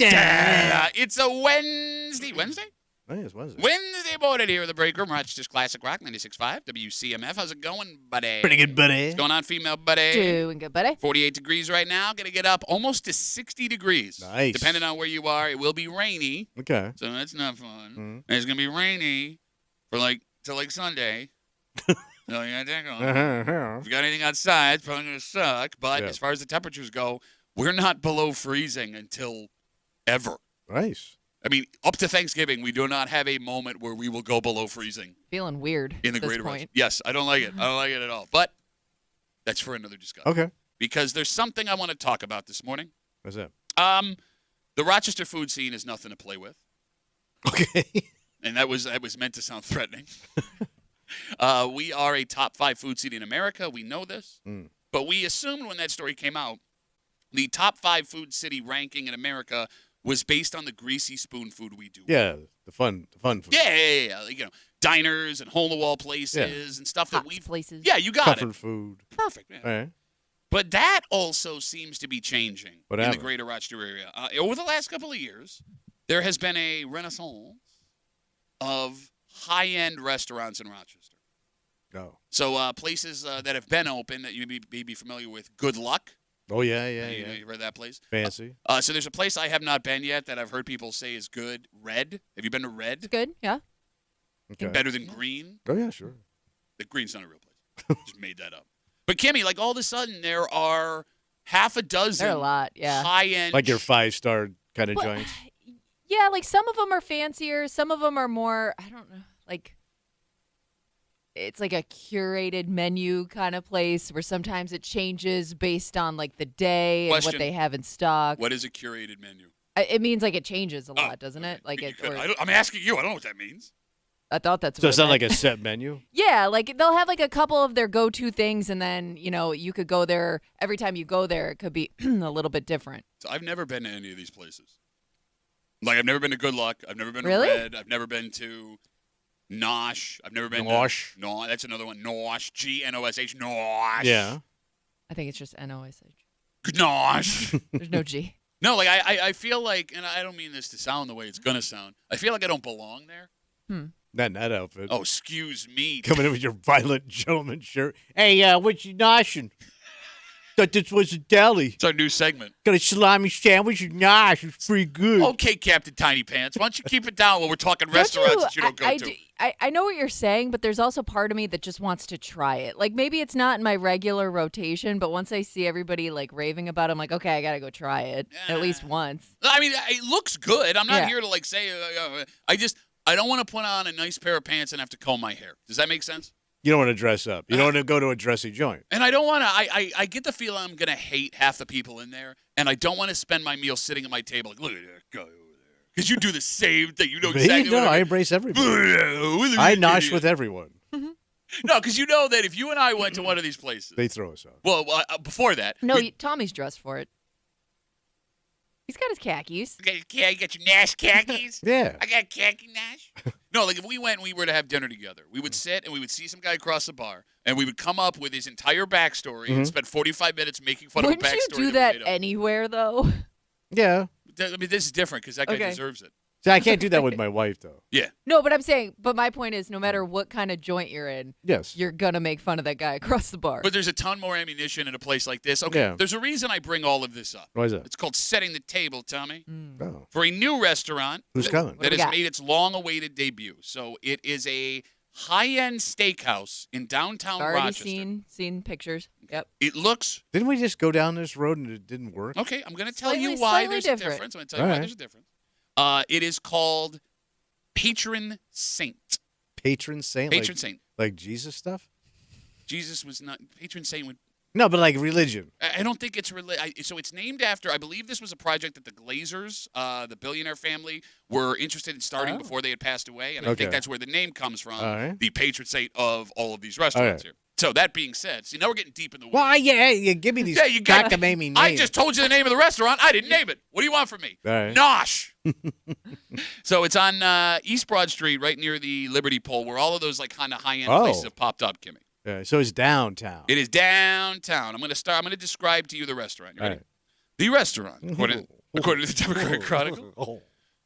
It's a Wednesday. Oh, yeah, it's Wednesday. Wednesday morning here in the break room. Rochester's Classic Rock 96.5 WCMF. How's it going, buddy? Pretty good, buddy. What's going on, female buddy? Doing good, buddy. 48 degrees right now. Going to get up almost to 60 degrees. Nice. Depending on where you are, it will be rainy. Okay. So that's not fun. Mm-hmm. And it's going to be rainy for till Sunday. So you got that going. If you got anything outside, it's probably going to suck. But as far as the temperatures go, we're not below freezing until ever. Nice. I mean, up to Thanksgiving, we do not have a moment where we will go below freezing. Feeling weird In the at this greater point. Rochester. Yes, I don't like it. I don't like it at all. But that's for another discussion. Okay. Because there's something I want to talk about this morning. What's that? The Rochester food scene is nothing to play with. Okay. And that was meant to sound threatening. We are a top 5 food city in America. We know this. But we assumed when that story came out, the top 5 food city ranking in America was based on the greasy spoon food we do. Yeah, the fun food. Yeah. Like, diners and hole-in-the-wall places and stuff that Hot we places. Yeah, you got Comfort it. food. Perfect. Yeah. All right. But that also seems to be changing What in the happened? greater Rochester area. Over the last couple of years, there has been a renaissance of high-end restaurants in Rochester. Oh. So places that have been open that you may be familiar with, Good Luck. Oh, yeah. You've heard that place? Fancy. So there's a place I have not been yet that I've heard people say is good. Red. Have you been to Red? It's good, yeah. Okay. Better than Green? Oh, yeah, sure. The Green's not a real place. Just made that up. But, Kimmy, all of a sudden there are half a dozen There are a lot, yeah. high-end. Like your 5-star kind of Well, joints. Yeah, some of them are fancier. Some of them are more, I don't know, it's like a curated menu kind of place where sometimes it changes based on the day and Question. what they have in stock. What is a curated menu? It means it changes a lot, doesn't it? I'm asking you. I don't know what that means. I thought that's So what it's it not meant. like a set menu? Yeah, they'll have a couple of their go-to things, and then you could go there. Every time you go there, it could be a little bit different. So I've never been to any of these places. I've never been to Good Luck. I've never been Really? to Red. I've never been to Nosh. I've never been Nosh. to... No, that's another one. Nosh. G-N-O-S-H. Nosh. Yeah. I think it's just N-O-S-H. Nosh. There's no G. No, I feel like, and I don't mean this to sound the way it's going to sound, I feel like I don't belong there. Not in that outfit. Oh, excuse me. Coming in with your violent gentleman shirt. Hey, what you noshing? Thought this was a deli. It's our new segment. Got a salami sandwich? Nosh. It's pretty good. Okay, Captain Tiny Pants. Why don't you keep it down while we're talking restaurants that you don't go to? I know what you're saying, but there's also part of me that just wants to try it. Maybe it's not in my regular rotation, but once I see everybody raving about it, I'm like, okay, I gotta go try it at least once. I mean, it looks good. I'm not Yeah. here to say. I don't want to put on a nice pair of pants and have to comb my hair. Does that make sense? You don't want to dress up. You don't want to go to a dressy joint. And I don't want to. I get the feeling I'm gonna hate half the people in there, and I don't want to spend my meal sitting at my table. Look at that guy over there, because you do the same thing. You know exactly. No, what I embrace everybody. I nosh with everyone. No, because you know that if you and I went to one of these places, They throw us out. well, before that, No, Tommy's dressed for it. He's got his khakis. yeah, you got your Nash khakis. Yeah. I got khaki Nash. No, if we went and we were to have dinner together, we would sit and we would see some guy across the bar, and we would come up with his entire backstory and spend 45 minutes making fun Wouldn't of a backstory. you do that we made up. anywhere, though? Yeah. I mean, this is different because that guy Okay. deserves it. See, I can't do that with my wife, though. Yeah. No, but I'm saying, my point is, no matter what kind of joint you're in, Yes. you're gonna make fun of that guy across the bar. But there's a ton more ammunition in a place like this. Okay, Yeah. there's a reason I bring all of this up. Why is that? It's called setting the table, Tommy, Oh. for a new restaurant Who's coming? do that we has got? made its long-awaited debut. So it is a high-end steakhouse in downtown Already Rochester. seen pictures. Yep. It looks Didn't we just go down this road and it didn't work? okay. I'm going to tell you Slightly- why slightly there's different. a difference. I'm going to tell you All why right. there's a difference. It is called Patron Saint. Patron saint? Patron Saint. Like Jesus stuff? Jesus was not patron saint. Would No, but like religion. I don't think it's so it's named after. I believe this was a project that the Glazers, the billionaire family, were interested in starting before they had passed away, and I think Okay. that's where the name comes from. All right. The patron saint of all of these restaurants All right. here. So that being said, see now we're getting deep in the weeds. Well, yeah, you give me these Yeah, you got cockamamie names. I just told you the name of the restaurant. I didn't name it. What do you want from me? All right. Nosh. So it's on East Broad Street, right near the Liberty Pole, where all of those kind of high-end Oh. places have popped up, Kimmy. Yeah, so it's downtown. It is downtown. I'm going to describe to you the restaurant. You ready? All right. The restaurant, according according to the Democratic Chronicle. Oh.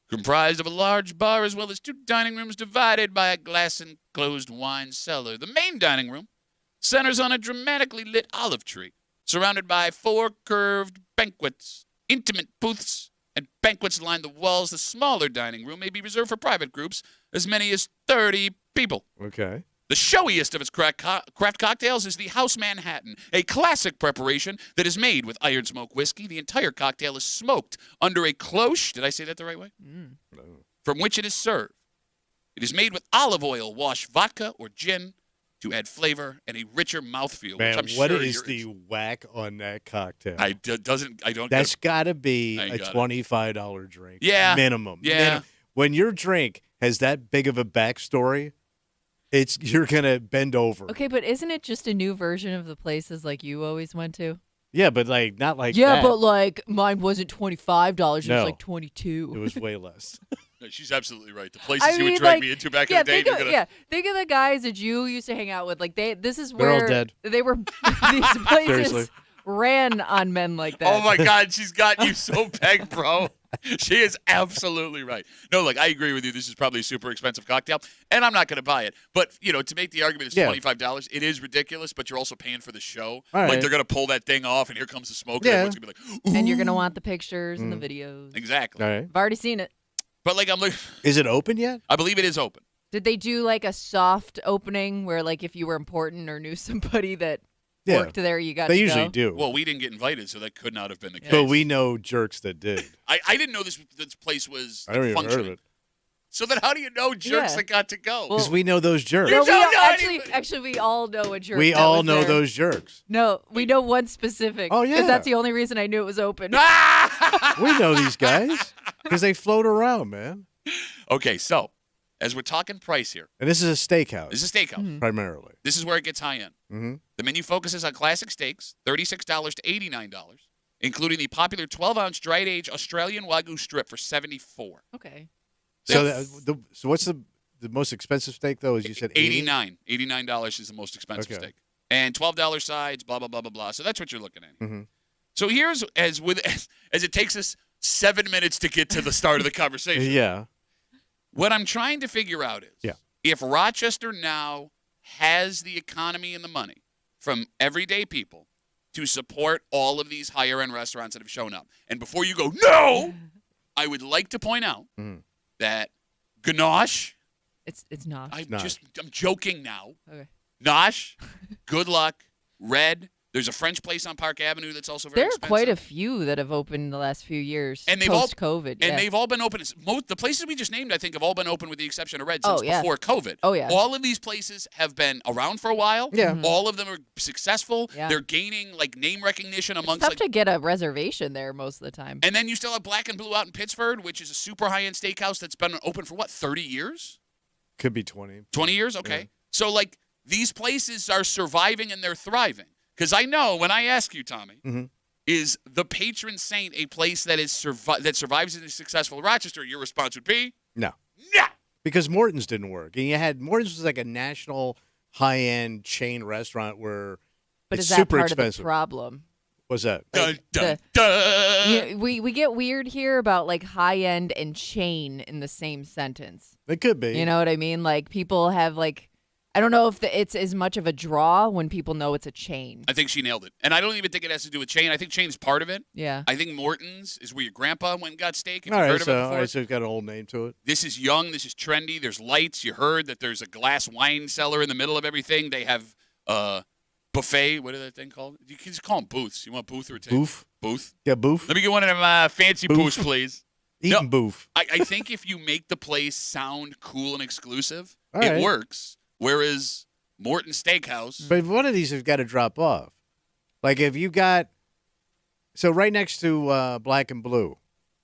Comprised of a large bar as well as 2 dining rooms divided by a glass-enclosed wine cellar. The main dining room centers on a dramatically lit olive tree, surrounded by 4 curved banquets. Intimate booths and banquets line the walls. The smaller dining room may be reserved for private groups, as many as 30 people. Okay. The showiest of its craft cocktails is the House Manhattan, a classic preparation that is made with iron smoke whiskey. The entire cocktail is smoked under a cloche. Did I say that the right way? No. From which it is served. It is made with olive oil, wash vodka or gin to add flavor and a richer mouthfeel. Man, which I'm what sure is the whack on that cocktail? I don't. That's got to be I a got it. $25 drink. Yeah. Minimum. Yeah. When your drink has that big of a backstory, you're going to bend over. Okay, but isn't it just a new version of the places like you always went to? Yeah, but like not like Yeah, that. but like mine wasn't $25. It was No. like 22. It was way less. No, she's absolutely right. The places I you would mean, drag like, me into back yeah, in the day. think of the guys that you used to hang out with. Like this is They're all where dead. they were. These places Seriously. ran on men like that. Oh my God, she's got you so pegged, bro. She is absolutely right. No, look, I agree with you. This is probably a super expensive cocktail, and I'm not going to buy it. But, to make the argument it's Yeah. $25, it is ridiculous, but you're also paying for the show. All Like, right. they're going to pull that thing off, and here comes the smoke, Yeah. and everyone's going to be like, ooh. And you're gonna want the pictures and the videos. Exactly. All right. I've already seen it. But, like, I'm looking, Is it open yet? I believe it is open. Did they do like a soft opening where like if you were important or knew somebody that Yeah. worked there, you got They to usually go? do. Well, we didn't get invited, so that could not have been the case. But we know jerks that did. I didn't know this place was I don't even heard functioning. of it. So then how do you know jerks Yeah. that got to go? Because we know those jerks. You No, we don't all, know actually, anybody. actually, we all know a jerk. We that all was know there. those jerks. No, we know one specific. Oh, 'cause yeah. that's the only reason I knew it was open. Ah! We know these guys because they float around, man. Okay, so as we're talking price here, And this is a steakhouse, this is a steakhouse. primarily. This is where it gets high end. Mm-hmm. The menu focuses on classic steaks, $36 to $89, including the popular 12-ounce dried age Australian Wagyu strip for $74. Okay. So, Yes. so what's the most expensive steak, though, as you said? 80? $89 is the most expensive Okay. steak. And $12 sides, blah, blah, blah, blah, blah. So that's what you're looking at. Mm-hmm. So here's, as it takes us 7 minutes to get to the start of the conversation. Yeah. What I'm trying to figure out is Yeah. if Rochester now has the economy and the money from everyday people to support all of these higher-end restaurants that have shown up. And before you go, no, I would like to point out that Ganache, It's not. I'm Nosh. joking now. Okay. Nosh, Good Luck, Red. There's a French place on Park Avenue that's also very There are expensive. quite a few that have opened in the last few years. And they've all- post-COVID. And yeah. they've all been open. The places we just named, I think, have all been open with the exception of Red Oh, since yeah. before COVID. Oh, yeah. All of these places have been around for a while. Yeah. All of them are successful. Yeah. They're gaining like name recognition It's amongst tough like. to get a reservation there most of the time. And then you still have Black and Blue out in Pittsford, which is a super high-end steakhouse that's been open for what, 30 years? Could be 20. 20 years? Okay. Yeah. So like these places are surviving and they're thriving. Because I know when I ask you, Tommy, Mhm. is the patron saint a place that is that survives and is successful in Rochester? Your response would be No. no. Because Morton's didn't work. And you had Morton's was like a national high-end chain restaurant where But it's is that super part expensive. of the problem? What's that? Dun, dun, the- dun. Yeah, we get weird here about like high end and chain in the same sentence. It could be. You know what I mean? Like people have like, I don't know if it's as much of a draw when people know it's a chain. I think she nailed it. And I don't even think it has to do with chain. I think chain's part of it. Yeah. I think Morton's is where your grandpa went and got steak. If All you've right, heard of it so, before. it's got an old name to it. This is young. This is trendy. There's lights. You heard that there's a glass wine cellar in the middle of everything. They have buffet. What is that thing called? You can just call them booths. You want booth or a table? Booth? Booth. Yeah, booth. Let me get one of them fancy Booth. booths, please. Eating No. booth. I think if you make the place sound cool and exclusive, All it right. works. Whereas Morton Steakhouse, But one of these has got to drop off. Like if you got, so right next to Black and Blue,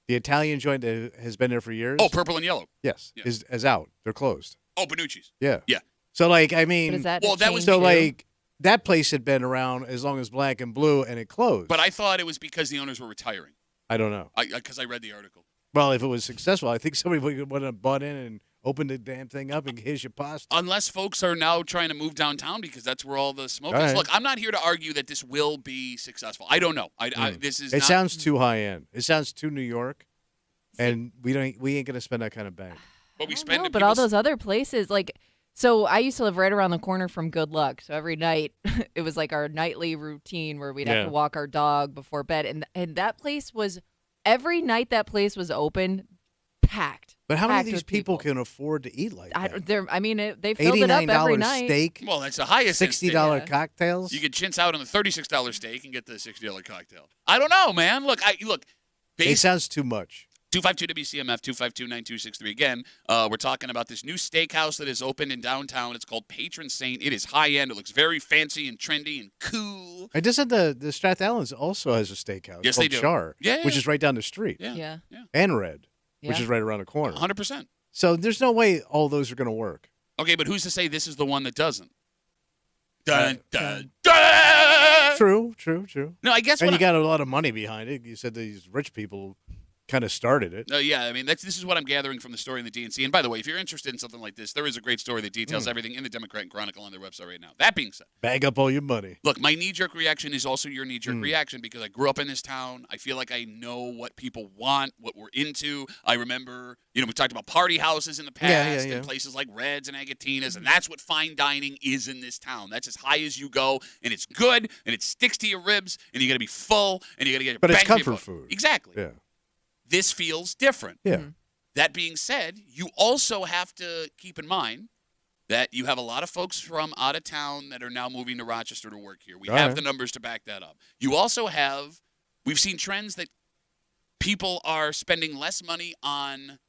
the Italian joint that has been there for years. oh, purple and yellow. yes, Yeah. is out. They're closed. Oh, Benucci's. Yeah. Yeah. So like I But mean, is that well, a that chain was so too? like that place had been around as long as Black and Blue, and it closed. But I thought it was because the owners were retiring. I don't know. Because I read the article. Well, if it was successful, I think somebody would have bought in and open the damn thing up and here's your pasta. Unless folks are now trying to move downtown because that's where all the smoke All is. right. Look, I'm not here to argue that this will be successful. I don't know. This is. It not, sounds too high end. It sounds too New York, and we ain't gonna spend that kind of bank. But we I don't spend. know, in but all people's- those other places, like, so I used to live right around the corner from Good Luck. So every night, it was like our nightly routine where we'd have Yeah. to walk our dog before bed, and that place was every night that place was open, packed. But how many packed of these with people can afford to eat like that? They filled it up every $89 night. steak, Well, that's the highest. end steak. $60 Yeah. cocktails. You could chintz out on the $36 steak and get the $60 cocktail. I don't know, man. Look. It Base sounds too much. 252 WCMF 252-9263. Again, we're talking about this new steakhouse that is opened in downtown. It's called Patron Saint. It is high end. It looks very fancy and trendy and cool. And doesn't the Strath Allen's also has a steakhouse Yes, called they do. Char, Yeah. which is right down the street, Yeah. Yeah. and Red, which Yeah. is right around the corner. 100%. So there's no way all those are going to work. Okay, but who's to say this is the one that doesn't? Dun, dun, Uh, dun! True. No, I guess And what you got a lot of money behind it. You said these rich people kind of started it. yeah, I mean, this is what I'm gathering from the story in the DNC. And by the way, if you're interested in something like this, there is a great story that details everything in the Democrat Chronicle on their website right now. That being said, Bag up all your money. look, my knee-jerk reaction is also your knee-jerk reaction because I grew up in this town. I feel like I know what people want, what we're into. I remember, we talked about party houses in the past Yeah. and places like Reds and Agatinas, and that's what fine dining is in this town. That's as high as you go, and it's good, and it sticks to your ribs, and you got to be full, and you got to get. But it's bang for your comfort buck. food. Exactly. Yeah. This feels different. Yeah. That being said, you also have to keep in mind that you have a lot of folks from out of town that are now moving to Rochester to work here. We All have right. the numbers to back that up. You also have, we've seen trends that people are spending less money on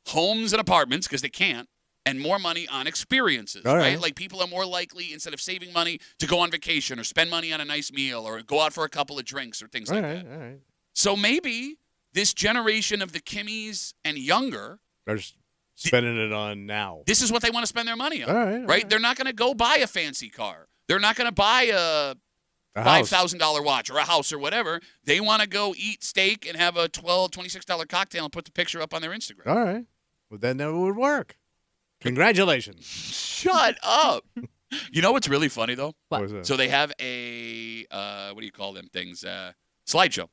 homes and apartments because they can't, and more money on experiences, All right? right. Like people are more likely, instead of saving money, to go on vacation or spend money on a nice meal or go out for a couple of drinks or things All like right. that. All right. So maybe this generation of the Kimmies and younger, They're just spending it on now. this is what they want to spend their money on, All right. all right? They're not going to go buy a fancy car. They're not going to buy a A house. $5,000 watch or a house or whatever. They want to go eat steak and have a $26 cocktail and put the picture up on their Instagram. All right. Well, then that would work. Congratulations. Shut up. You know what's really funny, though? What? was that? So they have a, what do you call them things? Slideshow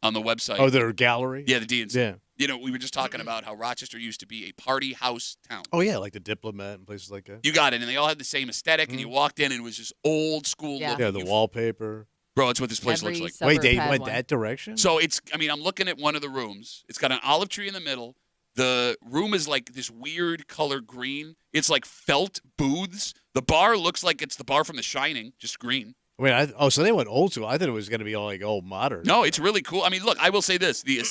on the website. Oh, their gallery? Yeah, the DNC. Yeah. We were just talking about how Rochester used to be a party house town. Oh, yeah, like the Diplomat and places like that. You got it, and they all had the same aesthetic, and you walked in, and it was just old school Yeah. looking. Yeah, the wallpaper. Bro, it's what this place Every looks like. suburb Wait, they had went one. that direction? So I'm looking at one of the rooms. It's got an olive tree in the middle. The room is like this weird color green. It's like felt booths. The bar looks like it's the bar from The Shining, just green. Wait, so they went old school. I thought it was going to be all like old modern. No, it's really cool. I mean, look, I will say this: the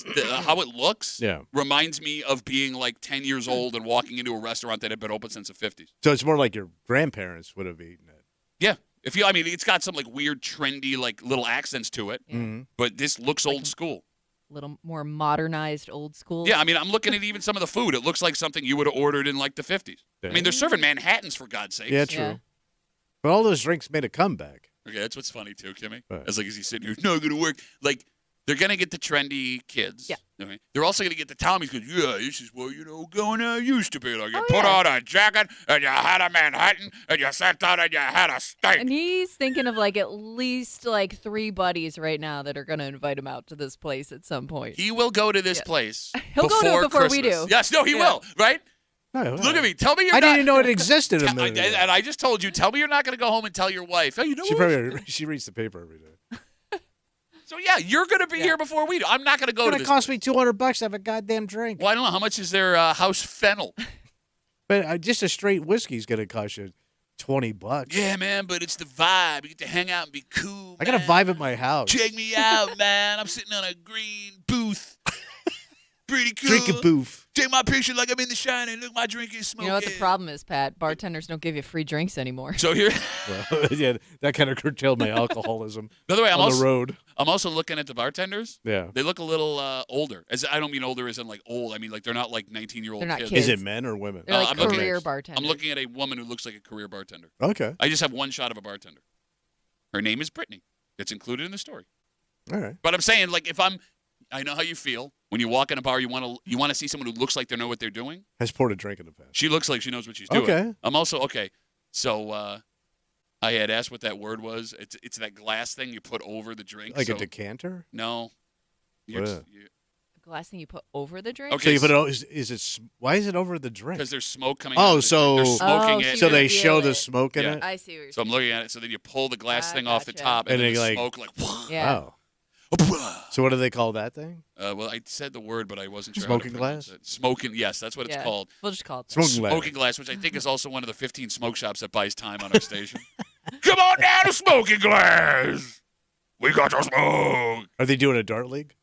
how it looks Yeah. reminds me of being like 10 years old and walking into a restaurant that had been open since the 50s. So it's more like your grandparents would have eaten it. Yeah, it's got some like weird, trendy, like little accents to it, Mm-hmm. but this looks old school. Little more modernized, old school. Yeah, I mean, I'm looking at even some of the food. It looks like something you would have ordered in like the 50s. I mean, they're serving Manhattans for God's sake. Yeah, true. Yeah. But all those drinks made a comeback. Okay, that's what's funny too, Kimmy. Right. As like, is he sitting here? It's not gonna work. Like, they're gonna get the trendy kids. Yeah. Okay. They're also gonna get the Tommies because this is what going out used to be like. You Oh, put yeah. on a jacket and you had a Manhattan and you sat down and you had a steak. And he's thinking of like at least like 3 buddies right now that are going to invite him out to this place at some point. He will go to this place. He'll go to it before we Christmas. do. Yes, no, he Yeah. will. Right? No, Look at me. Tell me you're I not. didn't even know it existed a minute ago. And I just told you. Tell me you're not going to go home and tell your wife. Oh, you know what? She reads the paper every day. So yeah, you're going to be here before we do. I'm not going to go It's to going this. to cost me $200 to have a goddamn drink. Well, I don't know how much is their house fennel. But just a straight whiskey is going to cost you $20. Yeah, man, but it's the vibe. You get to hang out and be cool. I got a man. vibe at my house. Check me out, man. I'm sitting on a green booth. Pretty cool. Drink a booth. Take my picture like I'm in The Shining. Look, my drink is smoking. You know what the problem is, Pat? Bartenders don't give you free drinks anymore. So here, Well, yeah, that kind of curtailed my alcoholism by the way, on the road. I'm also looking at the bartenders. Yeah. They look a little older. I don't mean older as in like old. I mean like they're not like 19-year-old They're not kids. kids. Is it men or women? They're like I'm looking career at- bartenders. I'm looking at a woman who looks like a career bartender. Okay. I just have one shot of a bartender. Her name is Brittany. It's included in the story. All right. But I'm saying, like, I know how you feel. When you walk in a bar, you want to see someone who looks like they know what they're doing. Has poured a drink in the past. She looks like she knows what she's doing. Okay. I'm also okay. So I had asked what that word was. It's that glass thing you put over the drink. Like a decanter? No. A glass thing you put over the drink? Okay. So you put it, why is it over the drink? Because there's smoke coming Oh, out. so- They're smoking Oh, it. So they reveal show the it. smoke in Yeah. it? I see what you're So I'm looking at it. So then you pull the glass thing off the gotcha. top, and And then they, the like- smoke like. Yeah. Oh. So what do they call that thing? Well, I said the word, but I wasn't sure. Smoking how to pronounce glass? it. Smoking. Yes, that's what it's Yeah. called. We'll just call it that. Smoking glass. Smoking glass, which I think is also one of the 15 smoke shops that buys time on our station. Come on down to Smoking Glass. We got your smoke. Are they doing a dart league?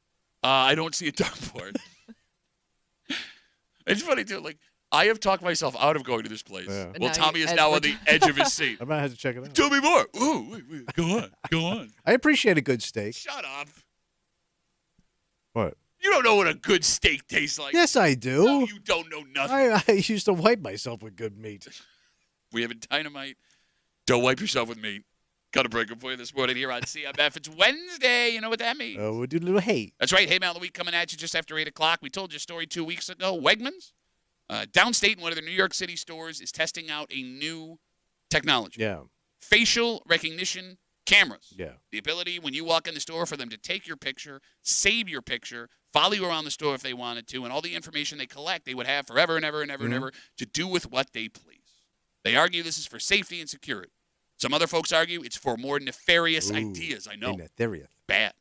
I don't see a dartboard. It's funny too. Like I have talked myself out of going to this place. Yeah. But Well, now Tommy you- is as now we're on the edge of his seat. I might have to check it out. Tell me more. Ooh, wait. Go on. I appreciate a good steak. Shut up. What? You don't know what a good steak tastes like. Yes, I No, do. you don't know nothing. I used to wipe myself with good meat. We have a dynamite. Don't wipe yourself with meat. Got a breakup for you this morning here on CMF. It's Wednesday. You know what that means. We'll do a little hate. That's right. Hey, Man of the Week coming at you just after 8 o'clock. We told you a story 2 weeks ago. Wegmans, downstate in one of their New York City stores, is testing out a new technology. Yeah. Facial recognition cameras. Yeah. The ability when you walk in the store for them to take your picture, save your picture, follow you around the store if they wanted to, and all the information they collect they would have forever and ever and ever and ever to do with what they please. They argue this is for safety and security. Some other folks argue it's for more nefarious ideas. I know. Bad.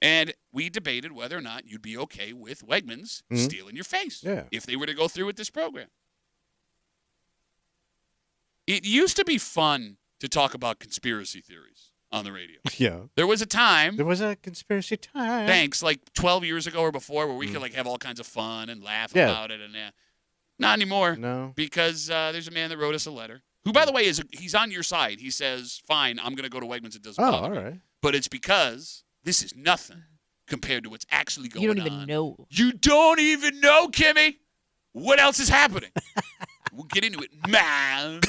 And we debated whether or not you'd be okay with Wegmans stealing your face if they were to go through with this program. It used to be fun to talk about conspiracy theories on the radio. Yeah. There was a time, There was a conspiracy time. thanks, like 12 years ago or before, where we could like have all kinds of fun and laugh about it. And not anymore. No. Because there's a man that wrote us a letter, who, by the way, he's on your side. He says, fine, I'm going to go to Wegmans. It doesn't Oh, bother all me. right. But it's because this is nothing compared to what's actually going on. You don't even know. You don't even know, Kimmy. What else is happening? We'll get into it, man.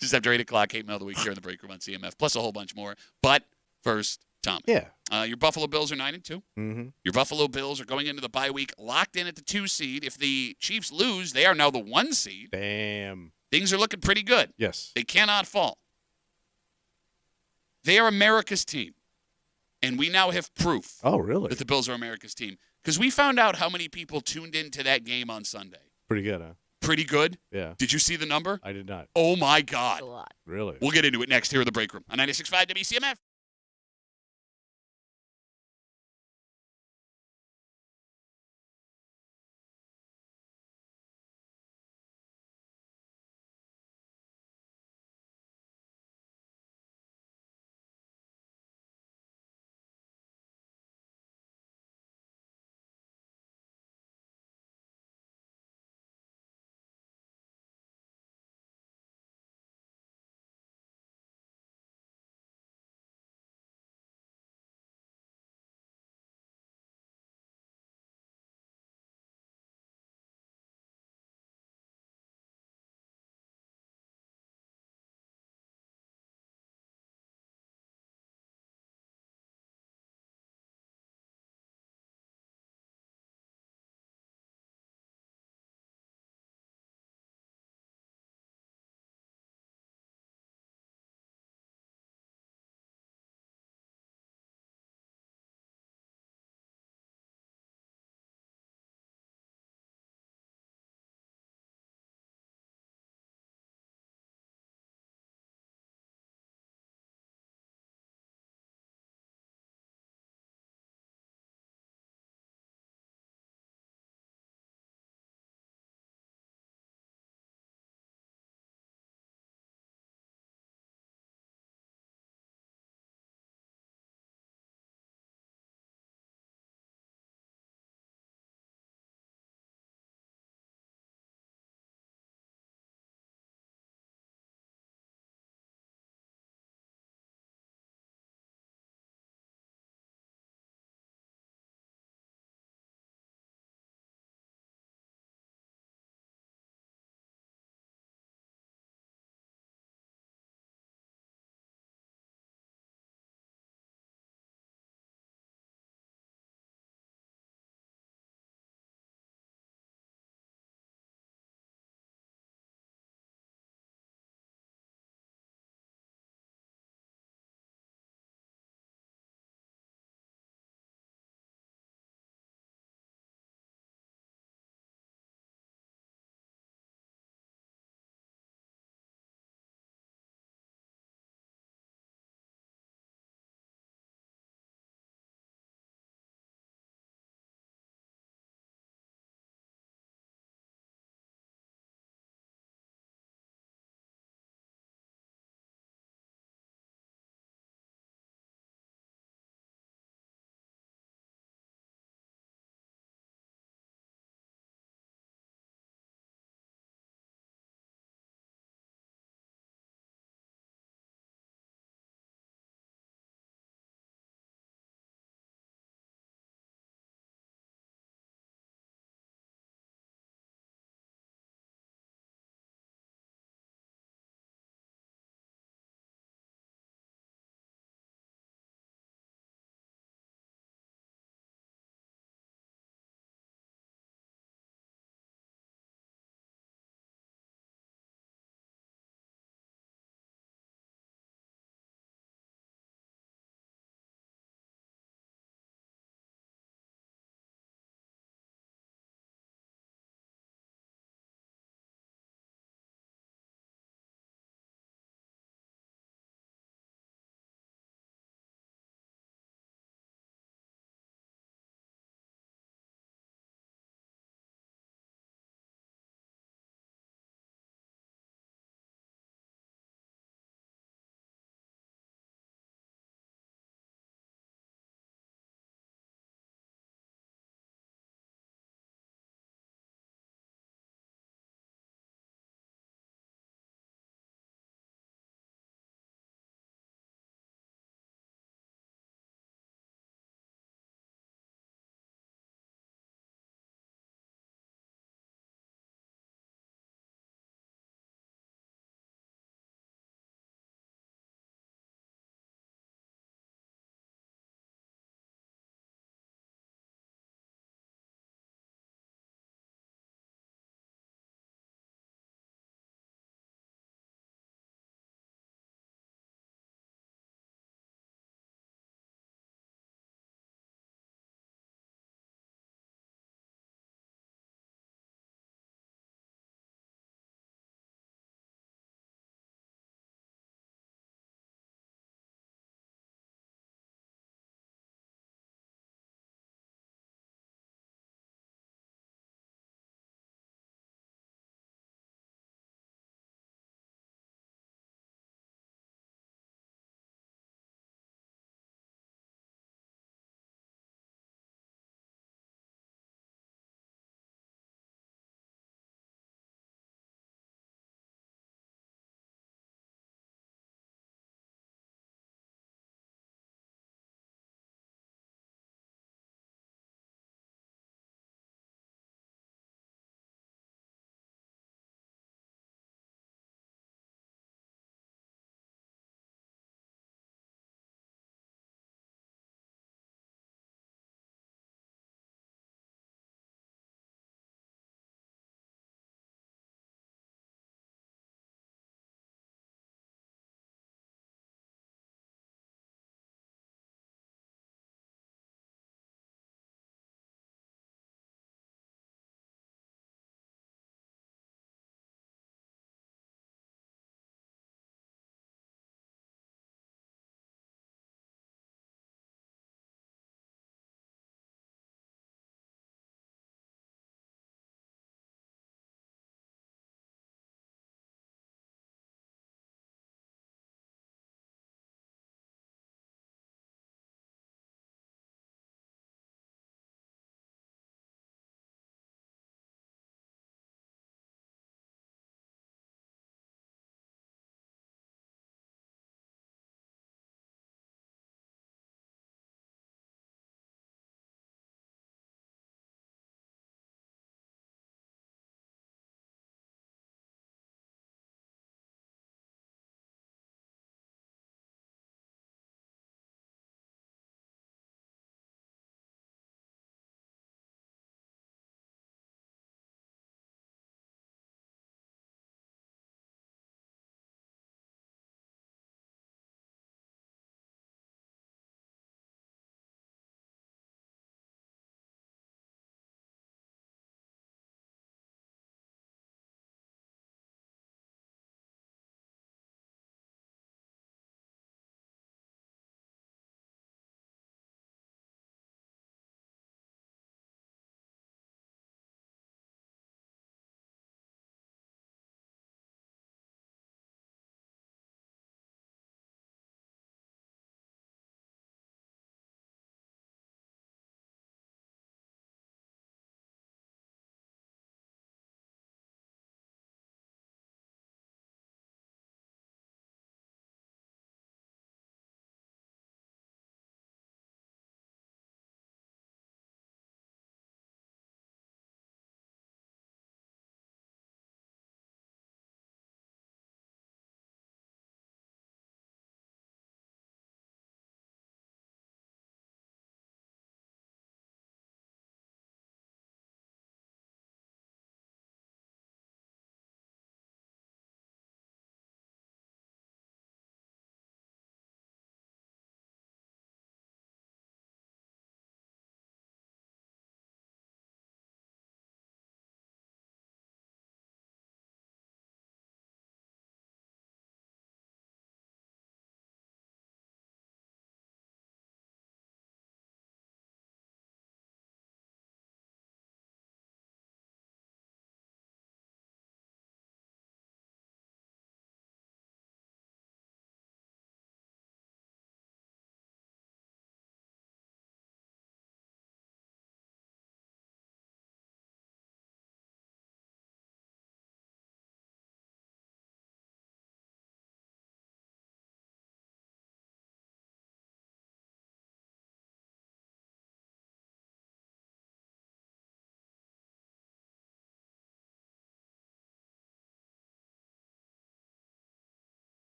Just after 8 o'clock, Hate Mail of the Week here in the break room on CMF, plus a whole bunch more. But first, Tommy. Yeah. Your Buffalo Bills are 9-2. Mm-hmm. Your Buffalo Bills are going into the bye week locked in at the 2 seed. If the Chiefs lose, they are now the 1 seed. Damn. Things are looking pretty good. Yes. They cannot fall. They are America's team. And we now have proof Oh, really? that the Bills are America's team. Because we found out how many people tuned into that game on Sunday. Pretty good, huh? Pretty good. Yeah. Did you see the number? I did not. Oh, my It's God. a lot. Really? We'll get into it next here in the break room on 96.5 WCMF.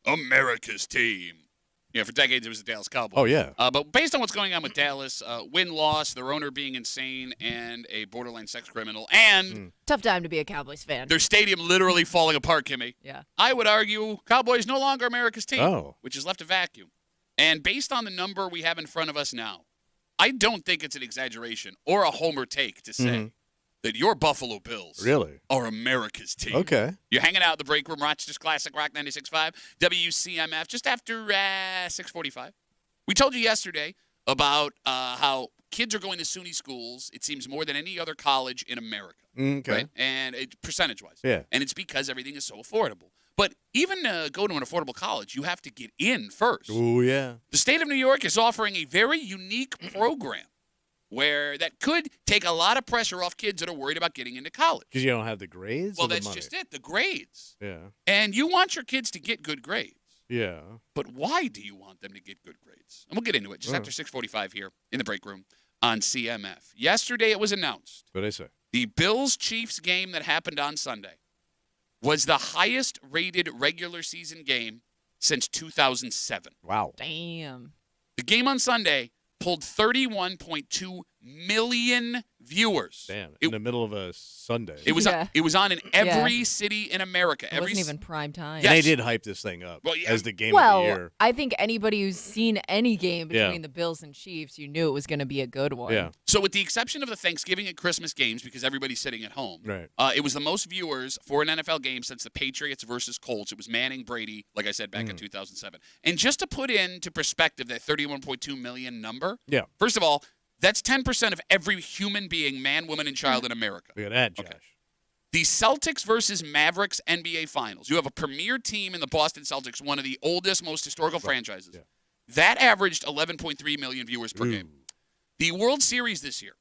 America's team. Yeah, for decades it was the Dallas Cowboys. Oh, yeah. But based on what's going on with Dallas, win-loss, their owner being insane and a borderline sex criminal, and Tough time to be a Cowboys fan. their stadium literally falling apart, Kimmy, Yeah. I would argue Cowboys no longer America's team, Oh. which has left a vacuum. And based on the number we have in front of us now, I don't think it's an exaggeration or a homer take to say that your Buffalo Bills Really? are America's team. Okay. You're hanging out at the break room, Rochester's Classic Rock 96.5, WCMF, just after 6:45. We told you yesterday about how kids are going to SUNY schools, it seems, more than any other college in America. Okay. Right? And percentage-wise. Yeah. And it's because everything is so affordable. But even to go to an affordable college, you have to get in first. Oh, yeah. The state of New York is offering a very unique program where that could take a lot of pressure off kids that are worried about getting into college. Because you don't have the grades? Well, or the that's money? just it, the grades. Yeah. And you want your kids to get good grades. Yeah. But why do you want them to get good grades? And we'll get into it just after 6:45 here in the break room on CMF. Yesterday it was announced What'd I say? the Bills-Chiefs game that happened on Sunday was the highest-rated regular season game since 2007. Wow. Damn. The game on Sunday pulled 31.2 million viewers. Damn. It- In the middle of a Sunday. It was Yeah. it was on in every city in America. It Every wasn't even prime time. And they Yes. did hype this thing up Well, yeah. as the game Well, of the year. I think anybody who's seen any game Yeah. between the Bills and Chiefs, you knew it was going to be a good one. Yeah. So with the exception of the Thanksgiving and Christmas games, because everybody's sitting at home, Right. it was the most viewers for an NFL game since the Patriots versus Colts. It was Manning, Brady, like I said, back in 2007. And just to put into perspective that 31.2 million number, Yeah. first of all, that's 10% of every human being, man, woman, and child in America. Look at that, Josh. Okay. The Celtics versus Mavericks NBA Finals. You have a premier team in the Boston Celtics, one of the oldest, most historical franchises. Yeah. That averaged 11.3 million viewers per game. Ooh. The World Series this year.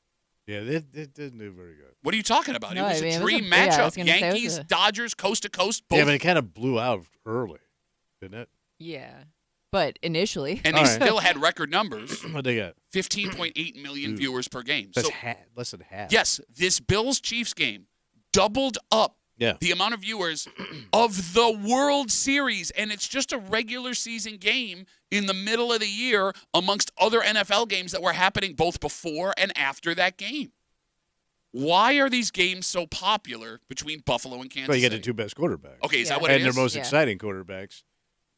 Yeah, they didn't do very good. What are you talking about? No, it was I mean, a it was dream a- yeah, I matchup. was gonna say it was Yankees, a- Dodgers, coast to coast. Both. Yeah, but it kind of blew out early, didn't it? Yeah. But initially. and they All right. still had record numbers, What'd they got? 15.8 million Ooh. viewers per game. That's So, less than half. yes, this Bills-Chiefs game doubled up Yeah. the amount of viewers of the World Series, and it's just a regular season game in the middle of the year amongst other NFL games that were happening both before and after that game. Why are these games so popular between Buffalo and Kansas Well, you get the City? two best quarterbacks. Okay, is Yeah. that what it And their is? most Yeah. exciting quarterbacks.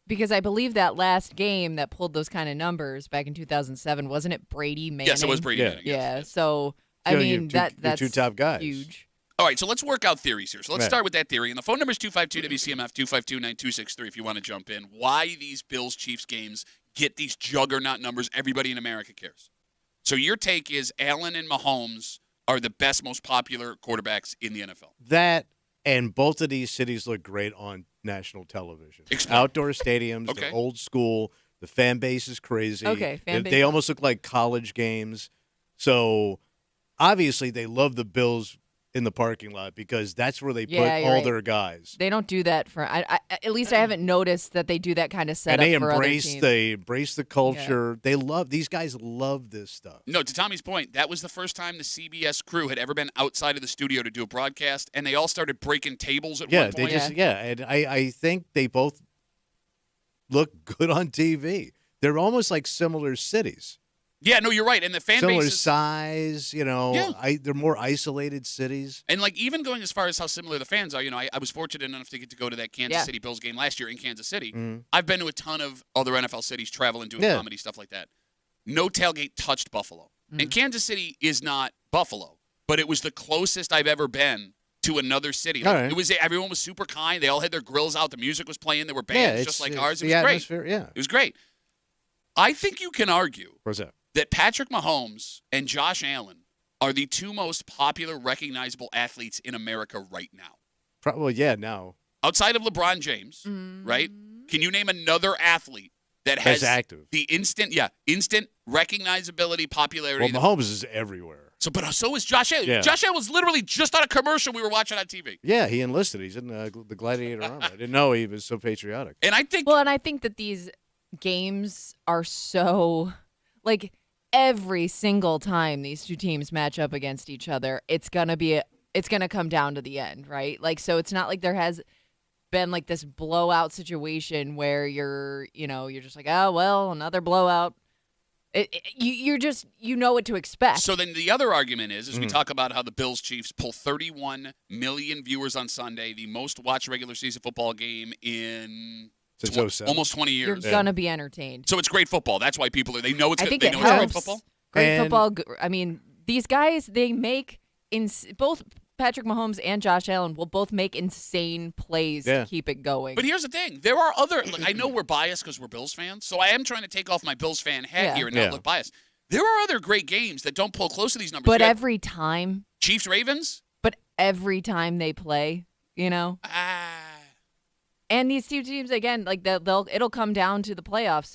Because I believe that last game that pulled those kind of numbers back in 2007, wasn't it Brady Manning? Yes, it was Brady Yeah. Manning. Yeah. Yes. So, I You know, mean, your two that's top guys. huge. All right, so let's work out theories here. So let's Right. start with that theory. And the phone number is 252-WCMF, 252-9263 if you want to jump in. Why these Bills-Chiefs games get these juggernaut numbers everybody in America cares. So your take is Allen and Mahomes are the best, most popular quarterbacks in the NFL. That and both of these cities look great on national television. Explain. Outdoor stadiums, Okay. they're old school. The fan base is crazy. Okay, fan They base. almost look like college games. So obviously they love the Bills in the parking lot because that's where they put Yeah, you're all right. their guys. They don't do that for. At least I haven't noticed that they do that kind of setup And they for other teams. embrace the culture. They love these guys love this stuff. No, to Tommy's point, that was the first time the CBS crew had ever been outside of the studio to do a broadcast, and they all started breaking tables at Yeah, one they point. just and I think they both look good on TV. They're almost like similar cities. Yeah, no, you're right. And the fan Similar base is, size, Yeah. they're more isolated cities. and like even going as far as how similar the fans are, I was fortunate enough to get to go to that Kansas Yeah. City Bills game last year in Kansas City. Mhm. I've been to a ton of other NFL cities, traveling, doing Yeah. comedy, stuff like that. No tailgate touched Buffalo. And Kansas City is not Buffalo, but it was the closest I've ever been to another city. Like, All right. It was everyone was super kind. They all had their grills out. The music was playing. There were bands just like it's ours. It the was great. atmosphere. Yeah, It was great. I think you can argue where's that? that Patrick Mahomes and Josh Allen are the two most popular, recognizable athletes in America right now. Probably, yeah. Now Outside of LeBron James, right? Can you name another athlete that that's has active. the instant recognizability, popularity? Well, Mahomes is everywhere. So is Josh Allen. Yeah. Josh Allen was literally just on a commercial we were watching on TV. Yeah, he enlisted. He's in the Gladiator Army. I didn't know he was so patriotic. And I think Well, and I think that these games are so like every single time these two teams match up against each other, it's gonna come down to the end, right? Like, so it's not like there has been like this blowout situation where you're just like, oh, well, another blowout. You're just, you know what to expect. So then the other argument is we talk about how the Bills Chiefs pull 31 million viewers on Sunday, the most watched regular season football game in almost 20 years. You're going to be entertained. So it's great football. That's why people they know it's I think they it know helps. it's great football. Great football. I mean, these guys, they make both Patrick Mahomes and Josh Allen will both make insane plays to keep it going. But here's the thing. There are other – I know we're biased because we're Bills fans, so I am trying to take off my Bills fan hat here and not look biased. There are other great games that don't pull close to these numbers. But every time – Chiefs-Ravens? But every time they play, And these two teams, again, like it'll come down to the playoff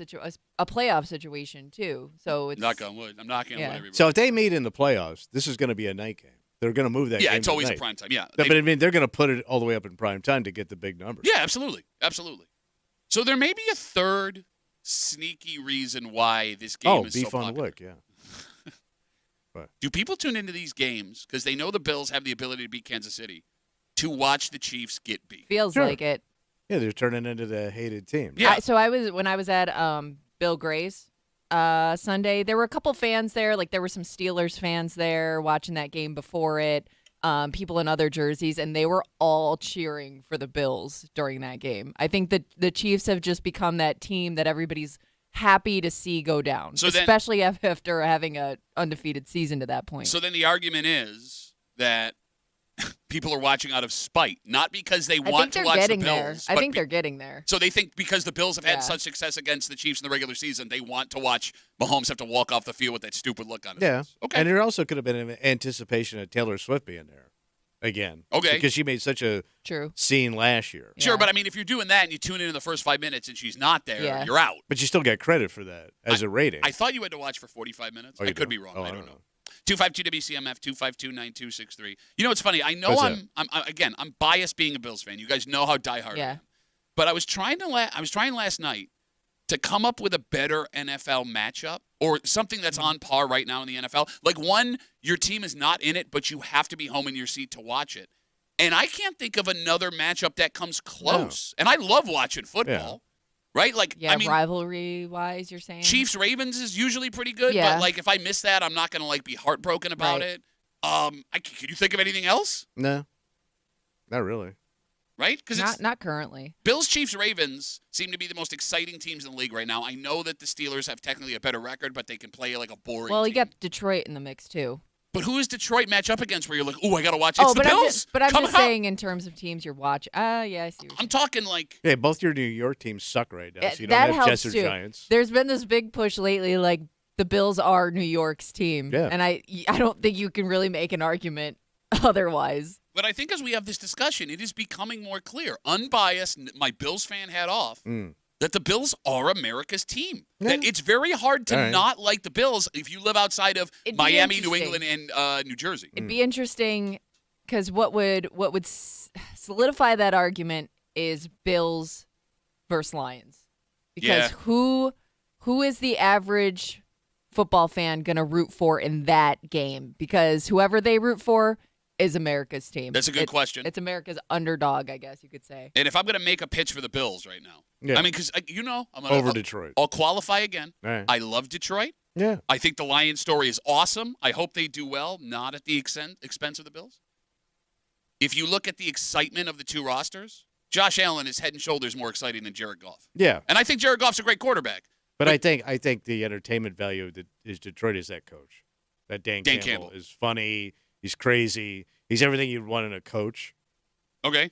situation, too. So it's – Knock on wood. I'm knocking on wood, everybody. So if they meet in the playoffs, this is going to be a night game. They're going to move that game. Yeah, it's always a prime time. Yeah. But I mean, they're going to put it all the way up in prime time to get the big numbers. Yeah, absolutely. Absolutely. So there may be a third sneaky reason why this game is so popular. Oh, be fun to look, yeah. Do people tune into these games because they know the Bills have the ability to beat Kansas City to watch the Chiefs get beat? Feels like it. Yeah, they're turning into the hated team. Yeah. When I was at Bill Gray's Sunday, there were a couple fans there. Like there were some Steelers fans there watching that game before it. People in other jerseys, and they were all cheering for the Bills during that game. I think that the Chiefs have just become that team that everybody's happy to see go down, especially after having a undefeated season to that point. So then the argument is that people are watching out of spite, not because they want to watch the Bills. I think they're getting there. So they think because the Bills have had such success against the Chiefs in the regular season, they want to watch Mahomes have to walk off the field with that stupid look on his face. Okay. And there also could have been an anticipation of Taylor Swift being there again. Okay. Because she made such a scene last year. Sure, but I mean, if you're doing that and you tune in the first 5 minutes and she's not there, you're out. But you still get credit for that as a rating. I thought you had to watch for 45 minutes. I could be wrong. I don't know. 252-WCMF, 252-9263. You know, it's funny. I know I'm biased being a Bills fan. You guys know how diehard I am. But I was trying last night to come up with a better NFL matchup or something that's on par right now in the NFL. Like one, your team is not in it, but you have to be home in your seat to watch it. And I can't think of another matchup that comes close. No. And I love watching football. Yeah. Right? Like, I mean, rivalry-wise, you're saying? Chiefs-Ravens is usually pretty good, but, like, if I miss that, I'm not going to, like, be heartbroken about it. Can you think of anything else? No. Not really. Right? Because not currently. Bills, Chiefs, Ravens seem to be the most exciting teams in the league right now. I know that the Steelers have technically a better record, but they can play like a boring team. You got Detroit in the mix, too. But who is Detroit match up against where you're like, oh, I got to watch it? It's the Bills? I'm just saying in terms of teams you're watching. Yeah, I see what I'm talking like. Yeah, both your New York teams suck right now, so you don't have Jets or Giants. There's been this big push lately, like the Bills are New York's team. Yeah. And I don't think you can really make an argument otherwise. But I think as we have this discussion, it is becoming more clear, unbiased, my Bills fan hat off, that the Bills are America's team. Yeah. That it's very hard to not like the Bills if you live outside of Miami, New England, and New Jersey. It'd be interesting because what would solidify that argument is Bills versus Lions. Because who is the average football fan going to root for in that game? Because whoever they root for is America's team. That's a good question. It's America's underdog, I guess you could say. And if I'm going to make a pitch for the Bills right now, I mean, because, I'm going over Detroit. I'll qualify again. Right. I love Detroit. Yeah. I think the Lions story is awesome. I hope they do well, not at the expense of the Bills. If you look at the excitement of the two rosters, Josh Allen is head and shoulders more exciting than Jared Goff. Yeah. And I think Jared Goff's a great quarterback. But I think the entertainment value is Detroit is that coach. That Dan Campbell is funny. He's crazy. He's everything you'd want in a coach. Okay.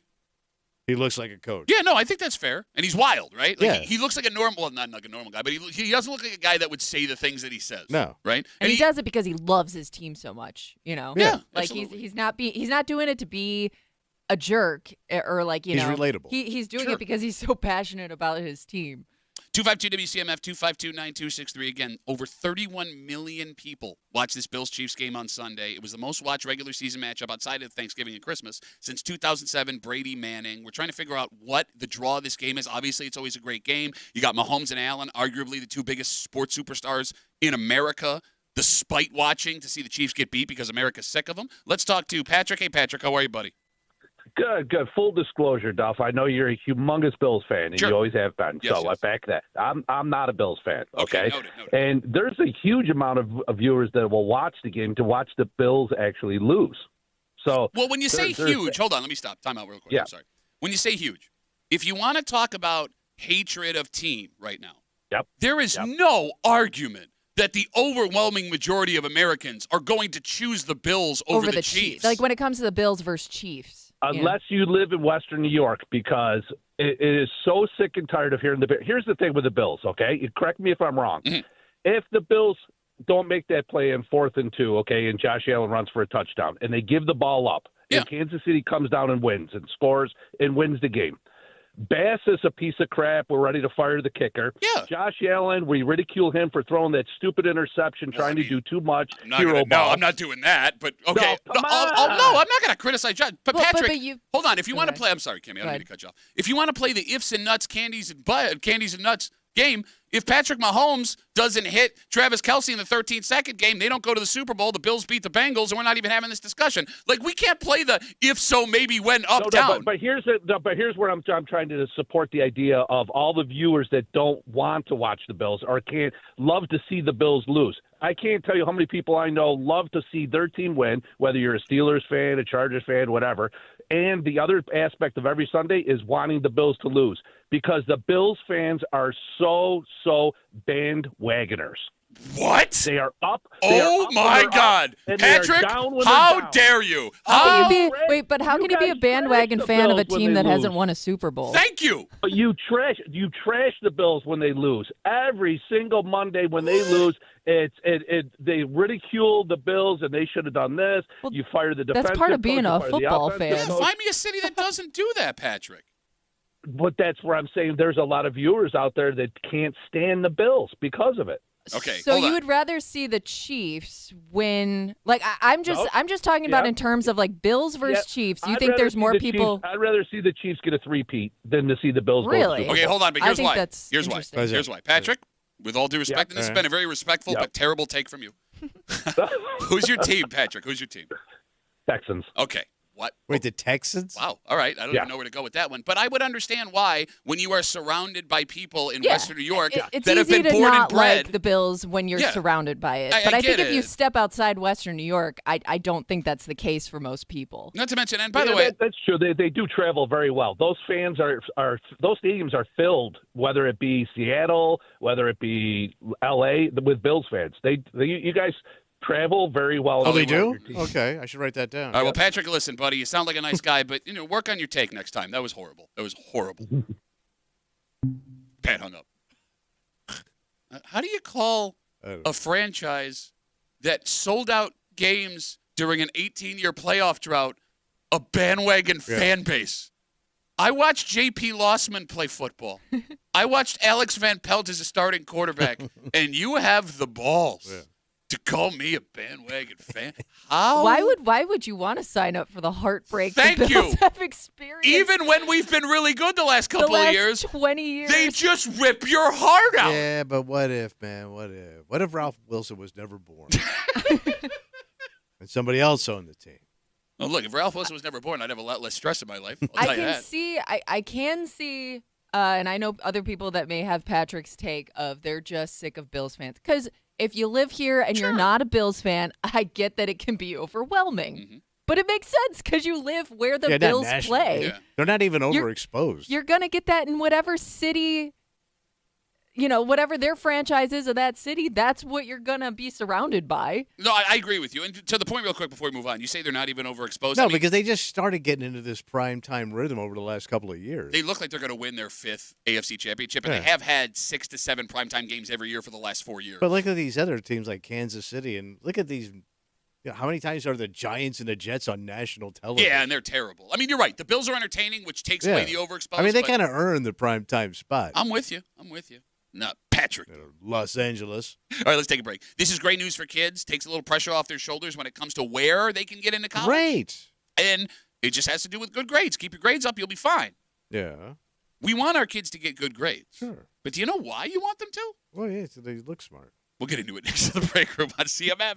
He looks like a coach. Yeah, no, I think that's fair. And he's wild, right? Like yeah. He looks like a normal, well, not like a normal guy, but he doesn't look like a guy that would say the things that he says. No. Right? And he does it because he loves his team so much, you know? Yeah. Like he's not doing it to be a jerk or like, he's relatable. He's doing it because he's so passionate about his team. 252-WCMF, 252-9263. Again, over 31 million people watched this Bills-Chiefs game on Sunday. It was the most watched regular season matchup outside of Thanksgiving and Christmas since 2007, Brady Manning. We're trying to figure out what the draw of this game is. Obviously, it's always a great game. You got Mahomes and Allen, arguably the two biggest sports superstars in America, despite watching to see the Chiefs get beat because America's sick of them. Let's talk to Patrick. Hey, Patrick, how are you, buddy? Good. Full disclosure, Duff. I know you're a humongous Bills fan, and Sure. you always have been. Yes, so yes. I back that. I'm not a Bills fan. Okay. Noted. And there's a huge amount of viewers that will watch the game to watch the Bills actually lose. So Well, when you say huge, hold on, let me stop. Time out real quick. Yeah. I'm sorry. When you say huge, if you want to talk about hatred of team right now, there is no argument that the overwhelming majority of Americans are going to choose the Bills over the Chiefs. Like when it comes to the Bills versus Chiefs. Unless you live in Western New York, because it is so sick and tired of hearing the Bills. Here's the thing with the Bills, okay? You correct me if I'm wrong. Mm-hmm. If the Bills don't make that play in 4th and 2, okay, and Josh Allen runs for a touchdown, and they give the ball up, and Kansas City comes down and wins and scores and wins the game. Bass is a piece of crap. We're ready to fire the kicker. Yeah. Josh Allen, we ridicule him for throwing that stupid interception, trying to do too much. No, I'm not doing that. But okay, No, come I'm not going to criticize Josh. But Well, Patrick, you, hold on. If you want to okay. play, I'm sorry, Kimmy, I don't Go mean to cut you off. If you want to play the ifs and nuts, candies and nuts game, if Patrick Mahomes doesn't hit Travis Kelce in the 13-second game, they don't go to the Super Bowl. The Bills beat the Bengals, and we're not even having this discussion. Like, we can't play the if so, maybe, when, up, down. But here's where I'm trying to support the idea of all the viewers that don't want to watch the Bills or can't love to see the Bills lose. I can't tell you how many people I know love to see their team win, whether you're a Steelers fan, a Chargers fan, whatever. And the other aspect of every Sunday is wanting the Bills to lose, because the Bills fans are so bandwagoners. What? They are up. Oh, my God. Patrick, how dare you? How can you be, wait, but how can you be a bandwagon fan of a team that hasn't won a Super Bowl? Thank you. You trash the Bills when they lose. Every single Monday when they lose, they ridicule the Bills and they should have done this. Well, you fire the defensive that's part of being coach, a you fire the football offensive fan. coach. Find me a city that doesn't do that, Patrick. But that's where I'm saying there's a lot of viewers out there that can't stand the Bills because of it. Okay, so hold you on. would rather see the Chiefs win? Like I'm just talking about in terms of like Bills versus Chiefs. You think there's more people? I'd rather see the Chiefs get a three-peat than to see the Bills Really? go. Okay, hold on, but I here's think why. that's Here's why. interesting. Here's why. Patrick, with all due respect, and this has been a very respectful but terrible take from you. Who's your team, Patrick? Who's your team? Texans. Okay. What? Wait, the Texans? Wow. All right. I don't even know where to go with that one. But I would understand why, when you are surrounded by people in Western New York it's that have easy been to born not and bred. like the Bills when you're surrounded by it. I But I get think if you it. step outside Western New York, I don't think that's the case for most people. Not to mention, and by the way, that's true. They do travel very well. Those fans are those stadiums are filled, whether it be Seattle, whether it be L.A. with Bills fans. You guys travel very well. Oh, they do? Okay, I should write that down. All right, well, Patrick, listen, buddy, you sound like a nice guy, but work on your take next time. That was horrible. That was horrible. Pat hung up. How do you call a franchise that sold out games during an 18-year playoff drought a bandwagon fan base? I watched J.P. Lossman play football. I watched Alex Van Pelt as a starting quarterback, and you have the balls to call me a bandwagon fan. How? Why would you want to sign up for the heartbreak the Thank Bills you. have experienced? Even when we've been really good the last couple of years, 20 years, they just rip your heart out. Yeah, but what if, man? What if? What if Ralph Wilson was never born? And somebody else owned the team? Oh, look, if Ralph Wilson was never born, I'd have a lot less stress in my life. I'll tell you that. I can see, and I know other people that may have Patrick's take of they're just sick of Bills fans. Because if you live here and you're not a Bills fan, I get that it can be overwhelming. Mm-hmm. But it makes sense because you live where the Bills play. Yeah. They're not even overexposed. You're going to get that in whatever city, whatever their franchise is of that city, that's what you're going to be surrounded by. No, I agree with you. And to the point real quick before we move on, you say they're not even overexposed. No, because they just started getting into this prime time rhythm over the last couple of years. They look like they're going to win their 5th AFC championship, and they have had 6 to 7 primetime games every year for the last 4 years. But look at these other teams like Kansas City, and look at these. How many times are the Giants and the Jets on national television? Yeah, and they're terrible. I mean, you're right. The Bills are entertaining, which takes away the overexposed. I mean, they kind of earn the prime time spot. I'm with you. No, Patrick. Los Angeles. All right, let's take a break. This is great news for kids. Takes a little pressure off their shoulders when it comes to where they can get into college. Great. And it just has to do with good grades. Keep your grades up, you'll be fine. Yeah. We want our kids to get good grades. Sure. But do you know why you want them to? Well, yeah, so they look smart. We'll get into it next to the break room on CMF.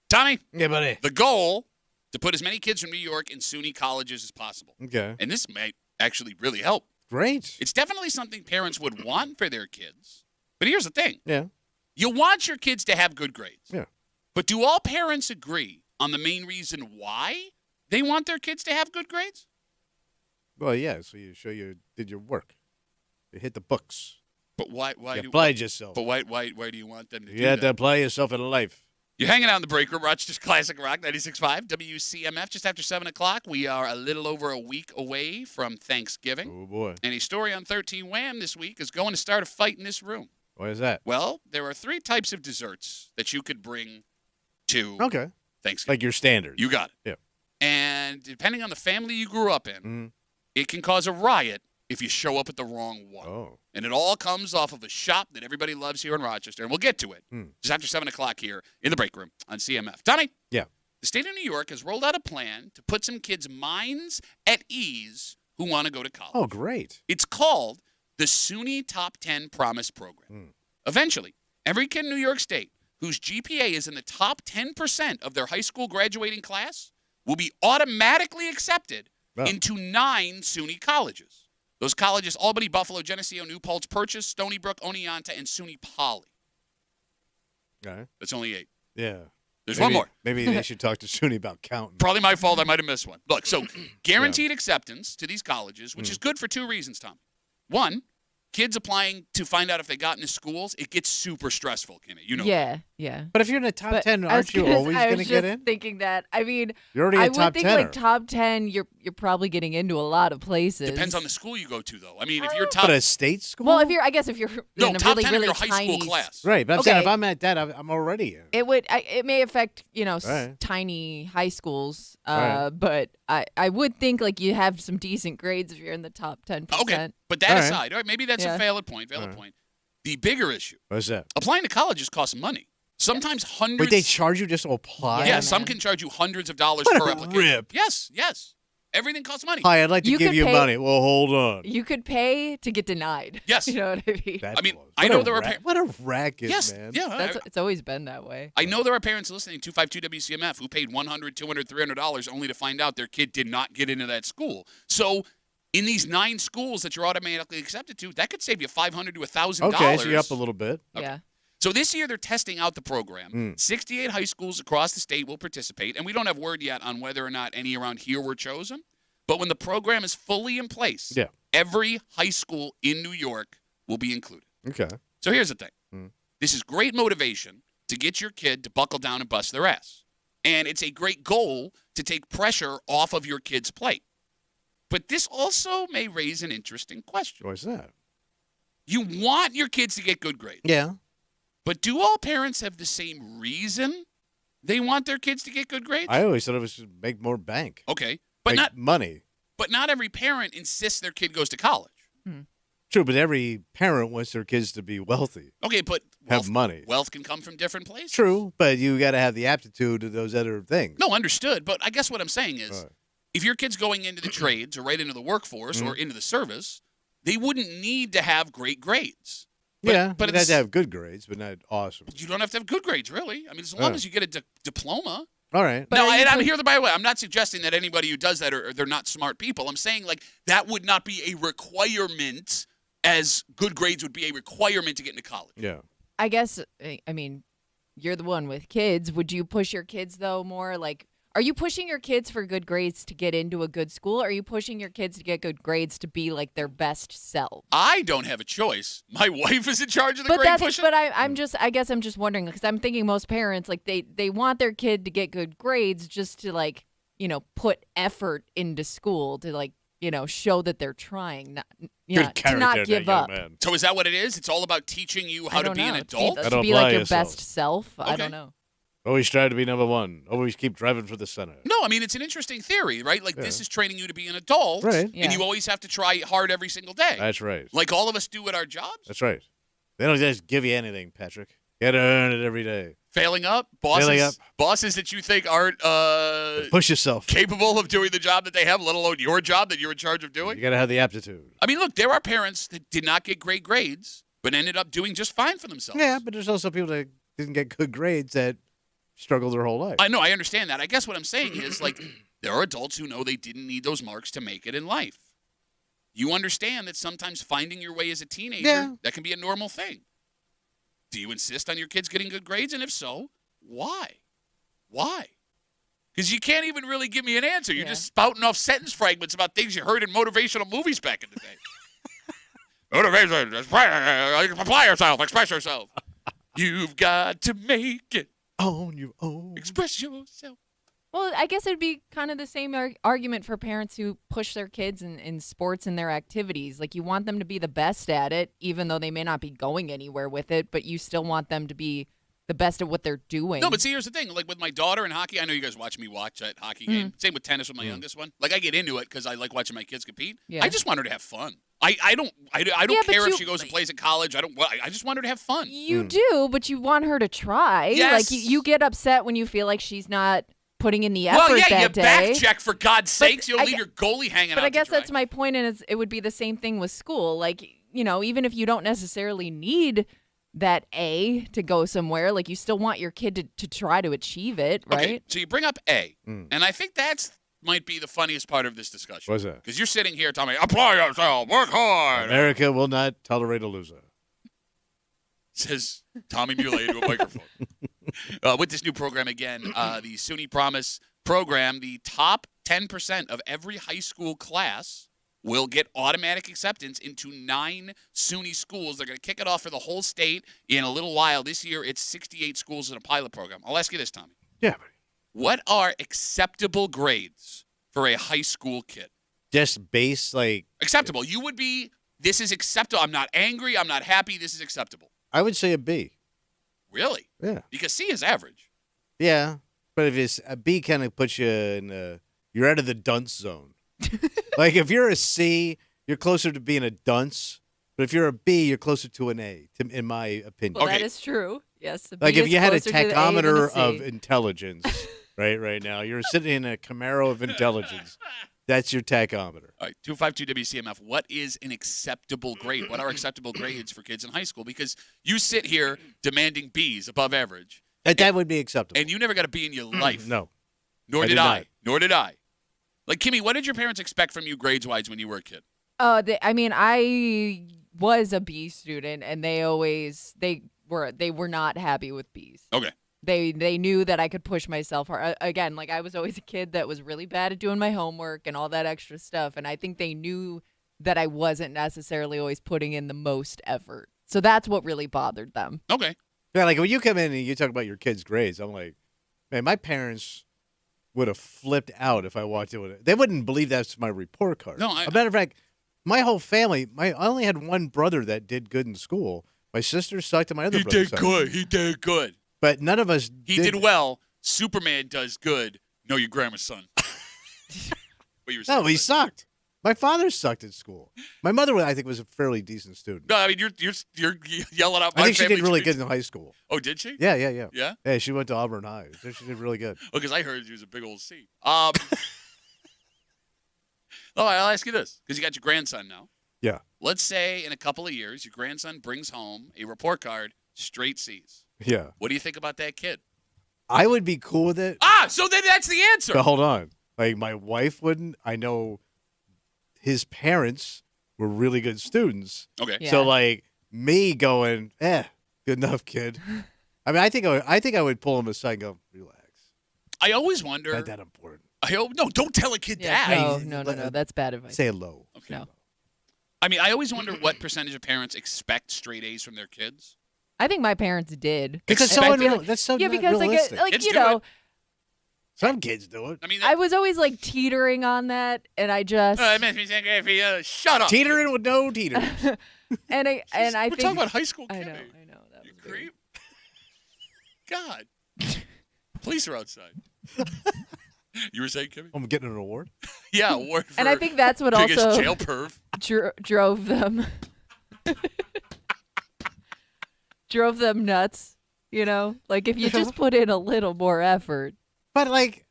Tommy, Yeah, buddy. the goal to put as many kids from New York in SUNY colleges as possible. Okay. And this might actually really help. Great. It's definitely something parents would want for their kids. But here's the thing. Yeah. You want your kids to have good grades. Yeah. But do all parents agree on the main reason why they want their kids to have good grades? Well, yeah. So you show you did your work. You hit the books. But why You applied yourself. But why do you want them to do You had that? to apply yourself in life. You're hanging out in the break room, Rochester's Classic Rock 96.5, WCMF, just after 7 o'clock. We are a little over a week away from Thanksgiving. Oh, boy. And a story on 13 Wham this week is going to start a fight in this room. Why is that? Well, there are 3 types of desserts that you could bring to Okay. Thanksgiving. Like your standard. You got it. Yeah. And depending on the family you grew up in, it can cause a riot if you show up at the wrong one. Oh. And it all comes off of a shop that everybody loves here in Rochester. And we'll get to it just after 7 o'clock here in the break room on CMF. Tommy? Yeah. The state of New York has rolled out a plan to put some kids' minds at ease who want to go to college. Oh, great. It's called the SUNY Top 10 Promise Program. Eventually, every kid in New York State whose GPA is in the top 10% of their high school graduating class will be automatically accepted into 9 SUNY colleges. Those colleges: Albany, Buffalo, Geneseo, New Paltz, Purchase, Stony Brook, Oneonta, and SUNY Poly. Okay. That's only 8. Yeah. There's one more. Maybe they should talk to SUNY about counting. Probably my fault. I might have missed one. Look, so guaranteed acceptance to these colleges, which is good for 2 reasons, Tom. One, kids applying to find out if they got into schools, it gets super stressful, Kimmy. You know. Yeah, yeah. But if you're in the top But 10, I was aren't you gonna- always I going was to get just in? thinking that. I mean, You're already I a would top think 10. like top 10, you're probably getting into a lot of places. Depends on the school you go to, though. I mean, if you're top, But a state school? Well, if you're no, in a top really 10 really of your high tiny school class. Right, but I'm saying Okay. if I'm at that, I'm already in. it may affect Right. tiny high schools, Right. but I would think like you have some decent grades if you're in the top 10%. Okay, but that All right. aside, all right, maybe that's a Yeah. valid point. The bigger issue: What's that? applying to colleges costs money. Sometimes hundreds. Wait, they charge you just to apply? Yeah, Yeah, some man. can charge you hundreds of dollars What per a application. rip. Yes. Everything costs money. Hi, I'd like to You give could you pay- money. Well, hold on. You could pay to get denied. Yes. You know what I mean? That I mean, blows. I What know a there are ra- par- What a racket, Yes, man. yeah. It's always been that way. I know there are parents listening, 252 WCMF, who paid $100, $200, $300 only to find out their kid did not get into that school. So in these 9 schools that you're automatically accepted to, that could save you $500 to $1,000. Okay, so you're up a little bit. Yeah. So this year they're testing out the program. 68 high schools across the state will participate, and we don't have word yet on whether or not any around here were chosen. But when the program is fully in place, Yeah. every high school in New York will be included. Okay. So here's the thing. This is great motivation to get your kid to buckle down and bust their ass. And it's a great goal to take pressure off of your kid's plate. But this also may raise an interesting question. What's that? You want your kids to get good grades. Yeah. But do all parents have the same reason they want their kids to get good grades? I always thought it was to make more bank. Okay. But Make money. not every parent insists their kid goes to college. True, but every parent wants their kids to be wealthy. Okay, but Have money. Wealth can come from different places. True, but you got to have the aptitude to those other things. No, understood. But I guess what I'm saying is, Right. if your kid's going into the trades or right into the workforce or into the service, they wouldn't need to have great grades. But, Yeah, but you have it's, to have good grades, but not awesome. you don't have to have good grades, really. I mean, as long as you get a diploma. All right. But No, are you and I'm put- here, by the way, I'm not suggesting that anybody who does that or they're not smart people. I'm saying, like, that would not be a requirement as good grades would be a requirement to get into college. Yeah. I guess, I mean, you're the one with kids. Would you push your kids, though, more? Like, are you pushing your kids for good grades to get into a good school? Or are you pushing your kids to get good grades to be, like, their best self? I don't have a choice. My wife is in charge of the grade pushing. But I guess I'm just wondering, because I'm thinking most parents, like, they want their kid to get good grades just to, like, put effort into school to, like, show that they're trying, to not give up. Man. So is that what it is? It's all about teaching you how I to don't be an know. adult? I To don't be like apply your yourself. best self. I Okay. don't know. Always strive to be number one. Always keep driving for the center. No, I mean, it's an interesting theory, right? Like, this is training you to be an adult. Right. And Yeah. you always have to try hard every single day. That's right. Like all of us do at our jobs. That's right. They don't just give you anything, Patrick. You got to earn it every day. Failing up. Bosses, Failing up. bosses that you think aren't Push yourself. capable of doing the job that they have, let alone your job that you're in charge of doing. You got to have the aptitude. I mean, look, there are parents that did not get great grades, but ended up doing just fine for themselves. Yeah, but there's also people that didn't get good grades that struggled their whole life. I know, I understand that. I guess what I'm saying is, like, there are adults who know they didn't need those marks to make it in life. You understand that sometimes finding your way as a teenager, that can be a normal thing. Do you insist on your kids getting good grades? And if so, why? Why? Because you can't even really give me an answer. You're just spouting off sentence fragments about things you heard in motivational movies back in the day. Motivation, apply yourself, express yourself. You've got to make it. On your own. Express yourself. Well, I guess it would be kind of the same argument for parents who push their kids in sports and their activities. Like, you want them to be the best at it, even though they may not be going anywhere with it, but you still want them to be the best at what they're doing. No, but see, here's the thing. Like, with my daughter in hockey, I know you guys watch me watch that hockey game. Same with tennis with my youngest one. Like, I get into it because I like watching my kids compete. Yeah. I just want her to have fun. I don't care if she goes and plays at college. I just want her to have fun. You do, but you want her to try. Yes. Like, you get upset when you feel like she's not putting in the effort Well, yeah, that you day. back check, for God's sakes. You'll leave your goalie hanging out. But I guess to dry. that's my point, and it would be the same thing with school. Like, even if you don't necessarily need that A to go somewhere, like, you still want your kid to try to achieve it, right? Okay, so you bring up A, and I think that's might be the funniest part of this discussion. What's that? Because you're sitting here telling me, apply yourself, work hard. America will not tolerate a loser. Says Tommy Muley into a microphone. With this new program again, the SUNY Promise program, the top 10% of every high school class will get automatic acceptance into 9 SUNY schools. They're going to kick it off for the whole state in a little while. This year, it's 68 schools in a pilot program. I'll ask you this, Tommy. Yeah, buddy. What are acceptable grades for a high school kid? Just base, like... Acceptable. You would be, this is acceptable. I'm not angry. I'm not happy. This is acceptable. I would say a B. Really? Yeah. Because C is average. Yeah, but if it's a B, kind of puts you in you're out of the dunce zone. Like, if you're a C, you're closer to being a dunce. But if you're a B, you're closer to an A, in my opinion. Well, Okay. that is true. Yes. Like, if you had a closer to the A than tachometer a C. of intelligence, right now, you're sitting in a Camaro of intelligence. That's your tachometer. All right, 252 WCMF. What is an acceptable grade? What are acceptable grades for kids in high school? Because you sit here demanding Bs, above average. That would be acceptable. And you never got a B in your life. No. Nor I did did I. not. Nor did I. Like, Kimmy, what did your parents expect from you grades-wise when you were a kid? I was a B student, and they were not happy with Bs. Okay. They knew that I could push myself hard. Again, like, I was always a kid that was really bad at doing my homework and all that extra stuff, and I think they knew that I wasn't necessarily always putting in the most effort. So that's what really bothered them. Okay. Yeah, like, when you come in and you talk about your kids' grades, I'm like, man, my parents would have flipped out if I walked in with it. They wouldn't believe that's my report card. No, As a matter of fact, my whole family, I only had one brother that did good in school. My sister sucked and my other brother sucked. He did good. But none of us He did well. Superman does good. No, your grandma's son. What you were saying No, he about sucked. My father sucked at school. My mother, I think, was a fairly decent student. that? No, I mean, you're yelling out my I think she did family's really grades. good in high school. Oh, did she? Yeah. Yeah? Yeah, she went to Auburn High. So she did really good. Oh, because I heard she was a big old C. Oh, I'll ask you this, because you got your grandson now. Yeah. Let's say in a couple of years, your grandson brings home a report card, straight C's. Yeah. What do you think about that kid? I would be cool with it. So then that's the answer. But hold on. Like, my wife wouldn't. I know his parents were really good students. Okay. Yeah. So, like, me going, good enough, kid. I mean, I think I would pull him aside and go, relax. I always wonder. Not that important. No, don't tell a kid Yeah, that. no, that's bad advice. Say hello. Okay. No. I mean, I always wonder what percentage of parents expect straight A's from their kids. I think my parents did. Because I so feel unreal. That's so yeah, not because realistic. Kids you do know, it. Some kids do it. I mean, I was always like teetering on that, and I just it makes me think if he, shut up. Teetering with no teeters. and I We're think talking about high school I Kimmy. know that You was weird. creep. God. Police are outside. You were saying, Kimmy? I'm getting an award. Yeah, award for And I think that's what biggest also jail perv. drove them nuts. You know, like if you just put in a little more effort. But, like,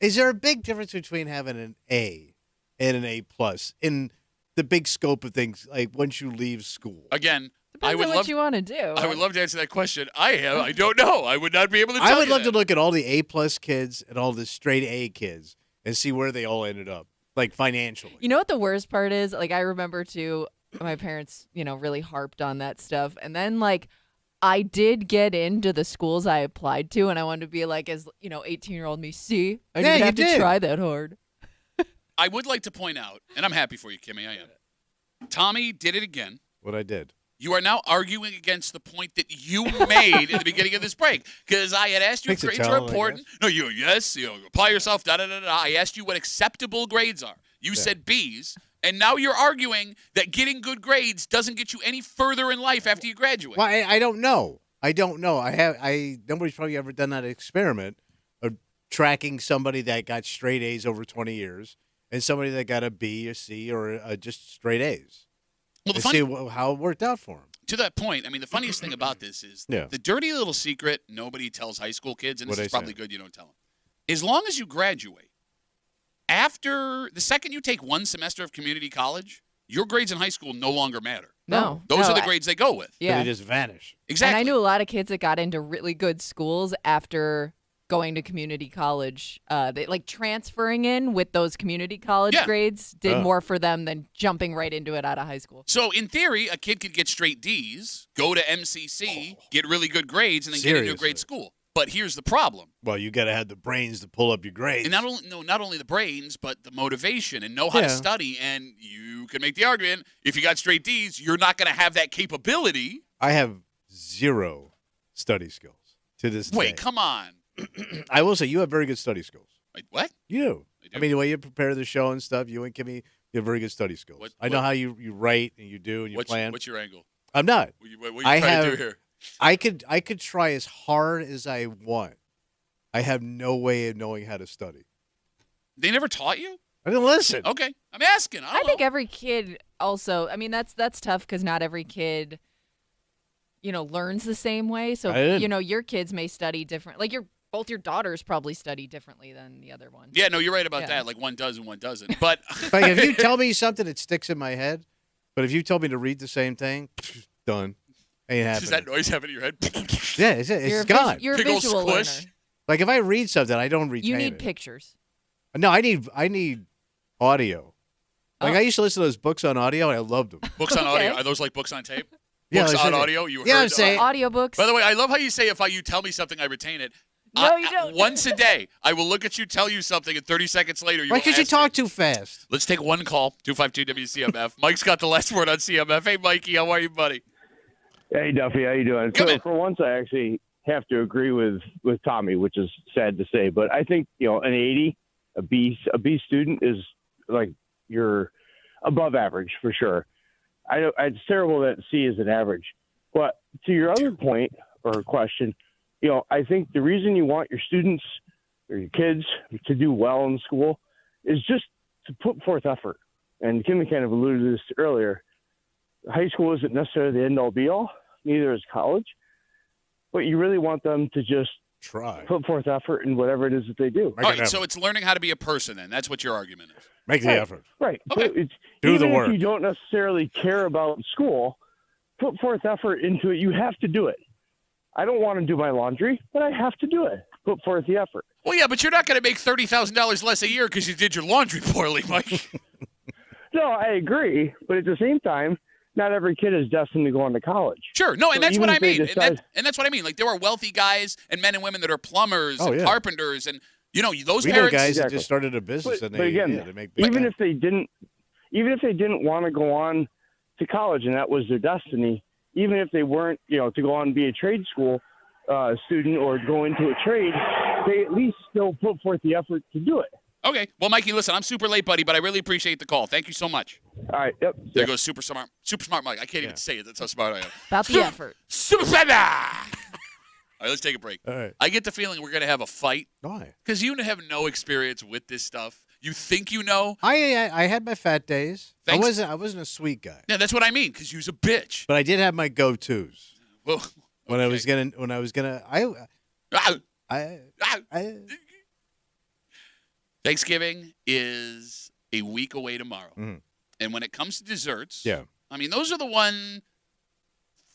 is there a big difference between having an A and an A plus in the big scope of things, like once you leave school? Again, Depends on what you want to do. I would love to answer that question. I don't know. I would not be able to tell I would you love that. to look at all the A+ kids and all the straight A kids and see where they all ended up, like financially. You know what the worst part is? Like, I remember, too, my parents, really harped on that stuff. And then, like, I did get into the schools I applied to, and I wanted to be like, as, 18-year-old me, see? I didn't have to try that hard. I would like to point out, and I'm happy for you, Kimmy, I am. Tommy did it again. What I did. You are now arguing against the point that you made at the beginning of this break. Because I had asked you if grades are important. No, apply yourself, da-da-da-da. I asked you what acceptable grades are. You said B's. And now you're arguing that getting good grades doesn't get you any further in life after you graduate. Well, I don't know. Nobody's probably ever done that experiment of tracking somebody that got straight A's over 20 years and somebody that got a B, a C, or just straight A's. Well, see how it worked out for them. To that point, I mean, the funniest thing about this is the dirty little secret nobody tells high school kids, and this is probably good you don't tell them. As long as you graduate, after the second you take one semester of community college, your grades in high school no longer matter. No. Those are the grades they go with. Yeah. They just vanish. Exactly. And I knew a lot of kids that got into really good schools after going to community college. They like transferring in with those community college grades did more for them than jumping right into it out of high school. So in theory, a kid could get straight D's, go to MCC, get really good grades, and then get into a great school. But here's the problem. Well, you got to have the brains to pull up your grades. And not only the brains, but the motivation and know how to study. And you can make the argument, if you got straight D's, you're not going to have that capability. I have zero study skills to this day. Wait, come on. I will say you have very good study skills. Wait, what? You do. I mean, the way you prepare the show and stuff, you and Kimmy, you have very good study skills. I know how you write and you do and you plan. What's your angle? I'm not. What are you trying to do here? I could try as hard as I want. I have no way of knowing how to study. They never taught you? I didn't listen. Okay. I'm asking. I think every kid also, I mean, that's tough because not every kid, learns the same way. So, your kids may study different. Like both your daughters probably study differently than the other one. Yeah, no, you're right about that. Like one does and one doesn't. But like if you tell me something, it sticks in my head. But if you told me to read the same thing, done. Ain't happening. Does that noise happen in your head? Yeah, it's gone. You're a visual learner. Like if I read something, I don't retain it. You need pictures. No, I need audio. Like I used to listen to those books on audio, and I loved them. Books on audio? Are those like books on tape? Yeah, books on audio? You heard I'm saying audiobooks. By the way, I love how you say if you tell me something, I retain it. No, you don't. Once a day, I will look at you, tell you something, and 30 seconds later, you Why can't you talk too fast? Let's take one call, 252 WCMF. Mike's got the last word on CMF. Hey, Mikey, how are you, buddy? Hey, Duffy, how you doing? So for once, I actually have to agree with Tommy, which is sad to say. But I think, an 80, a B student is like you're above average for sure. It's terrible that C is an average. But to your other point or question, I think the reason you want your students or your kids to do well in school is just to put forth effort. And Kim kind of alluded to this earlier. High school isn't necessarily the end-all be-all, neither is college. But you really want them to just try, put forth effort in whatever it is that they do. All right, so it's learning how to be a person then. That's what your argument is. Make the effort. Right. Okay. So do the work. Even if you don't necessarily care about school, put forth effort into it. You have to do it. I don't want to do my laundry, but I have to do it. Put forth the effort. Well, yeah, but you're not going to make $30,000 less a year because you did your laundry poorly, Mike. No, I agree. But at the same time, not every kid is destined to go on to college. Sure. No, and that's what I mean. Decide... And that's what I mean. Like, there are wealthy guys and men and women that are plumbers and carpenters. And, those we parents. know guys that just started a business and they make big even if they didn't want to go on to college and that was their destiny, even if they weren't, to go on and be a trade school student or go into a trade, they at least still put forth the effort to do it. Okay. Well, Mikey, listen, I'm super late, buddy, but I really appreciate the call. Thank you so much. All right. Yep. There goes super smart Mike. I can't even say it. That's how smart I am. About the effort. Super smart. All right, let's take a break. All right. I get the feeling we're going to have a fight. Why? Because you have no experience with this stuff. You think you know. I had my fat days. Thanks. I wasn't a sweet guy. Yeah, that's what I mean. Because you's a bitch. But I did have my go-tos. Well, when I was gonna, Thanksgiving is a week away tomorrow. Mm-hmm. And when it comes to desserts, yeah. I mean, those are the one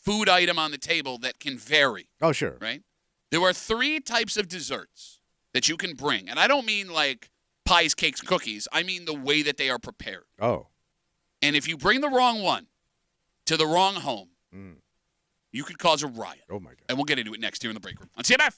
food item on the table that can vary, Oh, sure. right? There are 3 types of desserts that you can bring. And I don't mean like pies, cakes, cookies. I mean the way that they are prepared. Oh. And if you bring the wrong one to the wrong home, you could cause a riot. Oh, my God. And we'll get into it next here in the break room on CMF.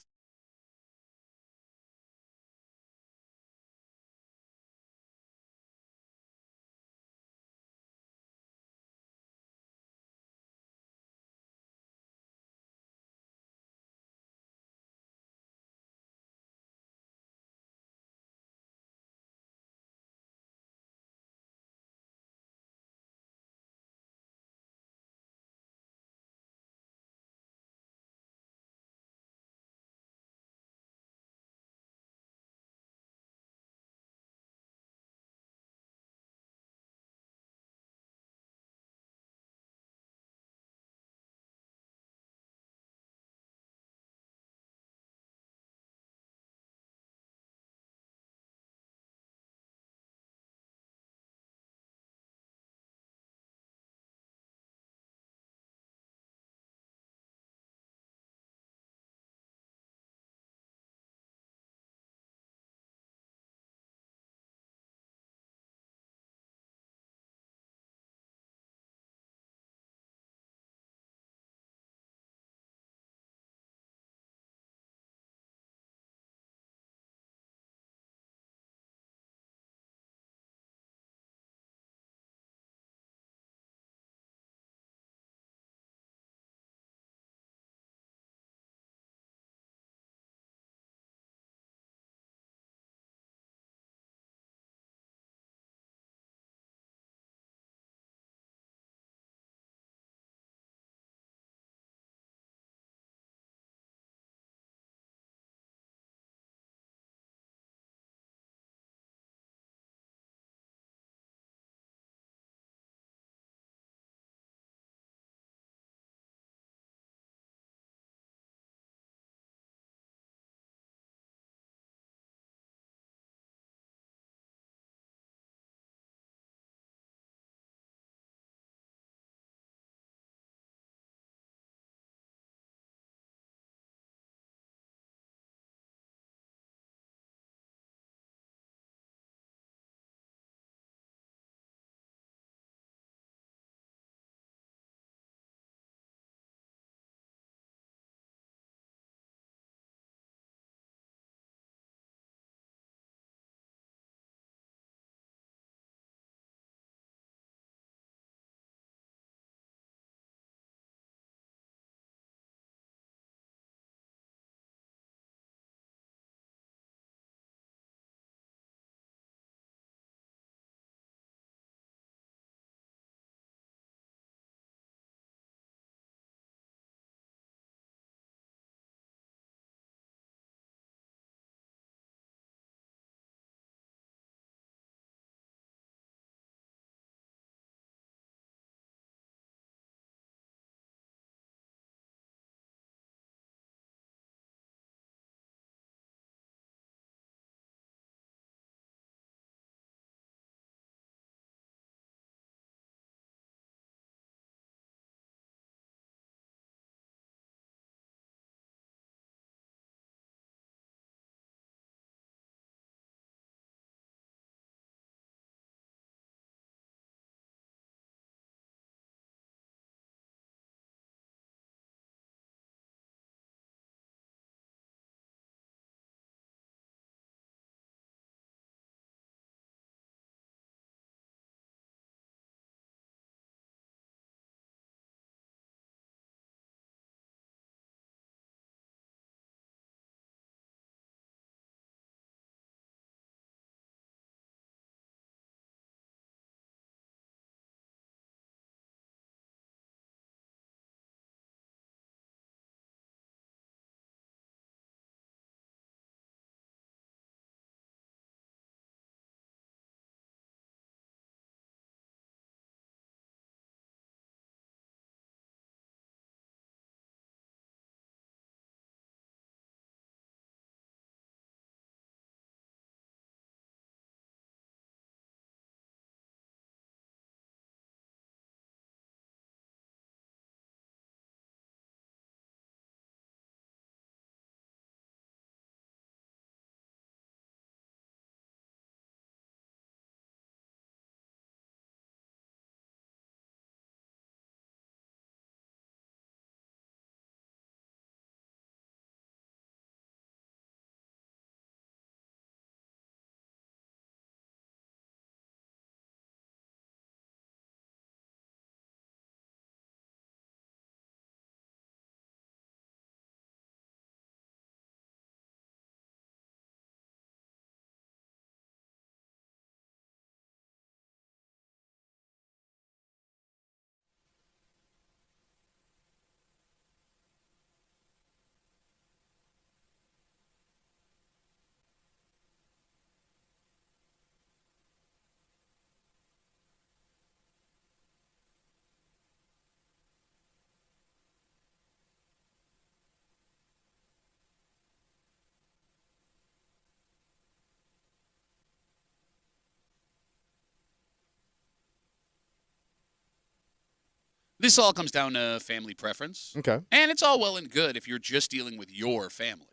This all comes down to family preference. Okay. And it's all well and good if you're just dealing with your family.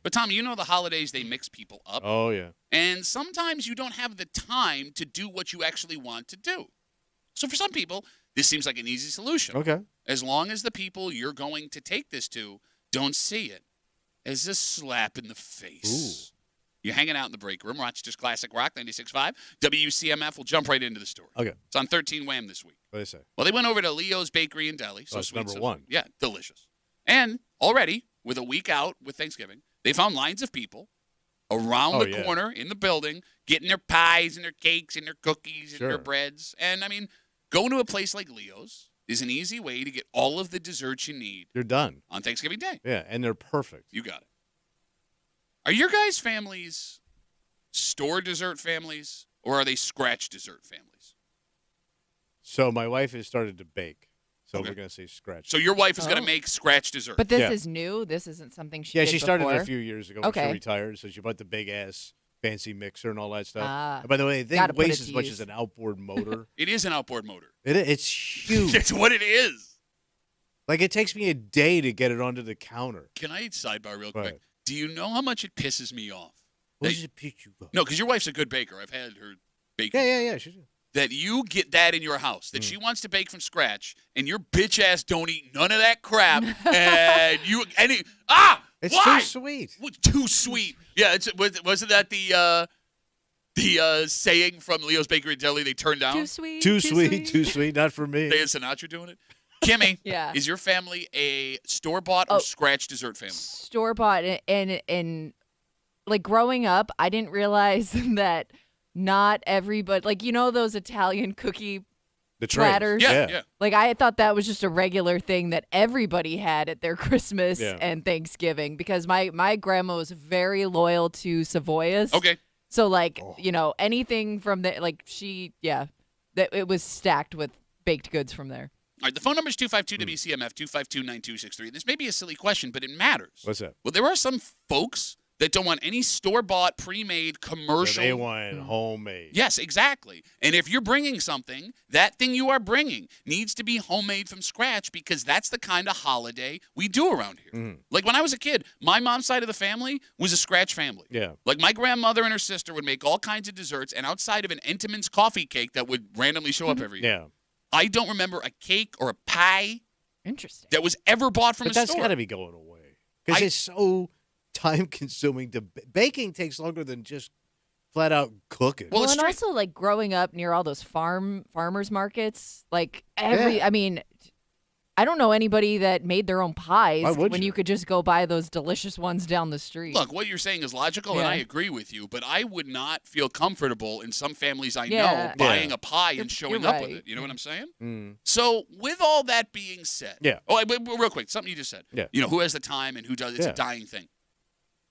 But, Tom, you know the holidays, they mix people up. Oh, yeah. And sometimes you don't have the time to do what you actually want to do. So for some people, this seems like an easy solution. Okay. As long as the people you're going to take this to don't see it as a slap in the face. Ooh. You're hanging out in the break room, Rochester's Classic Rock 96.5. WCMF will jump right into the story. Okay. It's on 13 Wham this week. What do they say? Well, they went over to Leo's Bakery and Deli. So Oh, it's sweet, number so one. sweet. Yeah, delicious. And already, with a week out with Thanksgiving, they found lines of people around the corner in the building getting their pies and their cakes and their cookies and their breads. And, I mean, going to a place like Leo's is an easy way to get all of the desserts you need. You're done. On Thanksgiving Day. Yeah, and they're perfect. You got it. Are your guys' families store dessert families, or are they scratch dessert families? So my wife has started to bake. So Okay. we're going to say scratch. So your wife is going Oh. to make scratch dessert. But this Yeah. is new. This isn't something she Yeah, did she started before. it a few years ago when Okay. she retired. So she bought the big-ass fancy mixer and all that stuff. Ah. And by the way, I think Gotta it put weighs it as to much use. as an outboard motor. It is an outboard motor. It's huge. It's what it is. Like, it takes me a day to get it onto the counter. Can I sidebar real Go quick? ahead. Do you know how much it pisses me off? What That- does it piss you off? No, because your wife's a good baker. I've had her bake. Yeah. She's That you get that in your house, that she wants to bake from scratch, and your bitch ass don't eat none of that crap, and It's why? too sweet. What, too sweet. Yeah, wasn't that the saying from Leo's Bakery and Deli they turned down? Too sweet. Too sweet. Not for me. They had Sinatra doing it. Kimmy, Yeah. is your family a store-bought or scratch dessert family? Store bought and like growing up, I didn't realize that not everybody, like, you know, those Italian cookie The trays. platters? Yeah. Like, I thought that was just a regular thing that everybody had at their Christmas Yeah. and Thanksgiving, because my grandma was very loyal to Savoyas. Okay. So, like, Oh. you know, anything from there, like, that it was stacked with baked goods from there. All right, the phone number is 252-WCMF, 252-9263. This may be a silly question, but it matters. What's that? Well, there are some folks that don't want any store-bought, pre-made, commercial. They want homemade. Yes, exactly. And if you're bringing something, that thing you are bringing needs to be homemade from scratch, because that's the kind of holiday we do around here. Like when I was a kid, my mom's side of the family was a scratch family. Yeah. Like my grandmother and her sister would make all kinds of desserts, and outside of an Entenmann's coffee cake that would randomly show up every year. Yeah. I don't remember a cake or a pie Interesting. that was ever bought from But a that's store. got to be going away. Because it's so time consuming. Baking takes longer than just flat out cooking. Well, Well, it's and straight- also, like, growing up near all those farmers markets, like, I mean, I don't know anybody that made their own pies Why would when you? you could just go buy those delicious ones down the street. Look, what you're saying is logical, and Yeah. I agree with you, but I would not feel comfortable in some families I know Yeah. buying Yeah. a pie and You're showing up with right. it. You know what I'm saying? Mm. So, with all that being said, Yeah. Oh, real quick, something you just said. Yeah. You know, who has the time and who does? It's Yeah. a dying thing.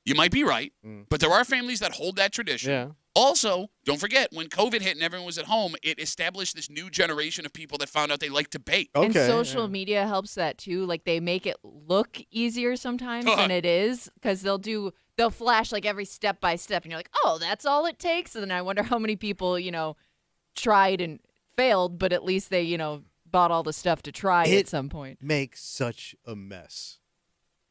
You might be right, but there are families that hold that tradition. Yeah. Also, don't forget, when COVID hit and everyone was at home, it established this new generation of people that found out they like to bake. Okay. And social yeah. media helps that too. Like, they make it look easier sometimes than it is, because they'll flash like every step by step, and you're like, oh, that's all it takes. And then I wonder how many people, you know, tried and failed, but at least they, you know, bought all the stuff to try It- at some point. Makes such a mess.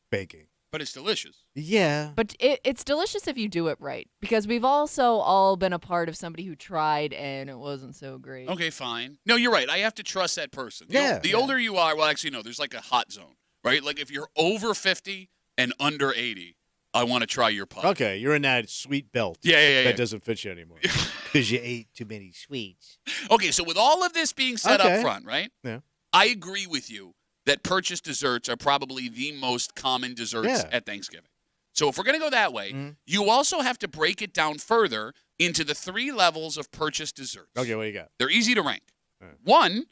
Baking. But it's delicious. Yeah. But it's delicious if you do it right, because we've also all been a part of somebody who tried and it wasn't so great. Okay, fine. No, you're right. I have to trust that person. Yeah. The older you are, well, actually, no, there's like a hot zone, right? Like if you're over 50 and under 80, I want to try your pie. Okay, you're in that sweet belt. Yeah. That doesn't fit you anymore. Because you ate too many sweets. Okay, so with all of this being said Okay. up front, right? Yeah. I agree with you that purchased desserts are probably the most common desserts Yeah. at Thanksgiving. So if we're going to go that way, you also have to break it down further into the 3 levels of purchased desserts. Okay, what do you got? They're easy to rank. All right. 1,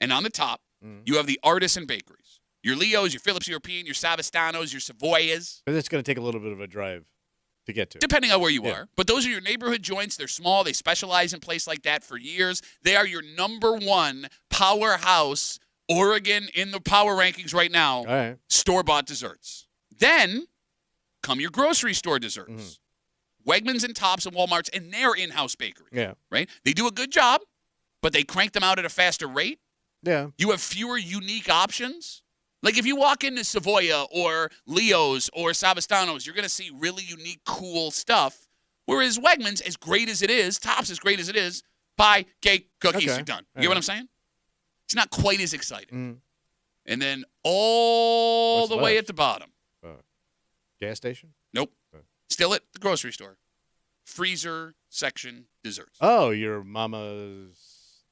and on the top, you have the artisan bakeries. Your Leos, your Phillips European, your Savastanos, your Savoyas, But it's going to take a little bit of a drive to get to. depending on where you Yeah. are. But those are your neighborhood joints. They're small. They specialize in places like that for years. They are your number 1 powerhouse, Oregon in the power rankings right now, All right. store-bought desserts. Then come your grocery store desserts. Wegmans and Tops and Walmarts and their in-house bakery. Yeah. Right? They do a good job, but they crank them out at a faster rate. Yeah. You have fewer unique options. Like if you walk into Savoya or Leo's or Savastano's, you're going to see really unique, cool stuff. Whereas Wegmans, as great as it is, Tops as great as it is, pie, cake, cookies, you're done. You get what I'm saying? It's not quite as exciting. Mm. And then all What's the way left? at the bottom. Gas station? Nope. Still at the grocery store. Freezer section desserts. Oh, your mama's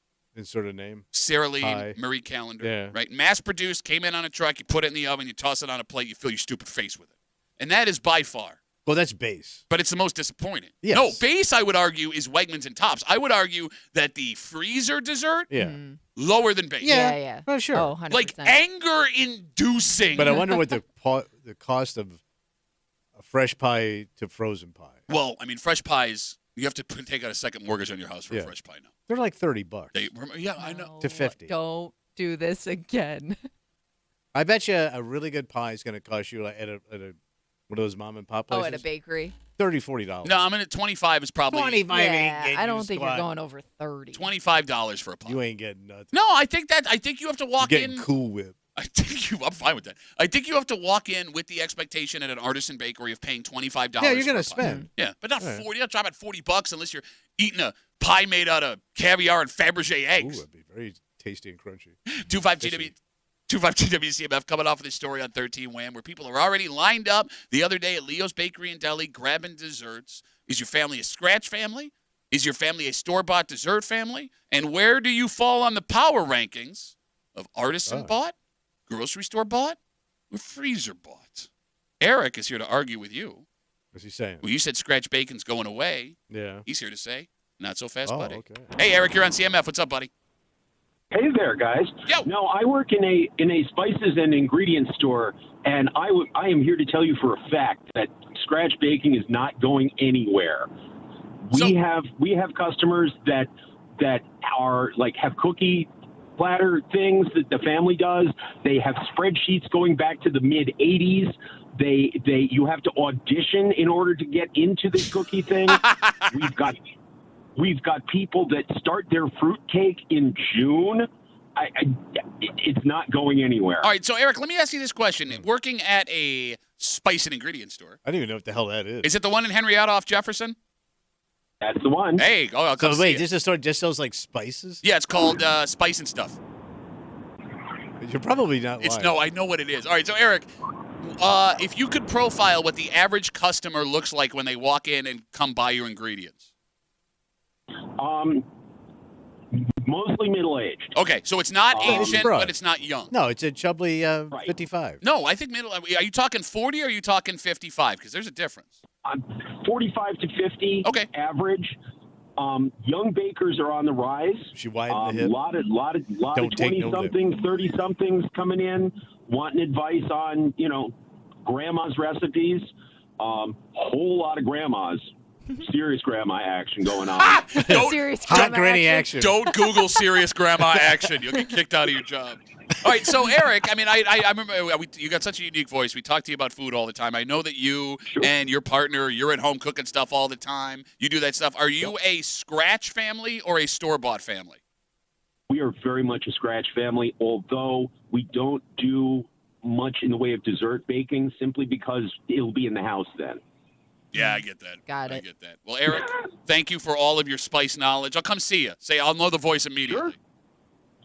sort of name? Sarah Lee, Pie. Marie Callender. Yeah. Right? Mass produced, came in on a truck, you put it in the oven, you toss it on a plate, you fill your stupid face with it. And that is by far. Well, that's base. But it's the most disappointing. Yes. No, base, I would argue, is Wegmans and Tops. I would argue that the freezer dessert, Yeah. lower than base. Yeah. Oh, sure. Oh, 100%. Like anger-inducing. But I wonder what the cost of a fresh pie to frozen pie. Well, I mean, fresh pies, you have to take out a second mortgage on your house for a fresh pie now. They're like $30. I know. To 50. Don't do this again. I bet you a really good pie is going to cost you like at a one of those mom and pop places. Oh, at a bakery. $30, $40. No, I'm in at 25 is probably 25 ain't Yeah, getting I you don't think you're squat. going over 30. $25 for a pie. You ain't getting nothing. No, I think you have to walk You're getting in. Cool Whip. I'm fine with that. I think you have to walk in with the expectation at an artisan bakery of paying $25. Yeah, you're for going a to pie. spend. Yeah, but not Yeah. 40. I'll drop at $40 unless you're eating a pie made out of caviar and Fabergé Ooh, eggs. that'd be very tasty and crunchy. 25 WCMF coming off of this story on 13 Wham, where people are already lined up the other day at Leo's Bakery and Deli grabbing desserts. Is your family a scratch family? Is your family a store-bought dessert family? And where do you fall on the power rankings of artisan bought, grocery store bought, or freezer bought? Eric is here to argue with you. What's he saying? Well, you said scratch bacon's going away. Yeah. He's here to say, not so fast, Oh, buddy. okay. Hey, Eric, you're on CMF. What's up, buddy? Hey there, guys. Yo. No, I work in a spices and ingredients store, and I am here to tell you for a fact that scratch baking is not going anywhere. We have customers that are like have cookie platter things that the family does. They have spreadsheets going back to the mid '80s. You have to audition in order to get into this cookie thing. We've got people that start their fruitcake in June. It's not going anywhere. All right, so Eric, let me ask you this question. Working at a spice and ingredient store, I don't even know what the hell that is. is it the one in Henrietta off Jefferson? That's the one. Hey, I'll come So see wait, it. this is store just sells like spices? Yeah, it's called Spice and Stuff. You're probably not It's lying. no, I know what it is. All right, so Eric, if you could profile what the average customer looks like when they walk in and come buy your ingredients. Mostly middle-aged. Okay, so it's not ancient, broad. but it's not young. No, it's a chubbly 55. No, I think middle. Are you talking 40 or are you talking 55? Because there's a difference. 45 to 50 Okay. average. Young bakers are on the rise. She widened the hip. A lot of Don't take no 20-somethings, 30-somethings coming in, wanting advice on, grandma's recipes. Whole lot of grandmas. Serious grandma action going on. Serious Hot grandma granny action. action. Don't Google serious grandma action. You'll get kicked out of your job. All right, so Eric, I mean, I remember you got such a unique voice. We talk to you about food all the time. I know that you and your partner, you're at home cooking stuff all the time. You do that stuff. Are you a scratch family or a store-bought family? We are very much a scratch family, although we don't do much in the way of dessert baking simply because it'll be in the house then. Yeah, I get that. Got I it. get that. Well, Eric, thank you for all of your spice knowledge. I'll come see you. I'll know the voice immediately. Sure.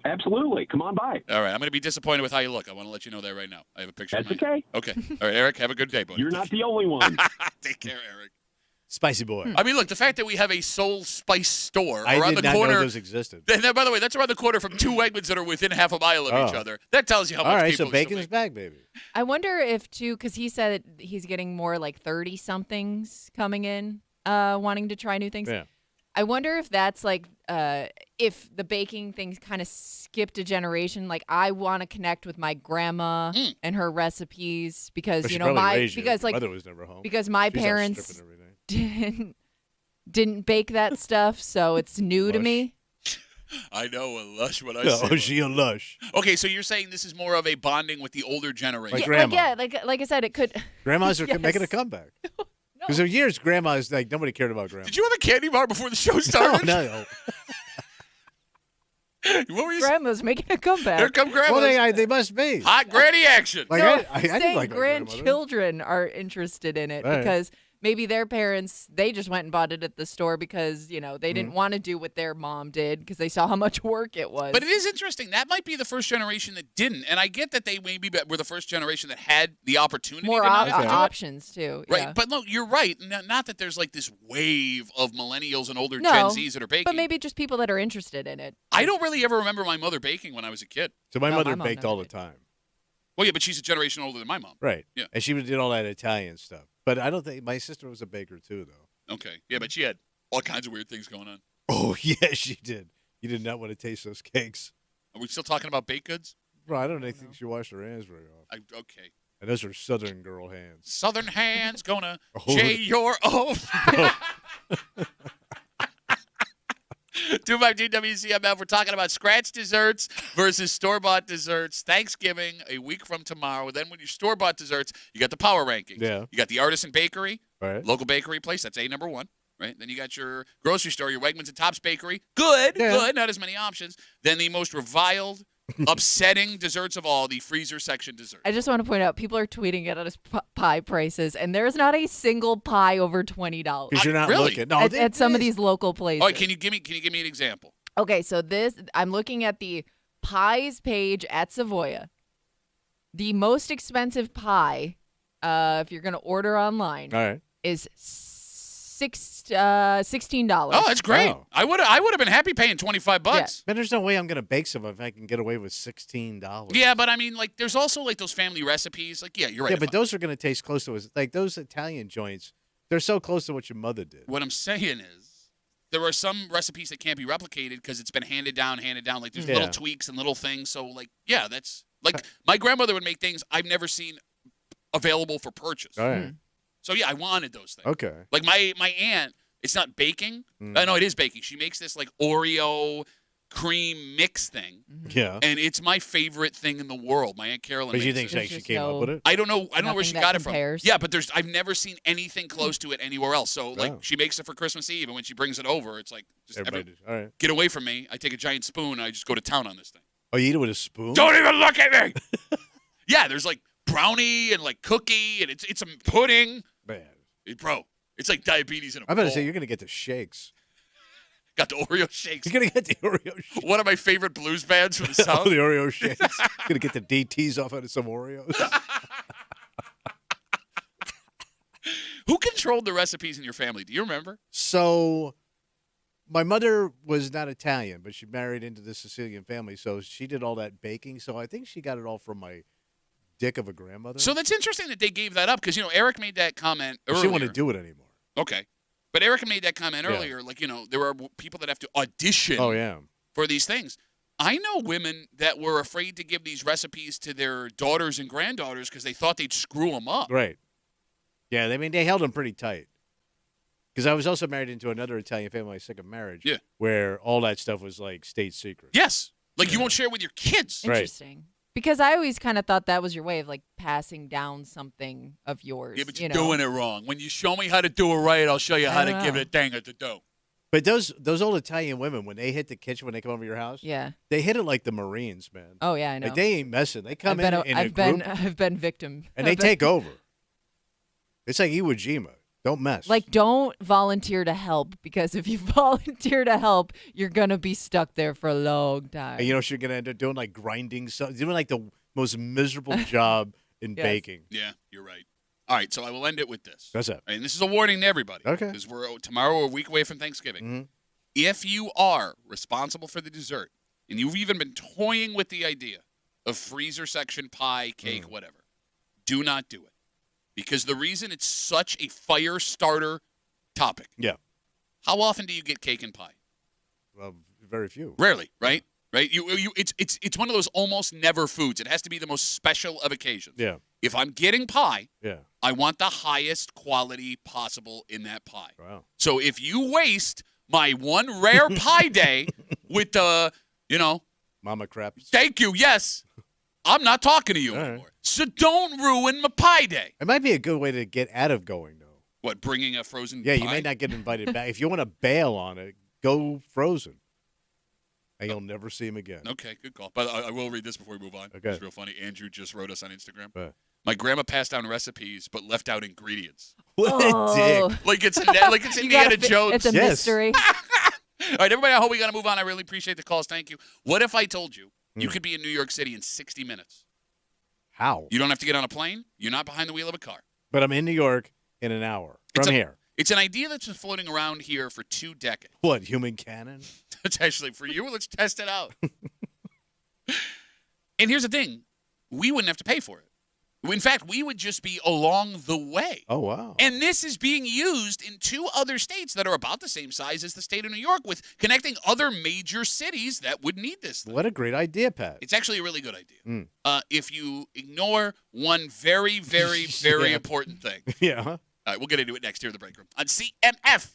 Absolutely. Come on by. All right, I'm going to be disappointed with how you look. I want to let you know that right now. I have a picture. That's of mine. okay. Okay. All right, Eric, have a good day, buddy. You're not the only one. Take care, Eric. Spicy boy. I mean, look, the fact that we have a Soul Spice store I around did the not corner. know those existed. And by the way, that's around the corner from two Wegmans that are within half a mile of each Oh. other. That tells you how All much right, people so still bacon is make. back, baby. I wonder if, too, because he said he's getting more like 30-somethings coming in, wanting to try new things. Yeah. I wonder if that's like, if the baking thing kind of skipped a generation. Like, I want to connect with my grandma and her recipes because, But she you know, probably raised you. because like, Mother was never home. because my She's out parents stripping everything. didn't bake that stuff, so it's new to Lush. me. I know a lush when I Oh, see one. she a lush. Okay, so you're saying this is more of a bonding with the older generation. Like Yeah, grandma. like I said, it could. Grandmas are Yes. making a comeback. Because for years, grandmas, like, nobody cared about grandma. Did you have a candy bar before the show No, started? no. What were you saying? Grandma's making a comeback. Here come grandma. Well, they must be. Hot granny action. Like, No, I he's didn't saying like my grandmother. grandchildren are interested in it Right. because maybe their parents, they just went and bought it at the store because, they Mm-hmm. didn't want to do what their mom did because they saw how much work it was. But it is interesting. That might be the first generation that didn't. And I get that they maybe were the first generation that had the opportunity More to not have to do it. options, too. Right, Yeah. but no, you're right. Not that there's like this wave of millennials and older No, Gen Zs that are baking. But maybe just people that are interested in it. I don't really ever remember my mother baking when I was a kid. So my No, mother my mom baked never all the did. time. Well, yeah, but she's a generation older than my mom. Right. Yeah. And she did all that Italian stuff. But I don't think my sister was a baker too, though. Okay, yeah, but she had all kinds of weird things going on. Oh yeah, she did. You did not want to taste those cakes. Are we still talking about baked goods? Bro, I don't think she washed her hands very often. Okay. And those are Southern girl hands. Southern hands gonna Oh. J your oath. 252 WCMF. We're talking about scratch desserts versus store-bought desserts. Thanksgiving, a week from tomorrow. Then when you store-bought desserts, you got the power rankings. Yeah. You got the artisan bakery, Right. local bakery place. That's number one. Right. Then you got your grocery store, your Wegmans and Tops Bakery. Good. Yeah. Good. Not as many options. Then the most reviled, upsetting desserts of all, the freezer section dessert. I just want to point out, people are tweeting at us pie prices, and there's not a single pie over $20 Because you're not Really? looking. No, at some of these local places. All right, can you give me an example? Okay, so I'm looking at the pies page at Savoya. The most expensive pie, if you're going to order online, All right. is $16. Oh, that's great. Oh. I would have been happy paying $25. Man, there's no way I'm going to bake some if I can get away with $16. Yeah, but I mean, like, there's also like those family recipes. Like, yeah, you're right. Yeah, If but those are going to taste close to us. Like those Italian joints, they're so close to what your mother did. what I'm saying is, there are some recipes that can't be replicated because it's been handed down. Like, there's little Yeah. tweaks and little things. So, like, yeah, that's like my grandmother would make things I've never seen available for purchase. All right. So yeah, I wanted those things. Okay. Like my aunt, it's not baking. I know it is baking. She makes this like Oreo cream mix thing, Yeah. and it's my favorite thing in the world. My Aunt Carolyn. But you makes think it. There's she just came no- up with it? I don't know where Nothing she that got it compares. from. Yeah, but I've never seen anything close to it anywhere else. So like Oh. she makes it for Christmas Eve, and when she brings it over, it's like just Everybody did. All right. get away from me. I take a giant spoon and I just go to town on this thing. Oh, you eat it with a spoon? Don't even look at me. Yeah, there's like brownie and like cookie, and it's a pudding. Man. Bro, it's like diabetes in a I'm about to bowl. say you're going to get the shakes. Got the Oreo shakes. You're going to get the Oreo shakes. One of my favorite blues bands from the Oh, South. the Oreo shakes. Going to get the DTs off out of some Oreos. Who controlled the recipes in your family? Do you remember? So, my mother was not Italian, but she married into the Sicilian family, so she did all that baking. So I think she got it all from my dick of a grandmother. So that's interesting that they gave that up because, Eric made that comment But earlier. she didn't want to do it anymore. Okay. But Eric made that comment Yeah. earlier. Like, there are people that have to audition Oh, yeah. for these things. I know women that were afraid to give these recipes to their daughters and granddaughters because they thought they'd screw them up. Right. Yeah, they held them pretty tight. Because I was also married into another Italian family, my second marriage, Yeah. where all that stuff was like state secret. Yes. Like, you won't share it with your kids. Right. Interesting. Because I always kind of thought that was your way of like passing down something of yours. Yeah, but you you're know? doing it wrong. When you show me how to do it right, I'll show you how I to don't give know. it a dang at the dough. But those old Italian women, when they hit the kitchen, when they come over your house, Yeah. they hit it like the Marines, man. Oh yeah, I know. Like they ain't messing. They come in a I've group, been victim. and they I've been- take over. It's like Iwo Jima. Don't mess. Like, don't volunteer to help because if you volunteer to help, you're gonna be stuck there for a long time. and you know what you're gonna end up doing? Like grinding something, doing like the most miserable job in Yes. baking. Yeah, you're right. All right, so I will end it with this. That's it. And this is a warning to everybody. Okay. Because tomorrow we're a week away from Thanksgiving. Mhm. If you are responsible for the dessert, and you've even been toying with the idea of freezer section pie, cake, whatever, do not do it. Because the reason it's such a fire starter topic. Yeah. How often do you get cake and pie? Well, very few. Rarely, right? Right? It's one of those almost never foods. It has to be the most special of occasions. Yeah. If I'm getting pie, Yeah. I want the highest quality possible in that pie. Wow. So if you waste my one rare pie day with the, Mama craps. thank you, yes, I'm not talking to you All right. anymore. So don't ruin my pie day. It might be a good way to get out of going though. What, bringing a frozen Yeah, pie? you may not get invited back. If you want to bail on it, go frozen. and you'll never see him again. Okay, good call. But I will read this before we move on. Okay. It's real funny. Andrew just wrote us on Instagram. Right. My grandma passed down recipes, but left out ingredients. What Oh. a dick. Like it's You gotta Indiana Jones. It's a Yes. mystery. All right, everybody, I hope we got to move on. I really appreciate the calls. Thank you. What if I told you you Hmm. could be in New York City in 60 minutes? How? You don't have to get on a plane. You're not behind the wheel of a car. But I'm in New York in an hour from here. It's an idea that's been floating around here for 2 decades. What, human cannon? It's actually for you. Let's test it out. And here's the thing. We wouldn't have to pay for it. In fact, we would just be along the way. Oh, wow. And this is being used in 2 other states that are about the same size as the state of New York, with connecting other major cities that would need this thing. What a great idea, Pat. It's actually a really good idea. Mm. If you ignore one very, very, very Yeah. important thing. Yeah. All right, we'll get into it next here in the break room on CMF.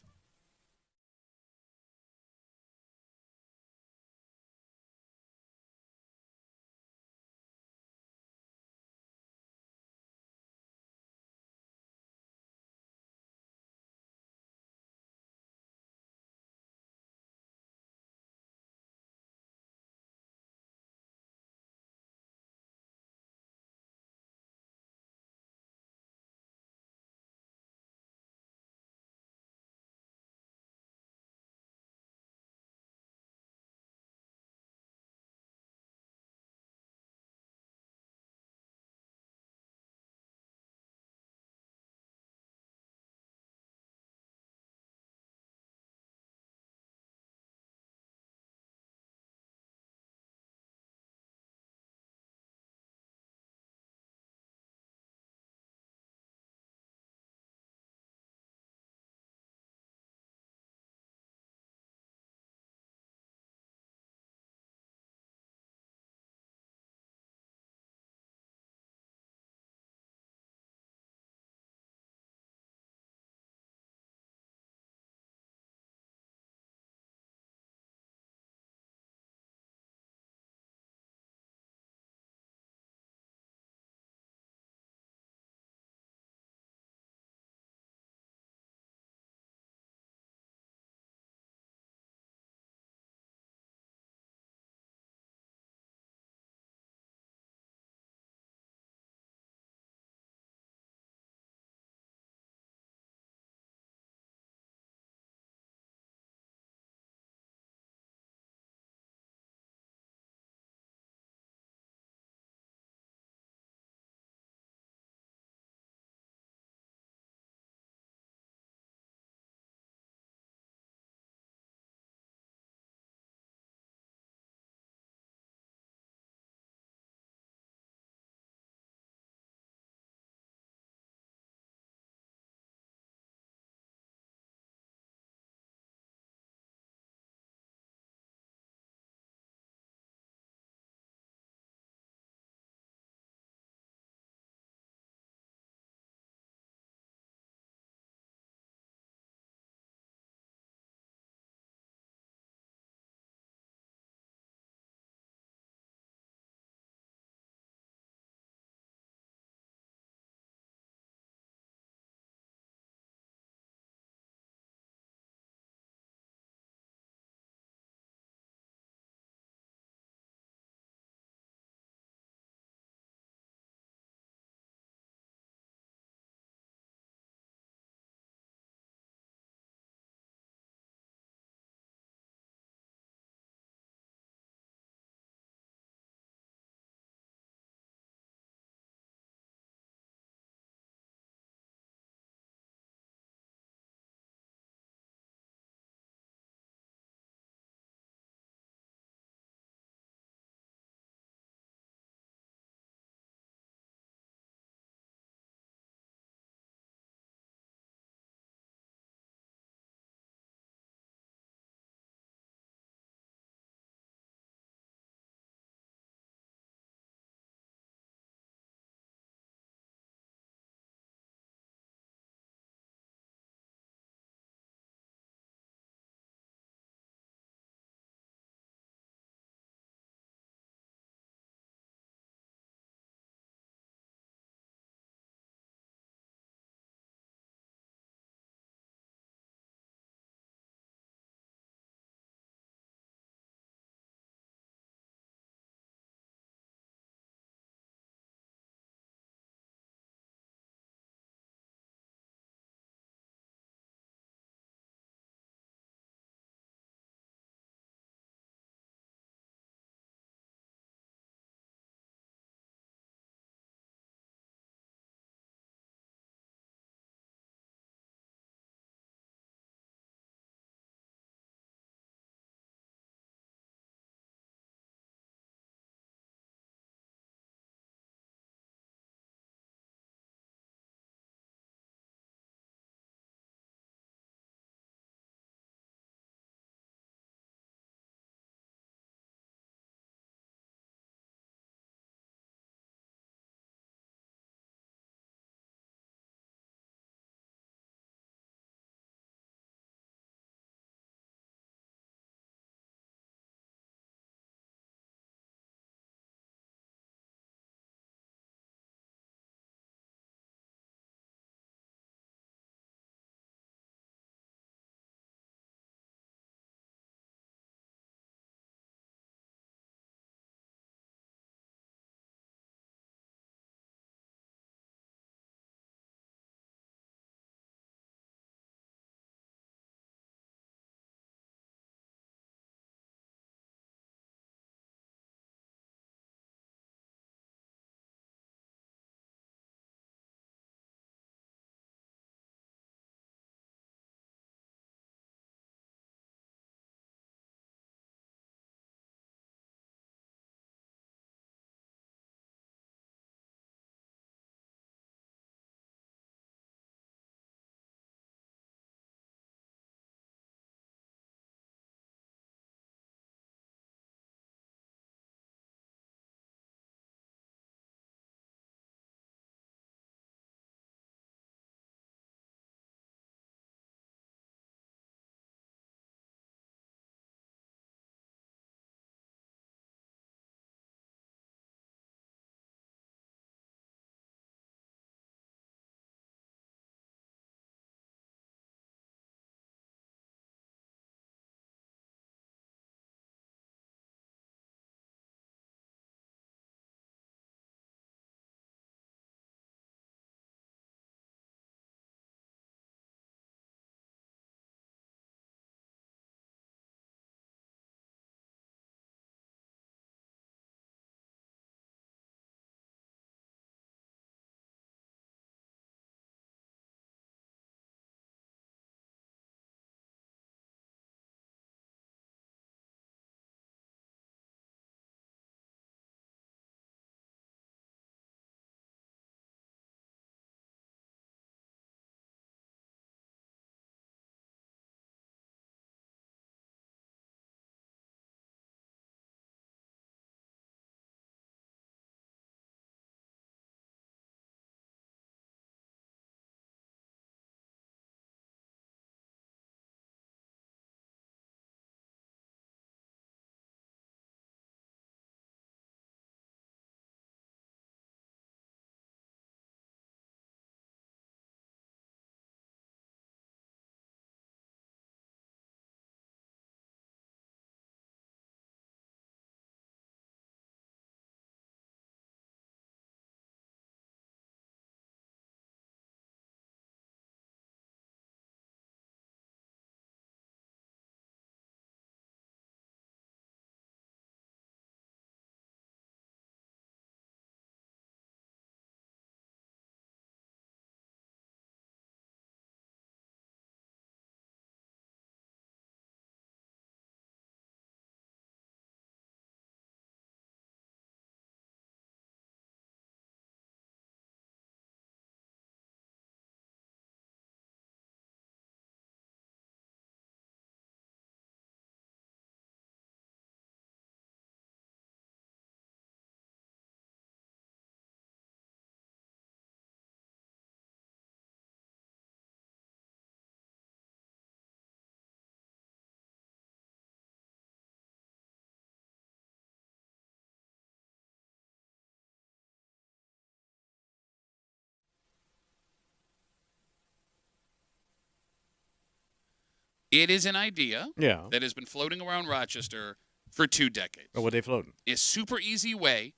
It is an idea Yeah. that has been floating around Rochester for 2 decades. Oh, what they floating? A super easy way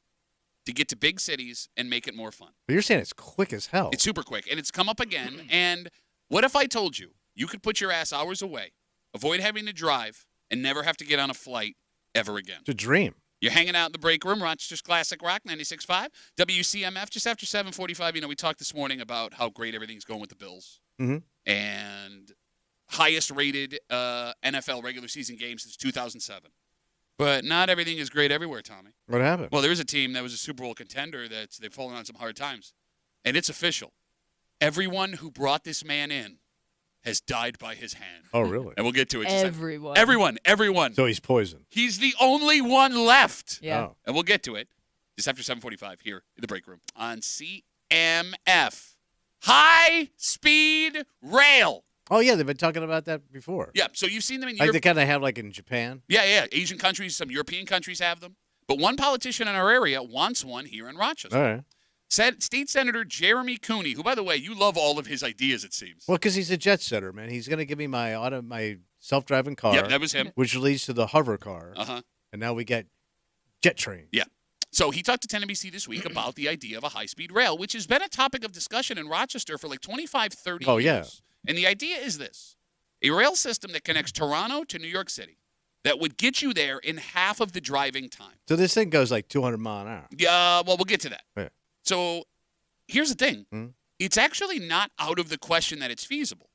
to get to big cities and make it more fun. But you're saying it's quick as hell. It's super quick, and it's come up again. And what if I told you could put your ass hours away, avoid having to drive, and never have to get on a flight ever again? It's a dream. You're hanging out in the break room, Rochester's Classic Rock, 96.5, WCMF, just after 7:45. We talked this morning about how great everything's going with the Bills. Mhm. And highest-rated NFL regular season game since 2007. But not everything is great everywhere, Tommy. What happened? Well, there is a team that was a Super Bowl contender they've fallen on some hard times. And it's official. Everyone who brought this man in has died by his hand. Oh, really? And we'll get to it. Everyone. So he's poisoned. He's the only one left. Yeah. Oh. And we'll get to it just after 7:45 here in the break room on CMF. High-speed rail. Oh, yeah, they've been talking about that before. Yeah, so you've seen them in Like Europe. they kind of have like in Japan. Yeah. Asian countries, some European countries have them. But one politician in our area wants one here in Rochester. All right. State Senator Jeremy Cooney, who, by the way, you love all of his ideas, it seems. Well, because he's a jet setter, man. He's going to give me my self-driving car. Yeah, that was him. Which leads to the hover car. Uh-huh. And now we get jet train. Yeah. So he talked to 10NBC this week about the idea of a high-speed rail, which has been a topic of discussion in Rochester for like 25, 30 years. Yeah. And the idea is this. A rail system that connects Toronto to New York City that would get you there in half of the driving time. So this thing goes like 200 mile an hour. Yeah, well, we'll get to that. Yeah. So here's the thing. It's actually not out of the question that it's feasible.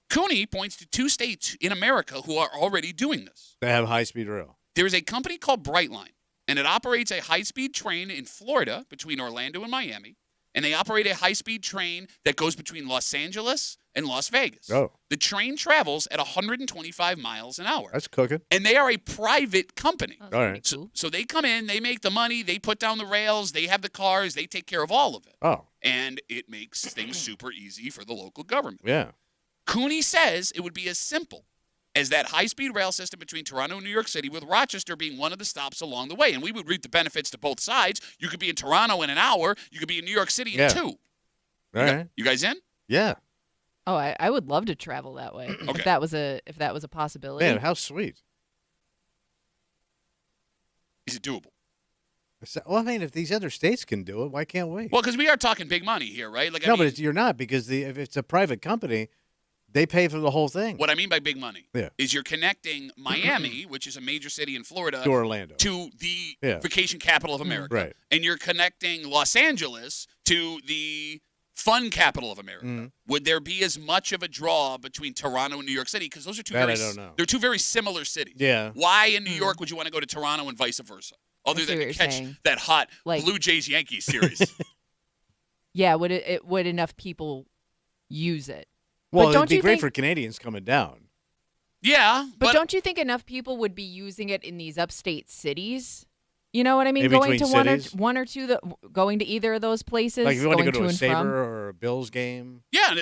Cooney points to 2 states in America who are already doing this. They have high-speed rail. There is a company called Brightline, and it operates a high-speed train in Florida between Orlando and Miami, and they operate a high-speed train that goes between Los Angeles and Las Vegas. Oh. The train travels at 125 miles an hour. That's cooking. And they are a private company. Oh, All right. So they come in, they make the money, they put down the rails, they have the cars, they take care of all of it. Oh, And it makes things super easy for the local government. yeah. Cooney says it would be as simple as that high-speed rail system between Toronto and New York City, with Rochester being one of the stops along the way. And we would reap the benefits to both sides. You could be in Toronto in an hour. You could be in New York City in 2. All right. You guys in? Yeah. Oh, I would love to travel that way Okay. if that was a possibility. Man, how sweet. Is it doable? Well, I mean, if these other states can do it, why can't we? Well, because we are talking big money here, right? Like, no, but you're not, because if it's a private company, they pay for the whole thing. what I mean by big money Yeah. is you're connecting Miami, which is a major city in Florida, To Orlando. to the Yeah. vacation capital of America. Right. And you're connecting Los Angeles to the fun capital of America. Mhm. Would there be as much of a draw between Toronto and New York City? Because those are That I don't know. They're 2 very similar cities. Yeah. Why in New York would you want to go to Toronto and vice versa? Other see than what to you're catch saying. that hot Like- Blue Jays Yankees series. Yeah, would enough people use it? Well, don't it'd be you great think- for Canadians coming down. Yeah, But don't you think enough people would be using it in these upstate cities? You know what I mean? In Going to between cities? one or two, going to either of those places. Like if you want to going go to a and Sabre from. or a Bills game. Yeah,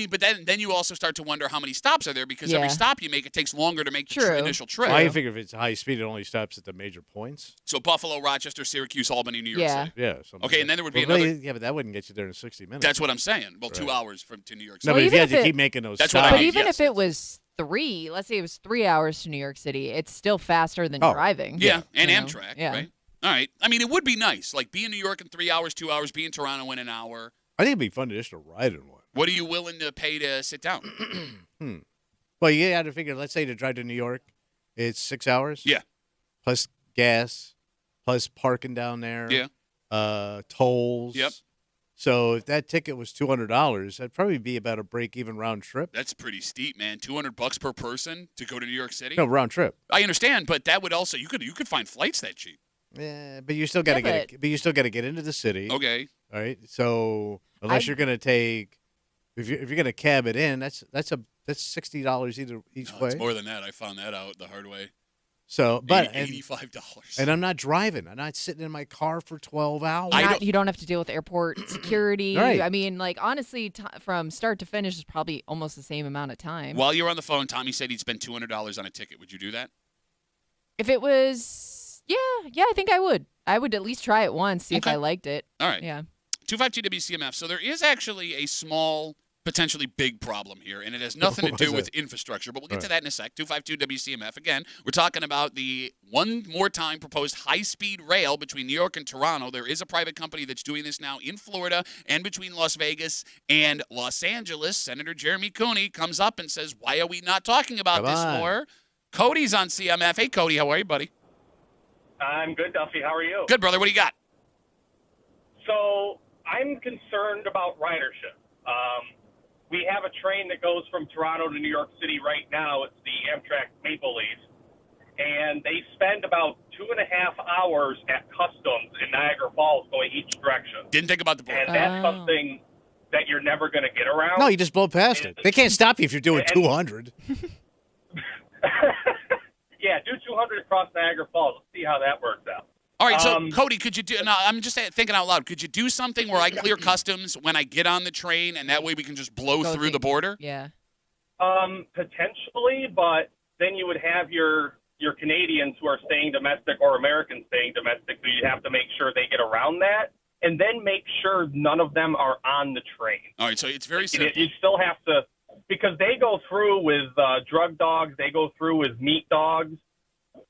but then you also start to wonder how many stops are there, because every Yeah. stop you make, it takes longer to make the True. initial trip. I figure if it's high speed, it only stops at the major points. So Buffalo, Rochester, Syracuse, Albany, New York Yeah. City. Yeah. something Okay, like and then there would be that. Well, another. Yeah, but that wouldn't get you there in 60 minutes. That's what I'm saying. Well, 2 Right. hours to New York No, City. but if even you had if to it- keep making those That's what I stops. But mean. even Yes, if it yes. was 3, let's say it was 3 hours to New York City, it's still faster than Oh. driving. Yeah, and you know? Amtrak, Yeah. right? All right. I mean, it would be nice. Like, be in New York in 3 hours, 2 hours, be in Toronto in an hour. I think it'd be fun to just to ride in one. What are you willing to pay to sit down? Well, you had to figure, let's say to drive to New York, it's 6 hours. Yeah. Plus gas, plus parking down there. Yeah. Tolls. Yep. So if that ticket was $200, that'd probably be about a break-even round trip. That's pretty steep, man. $200 per person to go to New York City. No, round trip. I understand, but that would also you could find flights that cheap. Yeah, but you still got to Yeah, but you still got to get into the city. Okay. All right. So unless you're going to take, if you're going to cab it in, that's $60 each No, way. it's more than that. I found that out the hard way. So, but $85. and I'm not driving. I'm not sitting in my car for 12 hours. You don't have to deal with airport security. Right. I mean, like, honestly, from start to finish is probably almost the same amount of time. While you're on the phone, Tommy said he'd spend $200 on a ticket. Would you do that? If it was, yeah, I think I would. I would at least try it once, see if Okay. I liked it. All right. Yeah. 252 WCMF. So there is actually a small potentially big problem here, and it has nothing to What do is with it? infrastructure, but we'll get All to right. that in a sec. 252 WCMF. Again, we're talking about the one more time proposed high-speed rail between New York and Toronto. There is a private company that's doing this now in Florida and between Las Vegas and Los Angeles. Senator Jeremy Cooney comes up and says, why are we not talking about Come this on. more? Cody's on CMF. Hey, Cody, how are you, buddy? I'm good, Duffy. How are you? Good, brother. What do you got? So I'm concerned about ridership. We have a train that goes from Toronto to New York City right now. It's the Amtrak Maple Leaf. And they spend about 2.5 hours at customs in Niagara Falls going each direction. Didn't think about the border. And that's Oh. something that you're never going to get around. No, you just blow past it. They can't stop you if you're doing And- 200. Yeah, do 200 across Niagara Falls. Let's see how that works out. All right, so Um, Cody, could you do? No, I'm just thinking out loud. Could you do something where I clear customs when I get on the train, and that way we can just blow Go through think- the border? Yeah. Potentially, but then you would have your Canadians who are staying domestic or Americans staying domestic, so you have to make sure they get around that, and then make sure none of them are on the train. All right, so it's very You, simple. you still have to, because they go through with drug dogs, they go through with meat dogs,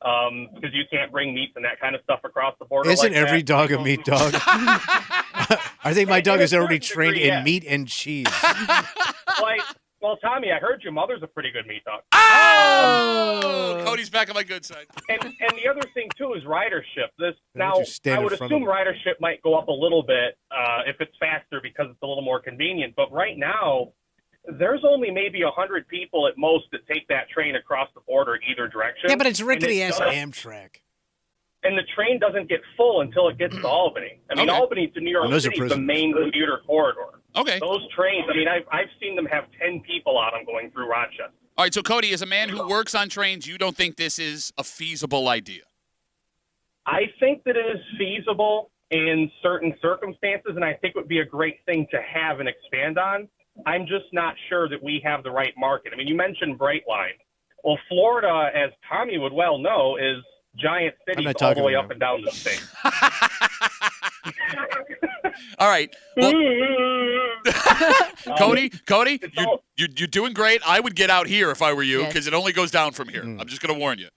because you can't bring meats and that kind of stuff across the border. Isn't like every that. dog They a go meat through- dog? I think my To dog a is already certain trained degree, in yeah. meat and cheese. Like, well, Tommy, I heard your mother's a pretty good meat dog. Oh! Cody's back on my good side. And the other thing too is ridership. Why don't Now you stand I would in front assume of ridership might go up a little bit if it's faster because it's a little more convenient. But right now, there's only maybe 100 people at most that take that train across the border either direction. Yeah, but it's And rickety it ass does- Amtrak. And the train doesn't get full until it gets to Albany. I mean, Okay. Albany to New York Well, those are City is the prisoners. main commuter corridor. Okay. Those trains, I mean, I've seen them have 10 people on them going through Rochester. All right, so Cody, as a man who works on trains, you don't think this is a feasible idea? I think that it is feasible in certain circumstances, and I think it would be a great thing to have and expand on. I'm just not sure that we have the right market. I mean, you mentioned Brightline. Well, Florida, as Tommy would well know, is giant cities not all the talking way to up him. and down the state. All right. Well, Cody, it's all- you're doing great. I would get out here if I were you Yes. because it only goes down from here. Mm. I'm just going to warn you.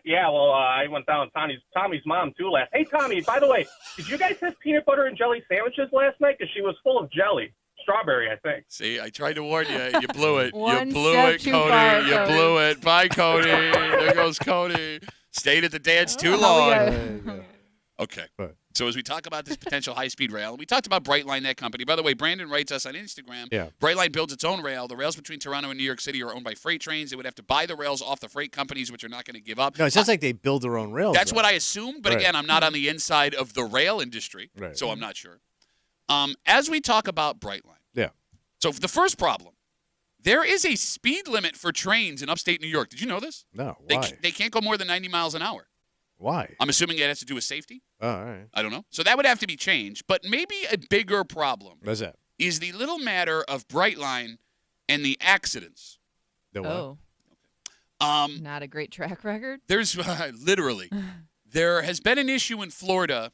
Yeah, well, I went down Tommy's mom, too, last. Hey, Tommy, by the way, did you guys have peanut butter and jelly sandwiches last night? Because she was full of jelly. Strawberry, I think. See, I tried to warn you. You blew it. One you blew step it, too Cody. far, You Cody. blew it. Bye, Cody. There goes Cody. Stayed at the dance too Oh, long. yeah. There you go. Okay. Right. So as we talk about this potential high-speed rail, we talked about Brightline, that company. By the way, Brandon writes us on Instagram. Yeah. Brightline builds its own rail. The rails between Toronto and New York City are owned by freight trains. They would have to buy the rails off the freight companies, which are not going to give up. No, it sounds like they build their own rails. That's though. what I assume, but Right. again, I'm not on the inside of the rail industry, Right. so I'm not sure. As we talk about Brightline, Yeah. so the first problem, there is a speed limit for trains in upstate New York. Did you know this? No, They, why? they can't go more than 90 miles an hour. Why? I'm assuming it has to do with safety. Oh, all right. I don't know. So that would have to be changed. But maybe a bigger problem What's that? is the little matter of Brightline and the accidents. The what? Oh, not a great track record. There's literally, there has been an issue in Florida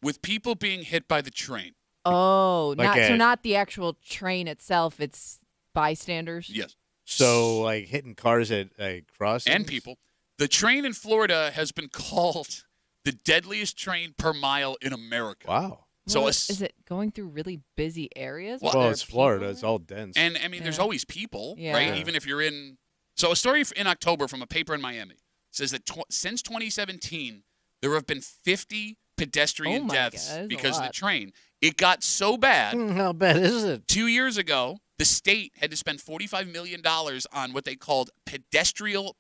with people being hit by the train. Oh, Like so a- not the actual train itself. It's bystanders. Yes. So, like hitting cars at crossings? And people. The train in Florida has been called the deadliest train per mile in America. Wow. So Well, a s- is it going through really busy areas? Well, where Well, there it's are Florida. people It's all dense. And I mean, there's Yeah. always people, Yeah. right? Yeah. Even if you're in. So a story in October from a paper in Miami says that since 2017, there have been 50 pedestrian Oh my deaths God, that's a because of the lot. train. It got so bad. How bad is it? 2 years ago, the state had to spend $45 million on what they called pedestrian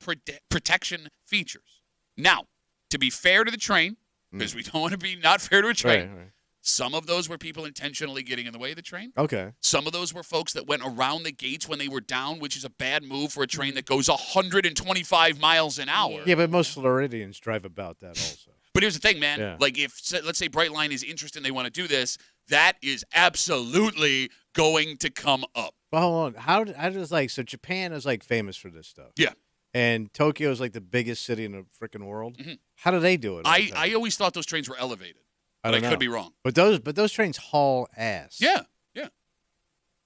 protection features. Now, to be fair to the train, because we don't want to be not fair to a train, Right. some of those were people intentionally getting in the way of the train. Okay. Some of those were folks that went around the gates when they were down, which is a bad move for a train that goes 125 miles an hour. Yeah, but most Floridians drive about that also. But here's the thing, man. Yeah. Like, if, let's say, Brightline is interested and they want to do this, that is absolutely going to come up. Well, hold on. How does so Japan is like famous for this stuff. Yeah. And Tokyo is like the biggest city in the freaking world. Mhm. How do they do it? all the I time? always thought those trains were elevated. I But I don't know. could be wrong. But those trains haul ass. Yeah, yeah.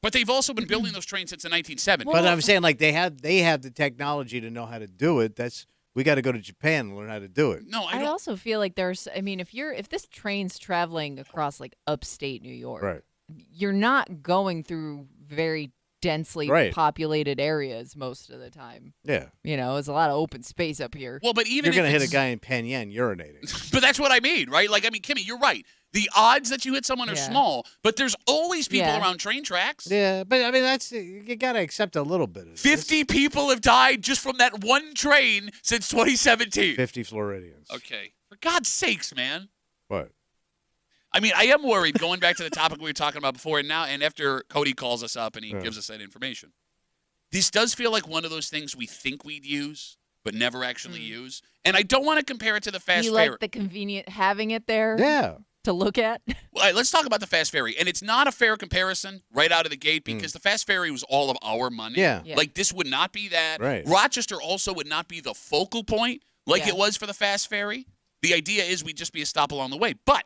But they've also been building those trains since the 1970s. But I'm saying, like, they have the technology to know how to do it. We got to go to Japan and learn how to do it. No, I I don't. also feel like if this train's traveling across like upstate New York, Right. you're not going through very densely Right. populated areas most of the time. Yeah. There's a lot of open space up here. Well, but even You're going to if hit a it's- guy in Penyan urinating. But that's what I mean, right? Like, I mean, Kimmy, you're right. The odds that you hit someone are Yeah. small, but there's always people Yeah. around train tracks. Yeah, but I mean, you got to accept a little bit of this. 50 people have died just from that one train since 2017. 50 Floridians. Okay. For God's sakes, man. What? I mean, I am worried, going back to the topic we were talking about before, and after Cody calls us up and he gives us that information. This does feel like one of those things we think we'd use, but never actually use. And I don't want to compare it to the fast You ferry. like the convenient having it there Yeah. to look at? Well, let's talk about the fast ferry. And it's not a fair comparison right out of the gate because the fast ferry was all of our money. Yeah. Yeah. Like, this would not be that. Right. Rochester also would not be the focal point like Yeah. it was for the fast ferry. The idea is we'd just be a stop along the way. But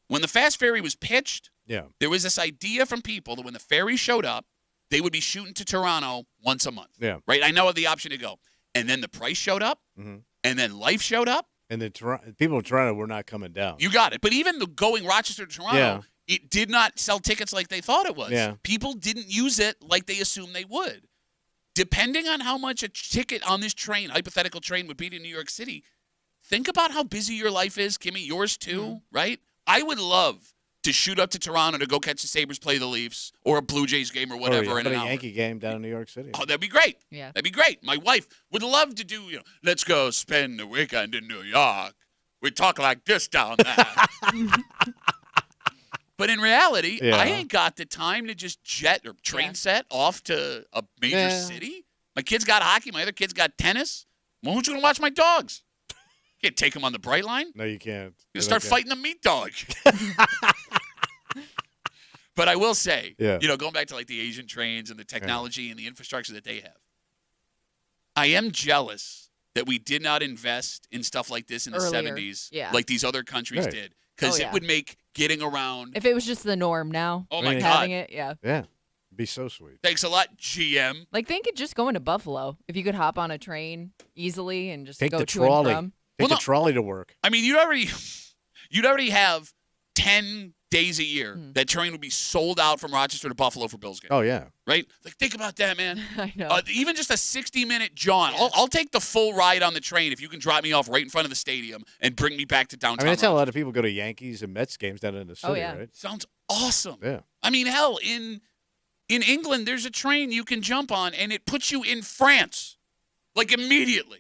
when the fast ferry was pitched, Yeah. there was this idea from people that when the ferry showed up, they would be shooting to Toronto once a month. Yeah. Right? I know of the option to go. And then the price showed up, Mhm. and then life showed up. And the people in Toronto were not coming down. You got it. But even the going Rochester to Toronto, Yeah. it did not sell tickets like they thought it was. Yeah. People didn't use it like they assumed they would. Depending on how much a ticket on this train, hypothetical train, would be to New York City, think about how busy your life is, Kimmy, yours too, right? I would love to shoot up to Toronto to go catch the Sabres play the Leafs or a Blue Jays game or whatever Or in an a hour. Yankee game down in New York City. Oh, that'd be great. Yeah. That'd be great. My wife would love to do, let's go spend the weekend in New York. We talk like this down there. But in reality, Yeah. I ain't got the time to just jet or train set off to a major Yeah. city. My kid's got hockey. My other kid's got tennis. Well, who's going to watch my dogs? Can't take them on the bright line. No, you can't. You start fighting the meat dog. But I will say, Yeah. going back to like the Asian trains and the technology and the infrastructure that they have, I am jealous that we did not invest in stuff like this in the Earlier. 70s, Yeah. like these other countries Right. did, because Oh, yeah. it would make getting around. If it was just the norm now, Oh my having God! it, yeah. Yeah. It'd be so sweet. Thanks a lot, GM. Like think of just going to Buffalo. If you could hop on a train easily and just Take go the to trolley. and from. Take Well, the no. trolley to work. I mean, you'd already have 10 days a year that train would be sold out from Rochester to Buffalo for Bills games, Oh, yeah. right? Like, think about that, man. I know. Even just a 60-minute jaunt. Yeah. I'll take the full ride on the train if you can drop me off right in front of the stadium and bring me back to I downtown. mean, that's how a Rochester. lot of people go to Yankees and Mets games down in the city, yeah. right? Sounds awesome. Yeah. I mean, hell, in England, there's a train you can jump on, and it puts you in France, like immediately.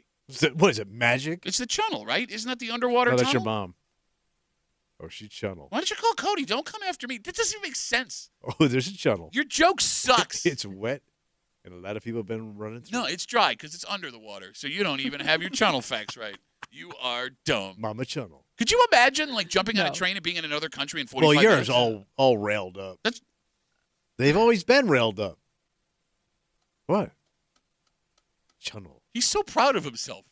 What is it, magic? It's the Channel, right? Isn't that the underwater No, that's tunnel? your mom. Oh, she's channel. Why don't you call Cody? Don't come after me. That doesn't even make sense. Oh, there's a channel. Your joke sucks. It's wet, and a lot of people have been running through. No, it's dry because it's under the water, so you don't even have your channel facts right. You are dumb. Mama channel. Could you imagine like jumping on a No. train and being in another country in 45 Well, yours minutes? all railed up. That's- They've always been railed up. What? Channel. He's so proud of himself.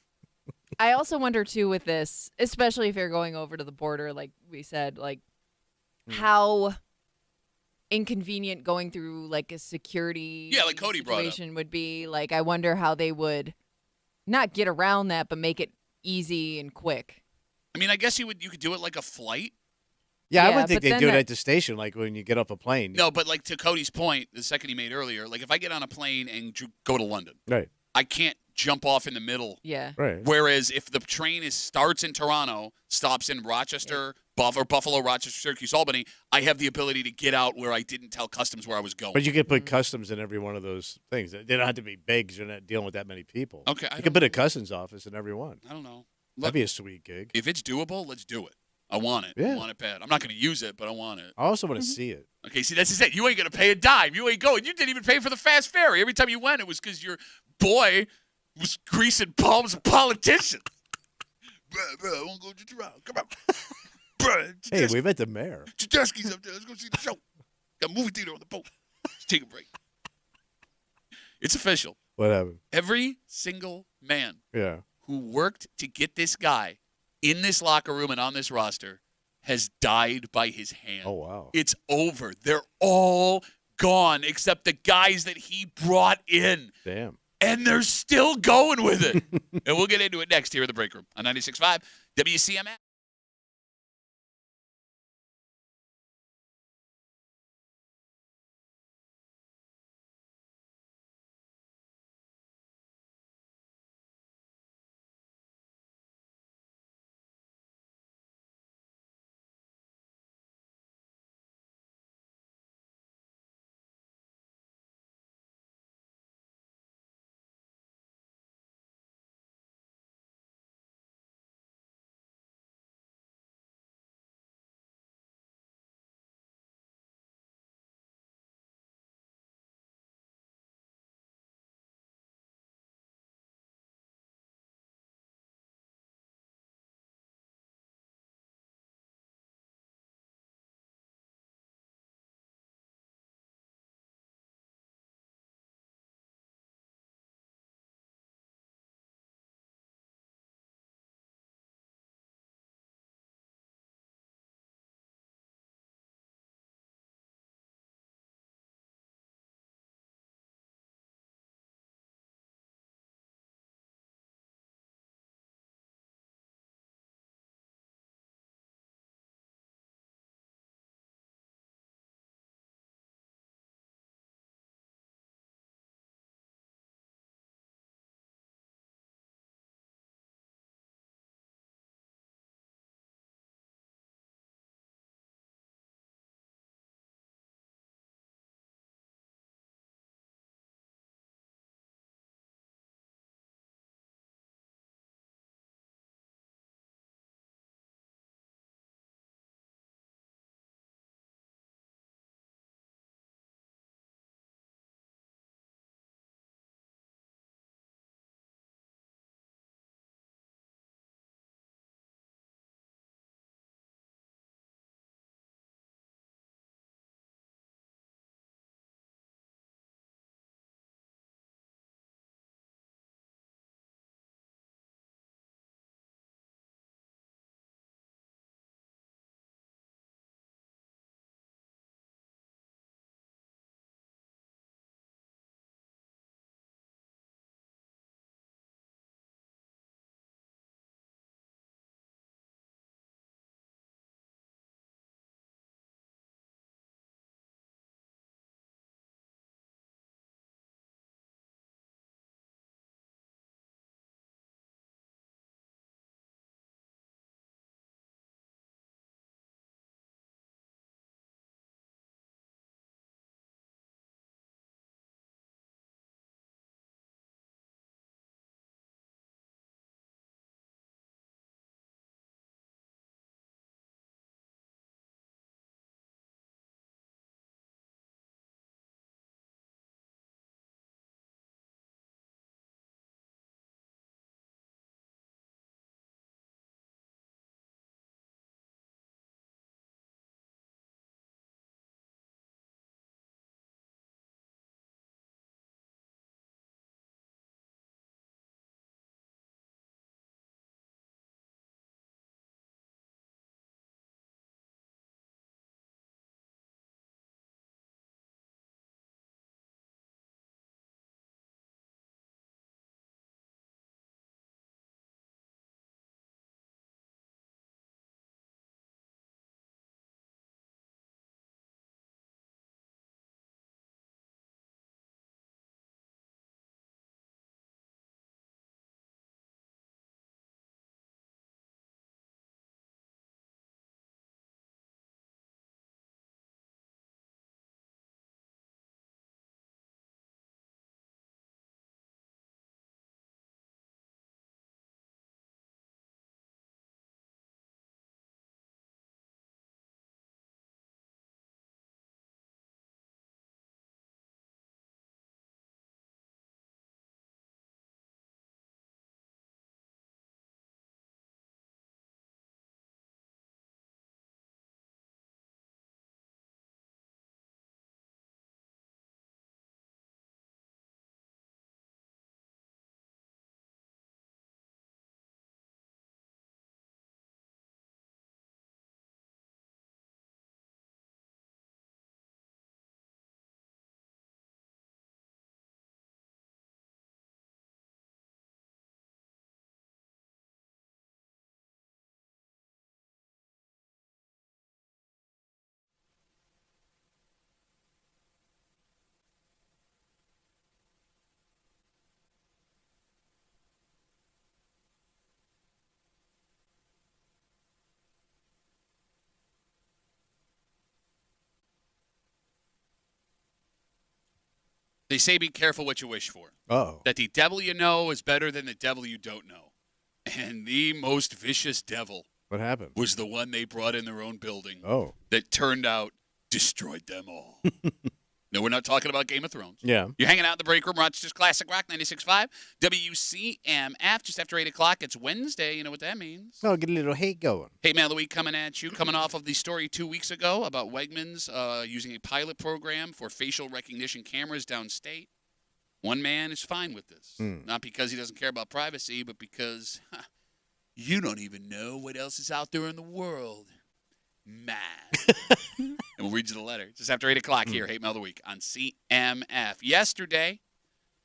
I also wonder too with this, especially if you're going over to the border, like we said, like how inconvenient going through like a security Yeah, like Cody brought up. situation would be. Like I wonder how they would not get around that, but make it easy and quick. I mean, I guess you could do it like a flight. Yeah, I Yeah, would think but they then do it that- at the station, like when you get off a plane. No, but like to Cody's point, the second he made earlier, like if I get on a plane and go to London, Right. I can't jump off in the middle. Yeah. Right. Whereas if the train starts in Toronto, stops in Rochester, Buffalo, Rochester, Syracuse, Albany, I have the ability to get out where I didn't tell customs where I was going. But you could put customs in every one of those things. They don't have to be big 'cause you're not dealing with that many people. Okay, You could put a customs office in every one. I don't know. That'd Look, be a sweet gig. if it's doable, let's do it. I want it. I Yeah. want it bad. I'm not going to use it, but I want it. I also want to see it. Okay, see, that's just it. You ain't going to pay a dime. You ain't going. You didn't even pay for the fast ferry. Every time you went, it was because your boy was greasing palms of politicians. Bruh, I want to go to Toronto. Come on. Bruh, Hey, we met the mayor. Tedeschi's up there. Let's go see the show. Got a movie theater on the boat. Let's take a break. It's official. What happened? Every single man Yeah. who worked to get this guy in this locker room and on this roster has died by his hand. Oh, wow. It's over. They're all gone except the guys that he brought in. Damn. And they're still going with it. And we'll get into it next here in the break room on 96.5 WCMF. They say be careful what you wish for. Oh. That the devil you know is better than the devil you don't know. And the most vicious devil What happened? was the one they brought in their own building Oh. that turned out destroyed them all. No, we're not talking about Game of Thrones. Yeah. You're hanging out in the break room, Rochester's Classic Rock 96.5, WCMF, just after 8 o'clock. It's Wednesday. You know what that means. Oh, get a little hate going. Hey, Man of the Week coming at you, coming off of the story 2 weeks ago about Wegmans using a pilot program for facial recognition cameras downstate. One man is fine with this. Not because he doesn't care about privacy, but because you don't even know what else is out there in the world. Mad. And we'll read you the letter just after 8 o'clock here, Hate Mail of the Week on CMF. Yesterday,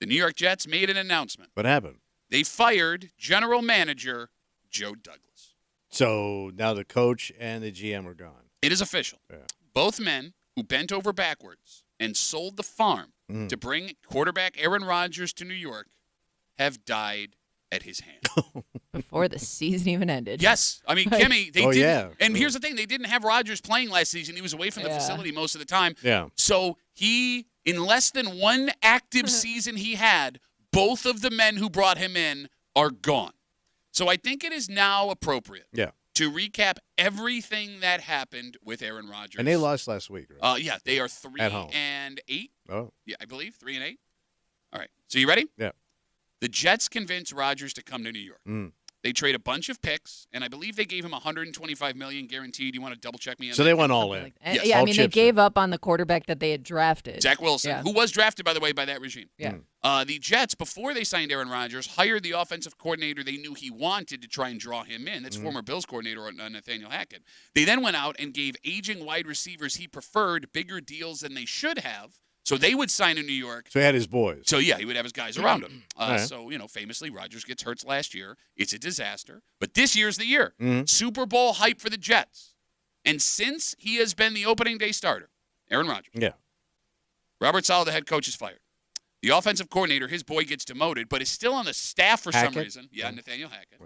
the New York Jets made an announcement. What happened? They fired general manager Joe Douglas. So now the coach and the GM are gone. It is official. Yeah. Both men who bent over backwards and sold the farm to bring quarterback Aaron Rodgers to New York have died at his hand. Before the season even ended. Yes. I mean, Kimmy, they Oh, didn't. yeah. And here's the thing. They didn't have Rodgers playing last season. He was away from the facility most of the time. Yeah. So he, in less than one active season he had, both of the men who brought him in are gone. So I think it is now appropriate Yeah. to recap everything that happened with Aaron Rodgers. And they lost last week, right? Yeah, they are At home. 3-8. Oh. Yeah, I believe 3-8. All right. So you ready? Yeah. The Jets convinced Rodgers to come to New York. They trade a bunch of picks, and I believe they gave him $125 million guaranteed. You want to double check me on So that? they went all in. Yes. Yeah, I All mean, they chips gave up on the quarterback that they had drafted. Zach Wilson, Yeah. who was drafted, by the way, by that regime. Yeah. The Jets, before they signed Aaron Rodgers, hired the offensive coordinator they knew he wanted to try and draw him in. That's former Bills coordinator Nathaniel Hackett. They then went out and gave aging wide receivers he preferred bigger deals than they should have, so they would sign in New York. So he had his boys. So, yeah, he would have his guys around him. right. So, famously, Rodgers gets hurt last year. It's a disaster. But this year's the year. Mm-hmm. Super Bowl hype for the Jets. And since he has been the opening day starter, Aaron Rodgers, Yeah. Robert Saleh, the head coach, is fired. The offensive coordinator, his boy, gets demoted, but is still on the staff for some Hackett? reason. Yeah, Nathaniel Hackett.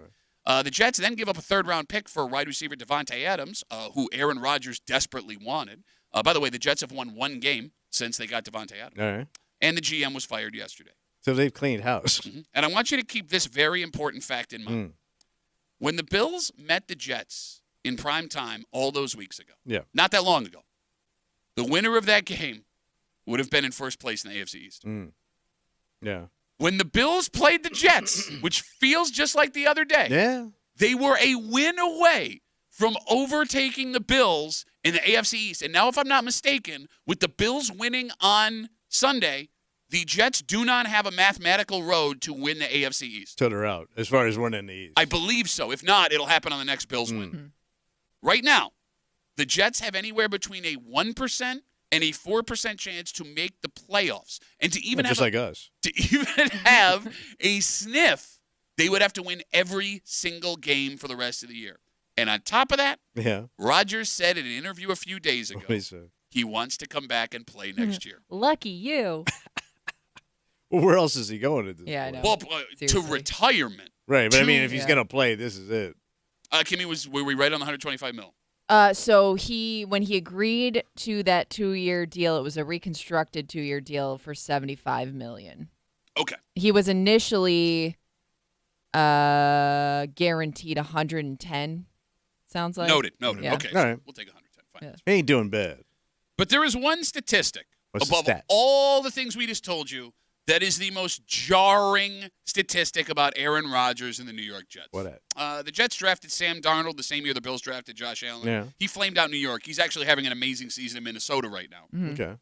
The Jets then give up a third-round pick for wide receiver Devontae Adams, who Aaron Rodgers desperately wanted. By the way, the Jets have won one game since they got Devontae Adams. All right. And the GM was fired yesterday. So they've cleaned house. And I want you to keep this very important fact in mind. When the Bills met the Jets in prime time all those weeks ago, Yeah. not that long ago, the winner of that game would have been in first place in the AFC East. Yeah. When the Bills played the Jets, which feels just like the other day, Yeah. they were a win away from overtaking the Bills in the AFC East. And now, if I'm not mistaken, with the Bills winning on Sunday, the Jets do not have a mathematical road to win the AFC East. So they're out as far as winning the East. I believe so. If not, it'll happen on the next Bills win. Right now, the Jets have anywhere between a 1% and a 4% chance to make the playoffs. And to even just like us. To even have a sniff, they would have to win every single game for the rest of the year. And on top of that, Yeah. Rodgers said in an interview a few days ago, What he said. he wants to come back and play next year. Lucky you. Well, where else is he going at this Yeah, I point? know. Well, to Seriously. retirement. Right, but I mean, Two- if he's going to play, this is it. Kimmy, were we right on the $125 million? So when he agreed to that 2-year deal, it was a reconstructed 2-year deal for $75 million. Okay. He was initially guaranteed 110. Sounds like Noted. Yeah. Okay. All right. We'll take 110. Fine. Yeah. He ain't doing bad. But there is one statistic What's the above stat? all the things we just told you that is the most jarring statistic about Aaron Rodgers and the New York Jets. What at? The Jets drafted Sam Darnold the same year the Bills drafted Josh Allen. Yeah. He flamed out New York. He's actually having an amazing season in Minnesota right now. Okay.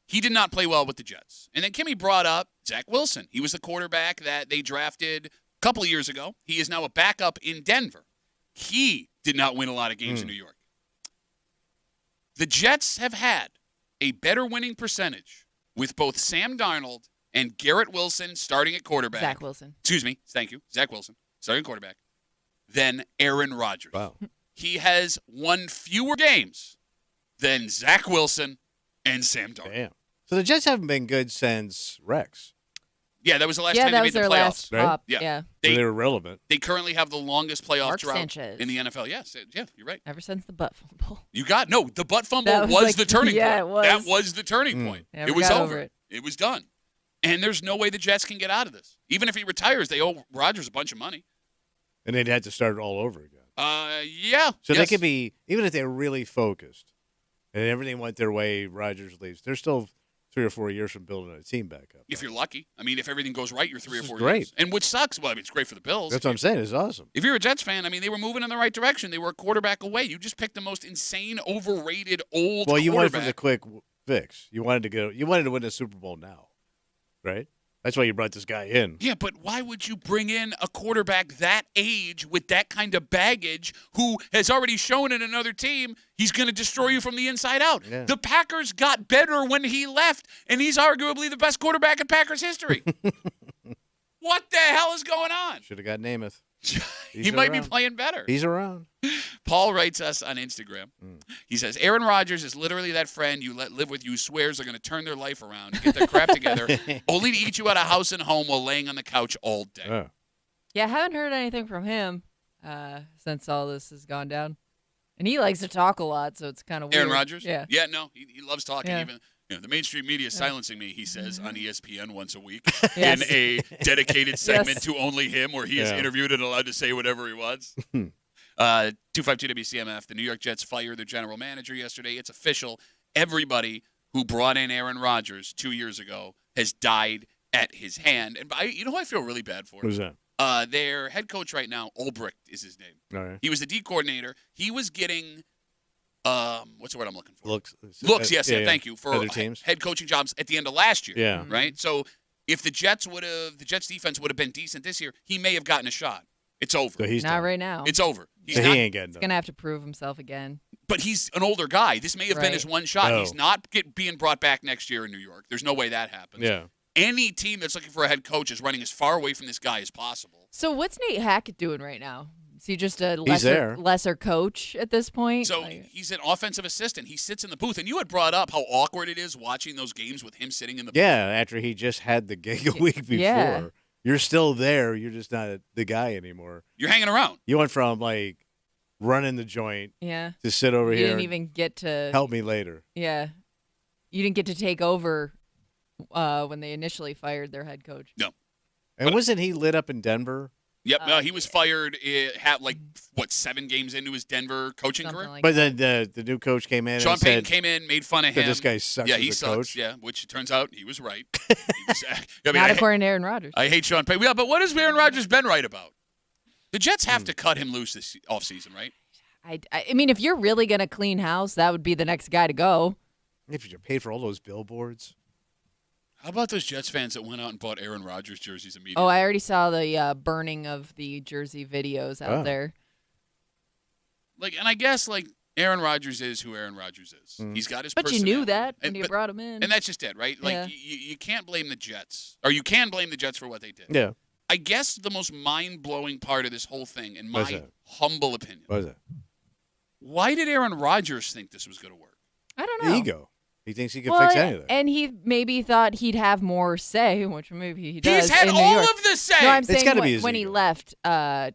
He did not play well with the Jets. And then Kimmy brought up Zach Wilson. He was the quarterback that they drafted a couple of years ago. He is now a backup in Denver. He did not win a lot of games in New York. The Jets have had a better winning percentage with both Sam Darnold and Garrett Wilson starting at quarterback. Zach Wilson. Excuse me. Thank you. Zach Wilson starting quarterback. Than Aaron Rodgers. Wow. He has won fewer games than Zach Wilson and Sam Darnold. Damn. So the Jets haven't been good since Rex. Yeah, that was the last Yeah, time that they was made their the playoffs. last right? pop. Yeah. Yeah. They, They were relevant. they currently have the longest playoff Mark drought Sanchez. in the NFL. Yes, yeah, you're right. Ever since the butt fumble. You got the butt fumble That was, was like- the turning yeah, point. it was. That was the turning point. Never It was got over. over it. It was done. And there's no way the Jets can get out of this. Even if he retires, they owe Rodgers a bunch of money. And they'd have to start it all over again. Yeah. So they could be, even if they're really focused and everything went their way, Rodgers leaves, they're still 3 or 4 years from building a team back up. If you're lucky. I mean, if everything goes right, you're 3 or 4 great. years. And which sucks. Well, I mean, it's great for the Bills. That's what I'm saying. It's awesome. If you're a Jets fan, I mean, they were moving in the right direction. They were a quarterback away. You just picked the most insane, overrated, old Well, you went quarterback. for the quick fix. You wanted to win the Super Bowl now, right? That's why you brought this guy in. Yeah, but why would you bring in a quarterback that age with that kind of baggage who has already shown in another team he's going to destroy you from the inside out? Yeah. The Packers got better when he left, and he's arguably the best quarterback in Packers history. What the hell is going on? Should have got Namath. He might be playing better. He's around. Paul writes us on Instagram. He says, Aaron Rodgers is literally that friend you let live with you who swears they're going to turn their life around and get their crap together, only to eat you out of house and home while laying on the couch all day. Yeah, I haven't heard anything from him since all this has gone down. And he likes to talk a lot, so it's kind of weird. Aaron Rodgers? Yeah. Yeah, no, he loves talking. Yeah. Even the mainstream media is silencing me, he says, on ESPN once a week Yes. in a dedicated segment to only him where he is Yeah. interviewed and allowed to say whatever he wants. 252 WCMF, the New York Jets fired their general manager yesterday. It's official. Everybody who brought in Aaron Rodgers 2 years ago has died at his hand. And you know who I feel really bad for? Who's that? Their head coach right now, Ulbricht is his name. All right. He was the D coordinator. He was getting what's the word I'm looking for? Looks. Yes, thank you, for other teams. head coaching jobs at the end of last year. Yeah. Right? So if the Jets defense would have been decent this year, he may have gotten a shot. It's over. So he's Not done. right now. It's over. He's So not, he ain't getting He's done. going to have to prove himself again. but he's an older guy. This may have been Right. his one shot. Oh. He's not being brought back next year in New York. There's no way that happens. Yeah. Any team that's looking for a head coach is running as far away from this guy as possible. So what's Nate Hackett doing right now? Is he just a there. lesser coach at this point? So Like- he's an offensive assistant. He sits in the booth. And you had brought up how awkward it is watching those games with him sitting in the booth. Yeah, after he just had the gig a week before. Yeah. You're still there. You're just not the guy anymore. You're hanging around. You went from, like, running the joint yeah. to sit over You here didn't and even get to help me later. Yeah. You didn't get to take over when they initially fired their head coach. And wasn't he lit up in Denver? Yep. He was fired had 7 games into his Denver coaching Something career? like But that. then the new coach came in Sean and Payton said came in, made fun of that him. this guy sucks yeah, as he a sucks. coach. Yeah, which it turns out he was right. He was, I mean, Not I, according to Aaron Rodgers. I hate Sean Payton. Yeah, but what has Aaron Rodgers been right about? The Jets have to cut him loose this offseason, right? I mean, if you're really going to clean house, that would be the next guy to go. If you paid for all those billboards. How about those Jets fans that went out and bought Aaron Rodgers jerseys immediately? Oh, I already saw the burning of the jersey videos out Oh. there. And I guess Aaron Rodgers is who Aaron Rodgers is. Mhm. He's got his But you personality. knew that when And- you but- brought him in. And that's just it, right? Yeah. You can't blame the Jets. Or you can blame the Jets for what they did. Yeah. I guess the most mind-blowing part of this whole thing, in What's my that? humble opinion, What is that? why did Aaron Rodgers think this was going to work? I don't The know. ego. He thinks he can Well, fix anything. and he maybe thought he'd have more say, which maybe he does. He's had in New all York. of the say. No, I'm It's saying gotta be his when he ego. left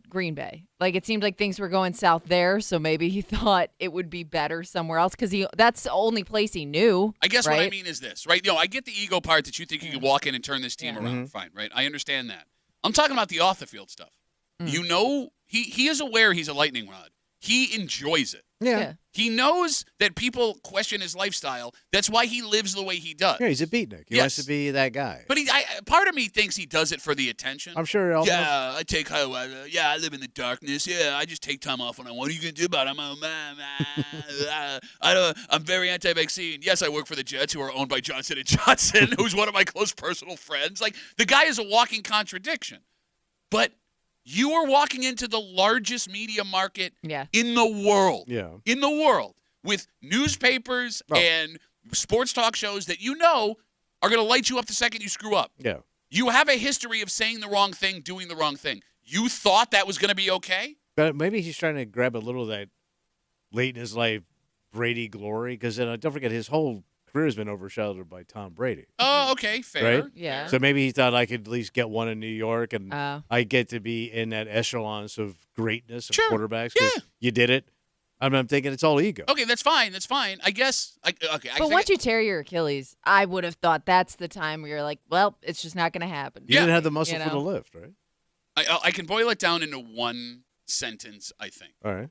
Green Bay. It seemed like things were going south there, so maybe he thought it would be better somewhere else because that's the only place he knew. I guess right? what I mean is this, right? I get the ego part that you think you could walk in and turn this team Yeah. around. Mhm. Fine, right? I understand that. I'm talking about the off-the-field stuff. He is aware he's a lightning rod. He enjoys it. Yeah. He knows that people question his lifestyle. That's why he lives the way he does. Yeah, he's a beatnik. He Yes. wants to be that guy. But part of me thinks he does it for the attention. I'm sure almost. Yeah, I take I live in the darkness. Yeah, I just take time off when I want. What are you gonna do about it? I'm very anti-vaccine. Yes, I work for the Jets, who are owned by Johnson & Johnson, who's one of my close personal friends. The guy is a walking contradiction. But you are walking into the largest media market Yeah. in the world. Yeah. In the world, with newspapers Oh. and sports talk shows that are going to light you up the second you screw up. Yeah. You have a history of saying the wrong thing, doing the wrong thing. You thought that was going to be okay? But maybe he's trying to grab a little of that late in his life Brady glory because don't forget his whole career has been overshadowed by Tom Brady. Oh, okay, fair. Right? Yeah. fair. So maybe he thought I could at least get one in New York and Oh. I get to be in that echelons of greatness of Sure. quarterbacks because Yeah. you did it. I'm thinking it's all ego. Okay, that's fine. That's fine. I guess. But once you tear your Achilles, I would have thought that's the time where you're like, well, it's just not going to happen. You didn't have the muscle for the lift, right? I can boil it down into one sentence, I think. All right.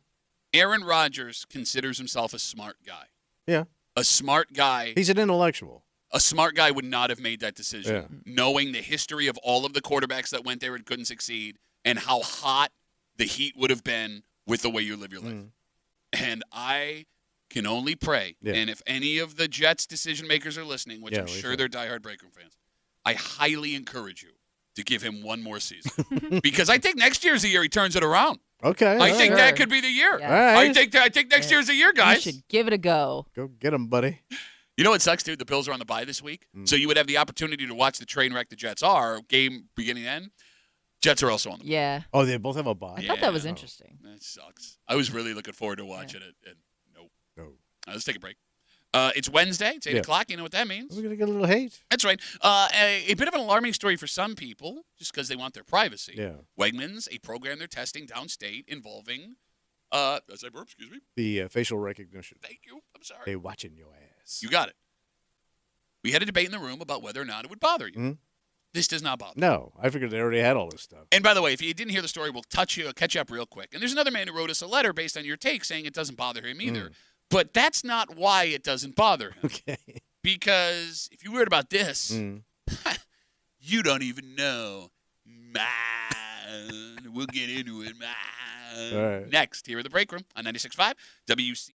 Aaron Rodgers considers himself a smart guy. Yeah. A smart guy. He's an intellectual. A smart guy would not have made that decision, knowing the history of all of the quarterbacks that went there and couldn't succeed and how hot the heat would have been with the way you live your life. And I can only pray, and if any of the Jets decision makers are listening, which I'm sure they're diehard Breakroom fans, I highly encourage you to give him one more season. Because I think next year's the year he turns it around. Okay. I think that could be the year. Yeah. All right. I think next year's the year, guys. You should give it a go. Go get him, buddy. You know what sucks, dude? The Bills are on the bye this week. So you would have the opportunity to watch the train wreck the Jets are, game beginning and end. Jets are also on the bye. Yeah. Oh, they both have a bye? I thought that was interesting. That sucks. I was really looking forward to watching it. And nope. No. Let's take a break. It's Wednesday. It's 8 o'clock. You know what that means. We're going to get a little hate. That's right. A bit of an alarming story for some people, just because they want their privacy. Yeah. Wegmans, a program they're testing downstate involving, excuse me. The facial recognition. Thank you. I'm sorry. They watching your ass. You got it. We had a debate in the room about whether or not it would bother you. This does not bother me. No, I figured they already had all this stuff. And by the way, if you didn't hear the story, we'll catch you up real quick. And there's another man who wrote us a letter based on your take saying it doesn't bother him either. But that's not why it doesn't bother him. Okay. Because if you heard about this, you don't even know. Man, we'll get into it, man. All right. Next, here at the Break Room on 96.5 WC.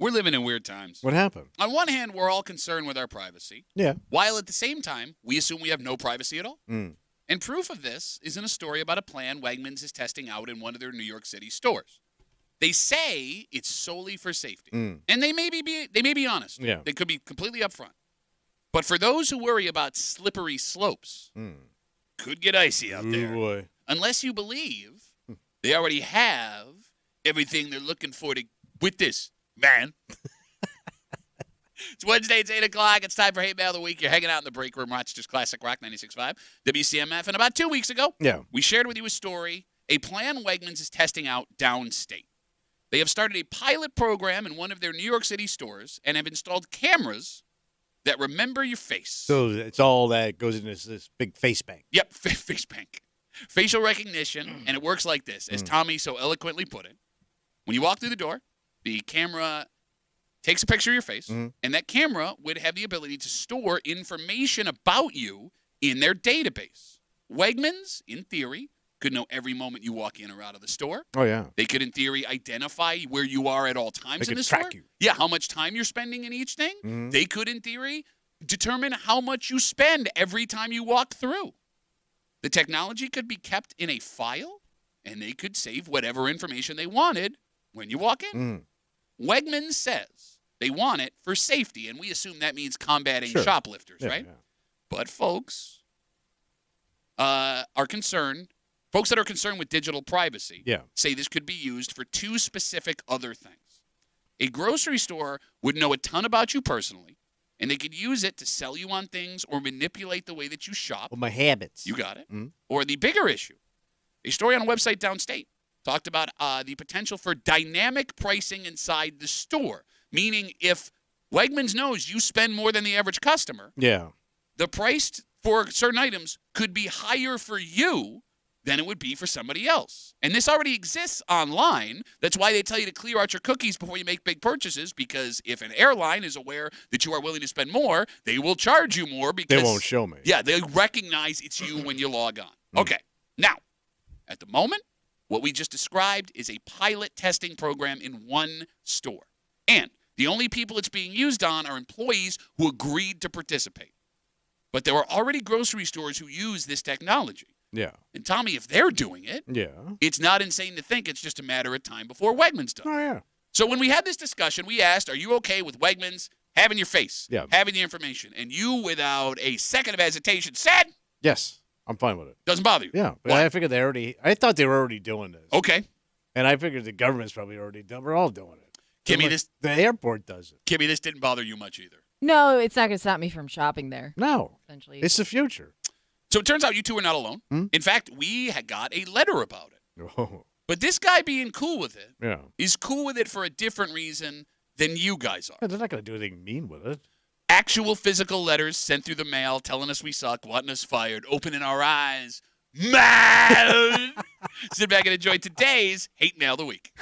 We're living in weird times. What happened? On one hand, we're all concerned with our privacy. Yeah. While at the same time, we assume we have no privacy at all. Mm. And proof of this is in a story about a plan Wegmans is testing out in one of their New York City stores. They say it's solely for safety. Mm. And they may be honest. Yeah. They could be completely upfront. But for those who worry about slippery slopes, could get icy out there. Boy. Unless you believe they already have everything they're looking for with this, man. It's Wednesday, it's 8 o'clock. It's time for Hate Mail of the Week. You're hanging out in the break room, Rochester's Classic Rock 96.5, WCMF. And about 2 weeks ago, we shared with you a story, a plan Wegmans is testing out downstate. They have started a pilot program in one of their New York City stores and have installed cameras that remember your face. So it's all that goes into this big face bank. Yep, face bank. Facial recognition, and it works like this. As Tommy so eloquently put it, when you walk through the door, the camera takes a picture of your face, and that camera would have the ability to store information about you in their database. Wegmans, in theory, could know every moment you walk in or out of the store. Oh, yeah. They could, in theory, identify where you are at all times in the store. Track you. Yeah, how much time you're spending in each thing. They could, in theory, determine how much you spend every time you walk through. The technology could be kept in a file, and they could save whatever information they wanted when you walk in. Wegmans says they want it for safety, and we assume that means combating shoplifters, right? Yeah. But folks are concerned. Folks that are concerned with digital privacy say this could be used for two specific other things. A grocery store would know a ton about you personally, and they could use it to sell you on things or manipulate the way that you shop. Well, my habits. You got it. Or the bigger issue, a story on a website downstate talked about the potential for dynamic pricing inside the store, meaning if Wegmans knows you spend more than the average customer, the price for certain items could be higher for you than it would be for somebody else. And this already exists online. That's why they tell you to clear out your cookies before you make big purchases, because if an airline is aware that you are willing to spend more, they will charge you more because they won't show me. Yeah, they recognize it's you when you log on. Okay. Now, at the moment, what we just described is a pilot testing program in one store. And the only people it's being used on are employees who agreed to participate. But there are already grocery stores who use this technology. Yeah. And Tommy, if they're doing it, it's not insane to think it's just a matter of time before Wegmans does. Oh, yeah. So when we had this discussion, we asked, are you okay with Wegmans having your face, having the information? And you, without a second of hesitation, said, yes, I'm fine with it. Doesn't bother you? Yeah, but I figured I thought they were already doing this. Okay. And I figured the government's probably already done. We're all doing it. Kimmy, the airport does it. Kimmy, this didn't bother you much either. No, it's not going to stop me from shopping there. No. Essentially. It's the future. So it turns out you two are not alone. In fact, we had got a letter about it. Oh. But this guy being cool with it is cool with it for a different reason than you guys are. Yeah, they're not going to do anything mean with it. Actual physical letters sent through the mail telling us we suck, wanting us fired, opening our eyes. Man! Sit back and enjoy today's Hate Mail of the Week.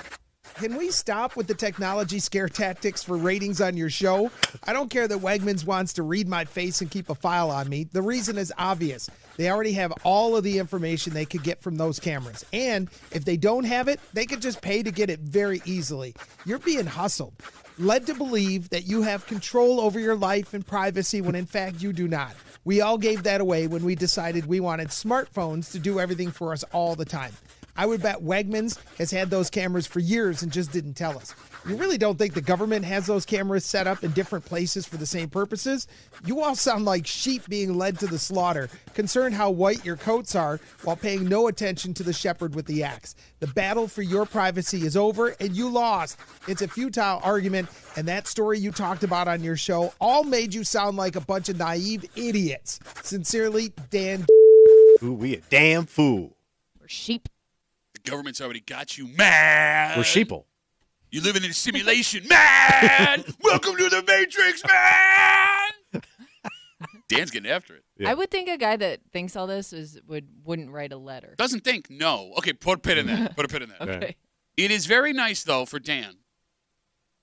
Can we stop with the technology scare tactics for ratings on your show? I don't care that Wegmans wants to read my face and keep a file on me. The reason is obvious. They already have all of the information they could get from those cameras. And if they don't have it, they could just pay to get it very easily. You're being hustled, led to believe that you have control over your life and privacy when in fact you do not. We all gave that away when we decided we wanted smartphones to do everything for us all the time. I would bet Wegmans has had those cameras for years and just didn't tell us. You really don't think the government has those cameras set up in different places for the same purposes? You all sound like sheep being led to the slaughter, concerned how white your coats are while paying no attention to the shepherd with the axe. The battle for your privacy is over and you lost. It's a futile argument, and that story you talked about on your show all made you sound like a bunch of naive idiots. Sincerely, Dan. Ooh, we a damn fool. We're sheep. The government's already got you, man. We're sheeple. You're living in a simulation, man. Welcome to the Matrix, man. Dan's getting after it. Yeah. I would think a guy that thinks all this wouldn't write a letter. Doesn't think, no. Okay, put a pin in that. Put a pin in that. Okay. It is very nice, though, for Dan,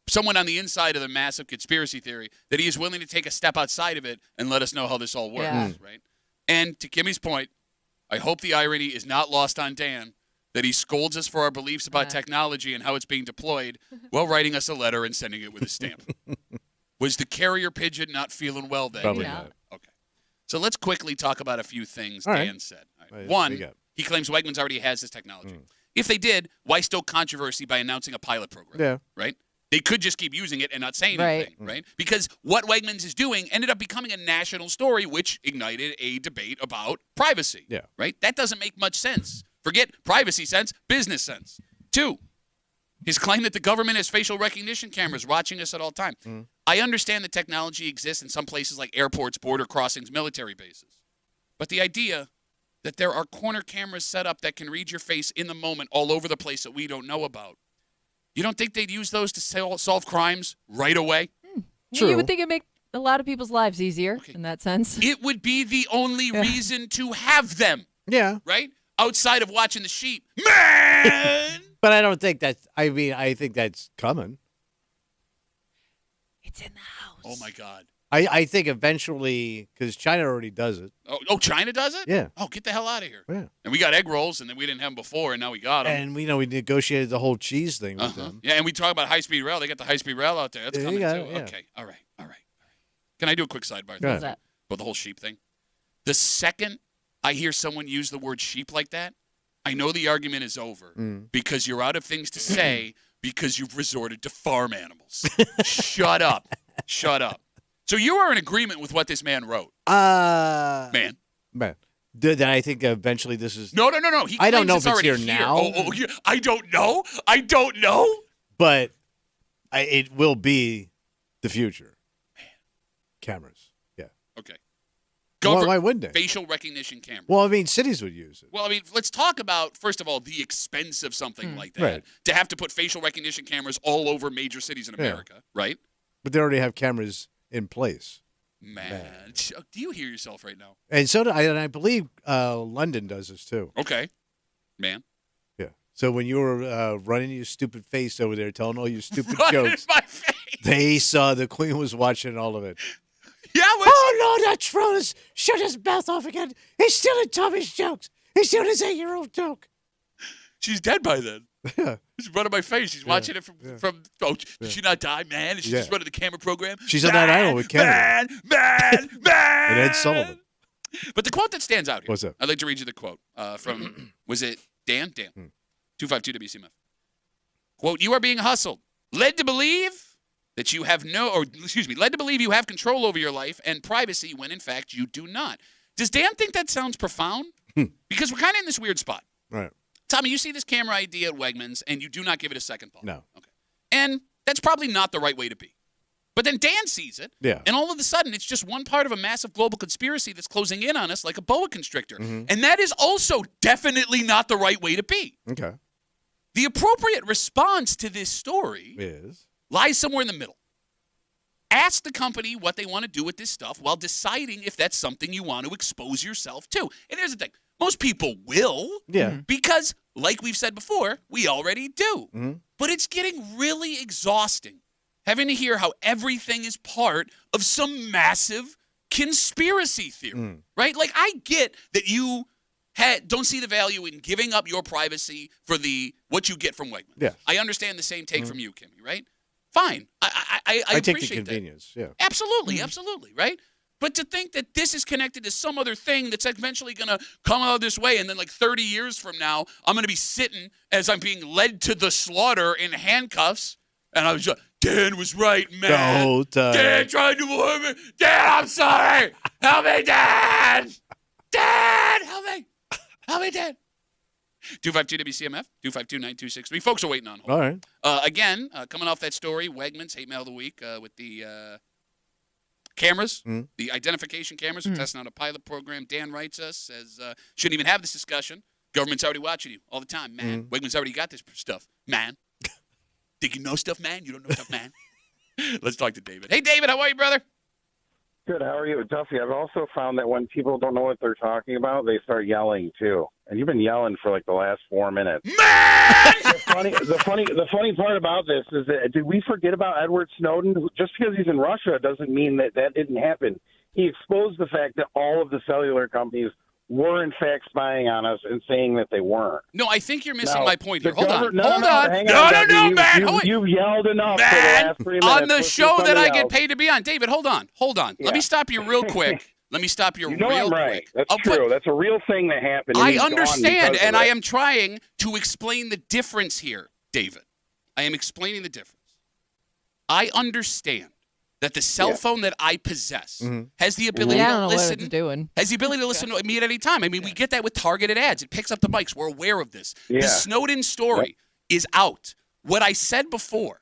someone on the inside of the massive conspiracy theory, that he is willing to take a step outside of it and let us know how this all works, right? And to Kimmy's point, I hope the irony is not lost on Dan, that he scolds us for our beliefs about technology and how it's being deployed while writing us a letter and sending it with a stamp. Was the carrier pigeon not feeling well then? Probably not. Okay. So let's quickly talk about a few things Dan said. All right. One, he claims Wegmans already has this technology. If they did, why stoke controversy by announcing a pilot program? Yeah. Right? They could just keep using it and not say anything, right? Because what Wegmans is doing ended up becoming a national story, which ignited a debate about privacy. Yeah. Right? That doesn't make much sense. Forget privacy sense, business sense. 2, his claim that the government has facial recognition cameras watching us at all times. I understand the technology exists in some places like airports, border crossings, military bases. But the idea that there are corner cameras set up that can read your face in the moment all over the place that we don't know about. You don't think they'd use those to solve crimes right away? True. You would think it'd make a lot of people's lives easier in that sense. It would be the only reason to have them. Yeah. Right? Outside of watching the sheep. Man! But I don't think that's, I think that's coming. It's in the house. Oh, my God. I think eventually, because China already does it. Oh, China does it? Yeah. Oh, get the hell out of here. Yeah. And we got egg rolls, and then we didn't have them before, and now we got them. And we negotiated the whole cheese thing with them. Yeah, and we talk about high-speed rail. They got the high-speed rail out there. That's coming, too. Yeah. Okay. All right. Can I do a quick sidebar? Go ahead. that? About the whole sheep thing. The second I hear someone use the word sheep like that, I know the argument is over because you're out of things to say because you've resorted to farm animals. Shut up. Shut up. So you are in agreement with what this man wrote. Man. Then I think eventually this is. No. He I don't know it's if it's already here now. Yeah. I don't know. But it will be the future. Cameras. Yeah. Okay. Why wouldn't they? Facial recognition camera. Well, I mean, cities would use it. Well, I mean, let's talk about, first of all, the expense of something like that. Right. To have to put facial recognition cameras all over major cities in America, right? But they already have cameras in place. Man. Do you hear yourself right now? And so do I believe London does this too. Okay. Man. Yeah. So when you were running your stupid face over there, telling all your stupid Right in jokes, my face. they saw the Queen was watching all of it. Yeah. Oh, no, that troll has shut his mouth off again. He's stealing Tommy's jokes. He's doing his 8-year-old joke. She's dead by then. Yeah. She's running my face. She's watching it from did she not die, man? Is she just running the camera program? She's on that island with Kennedy. Man. And Ed Sullivan. But the quote that stands out here. What's that? I'd like to read you the quote from, was it Dan? 252 WCMF. Quote, you are being hustled. Led to believe you have control over your life and privacy when in fact you do not. Does Dan think that sounds profound? Because we're kind of in this weird spot. Right. Tommy, you see this camera idea at Wegmans and you do not give it a second thought. No. Okay. And that's probably not the right way to be. But then Dan sees it, and all of a sudden it's just one part of a massive global conspiracy that's closing in on us like a boa constrictor. And that is also definitely not the right way to be. Okay. The appropriate response to this story lies somewhere in the middle. Ask the company what they want to do with this stuff while deciding if that's something you want to expose yourself to. And here's the thing. Most people will. Yeah. Because, like we've said before, we already do. But it's getting really exhausting having to hear how everything is part of some massive conspiracy theory, right? Like, I get that you don't see the value in giving up your privacy for what you get from Wegmans. Yeah. I understand the same take from you, Kimmy, right? Fine. I take appreciate the convenience. that. Yeah. Absolutely, right? But to think that this is connected to some other thing that's eventually going to come out this way, and then like 30 years from now, I'm going to be sitting as I'm being led to the slaughter in handcuffs, and I was just, Dan was right, man. Dan tried to warn me. Dan, I'm sorry. Help me, Dan. Dan, help me. Help me, Dan. 252 WCMF, 252-9263. Folks are waiting on hold. All right. Again, coming off that story, Wegmans, Hate Mail of the Week, with the cameras, the identification cameras. We're testing out a pilot program. Dan writes us, says, shouldn't even have this discussion. Government's already watching you all the time, man. Wegmans already got this stuff, man. Think you know stuff, man? You don't know stuff, man. Let's talk to David. Hey, David, how are you, brother? Good. How are you, Duffy? I've also found that when people don't know what they're talking about, they start yelling too. And you've been yelling for like the last 4 minutes. Man! The funny part about this is that did we forget about Edward Snowden? Just because he's in Russia doesn't mean that didn't happen. He exposed the fact that all of the cellular companies were in fact spying on us and saying that they weren't. No, I think you're missing Now, my point here. the Hold on. governor- Hold no, on. hang No, Duffy. man. You've yelled enough for the Man, last 3 minutes. on the Listen to show that I somebody get else. paid to be on. David, hold on. Let Yeah. me stop you real quick. Let me stop you You know real I'm right. quick. That's Oh, but true. That's a real thing that happened. and I he's gone understand, because of and I it. am trying to explain the difference here, David. I am explaining the difference. I understand that the cell phone that I possess has the ability Yeah, I to don't know what listen. it's doing. Has the ability to listen to me at any time. I mean, we get that with targeted ads. It picks up the mics. We're aware of this. Yeah. The Snowden story is out. What I said before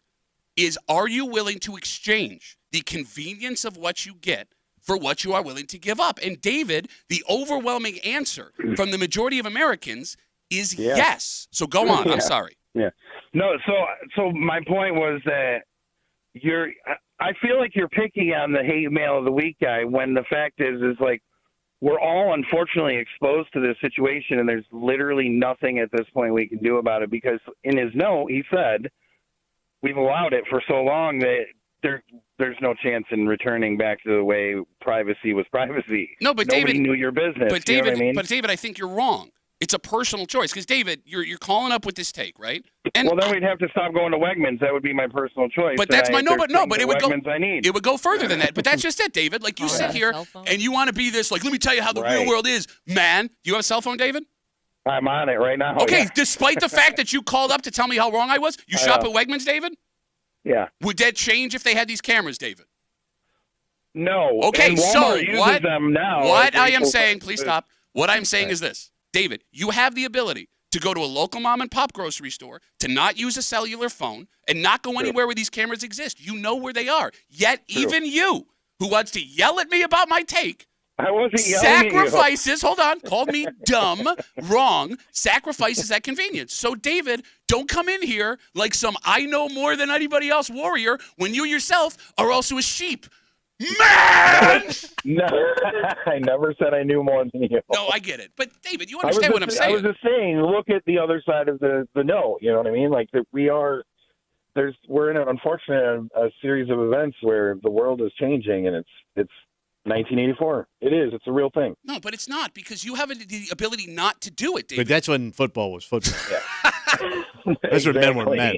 is, are you willing to exchange the convenience of what you get for what you are willing to give up? And David, the overwhelming answer from the majority of Americans is yes. So go on. I'm sorry. Yeah. No, so my point was that I feel like you're picking on the hate mail of the week guy when the fact is like we're all unfortunately exposed to this situation and there's literally nothing at this point we can do about it, because in his note he said we've allowed it for so long that there's no chance in returning back to the way privacy was privacy. No, but nobody David knew your business. But you know David, what I mean? but David, I think you're wrong. It's a personal choice because David, you're calling up with this take, right? And well, then we'd have to stop going to Wegmans. That would be my personal choice. But that's my There's but things it at would go. Wegmans I need. It would go further than that. But that's just it, David. Like you sit here and you want to be this. Like, let me tell you how the real world is, man. Do you have a cell phone, David? I'm on it right now. Okay, yeah. despite the fact that you called up to tell me how wrong I was, you shop at Wegmans, David? Yeah. Would that change if they had these cameras, David? No. Okay, and Walmart so uses what? them now. What as I am equal- saying, please stop. What I'm saying is this, David. You have the ability to go to a local mom and pop grocery store, to not use a cellular phone, and not go anywhere where these cameras exist. You know where they are. Yet even you, who wants to yell at me about my take, I wasn't yelling sacrifices, hold on, called me dumb, wrong, sacrifices that convenience. So, David, don't come in here like some I know more than anybody else warrior when you yourself are also a sheep. Man! No, I never said I knew more than you. No, I get it. But, David, you understand what I'm saying. I was just saying, look at the other side of the no. You know what I mean? Like, that we're in an unfortunate series of events where the world is changing, and it's 1984. It is. It's a real thing. No, but it's not, because you have the ability not to do it, David. But that's when football was football. That's when men were men.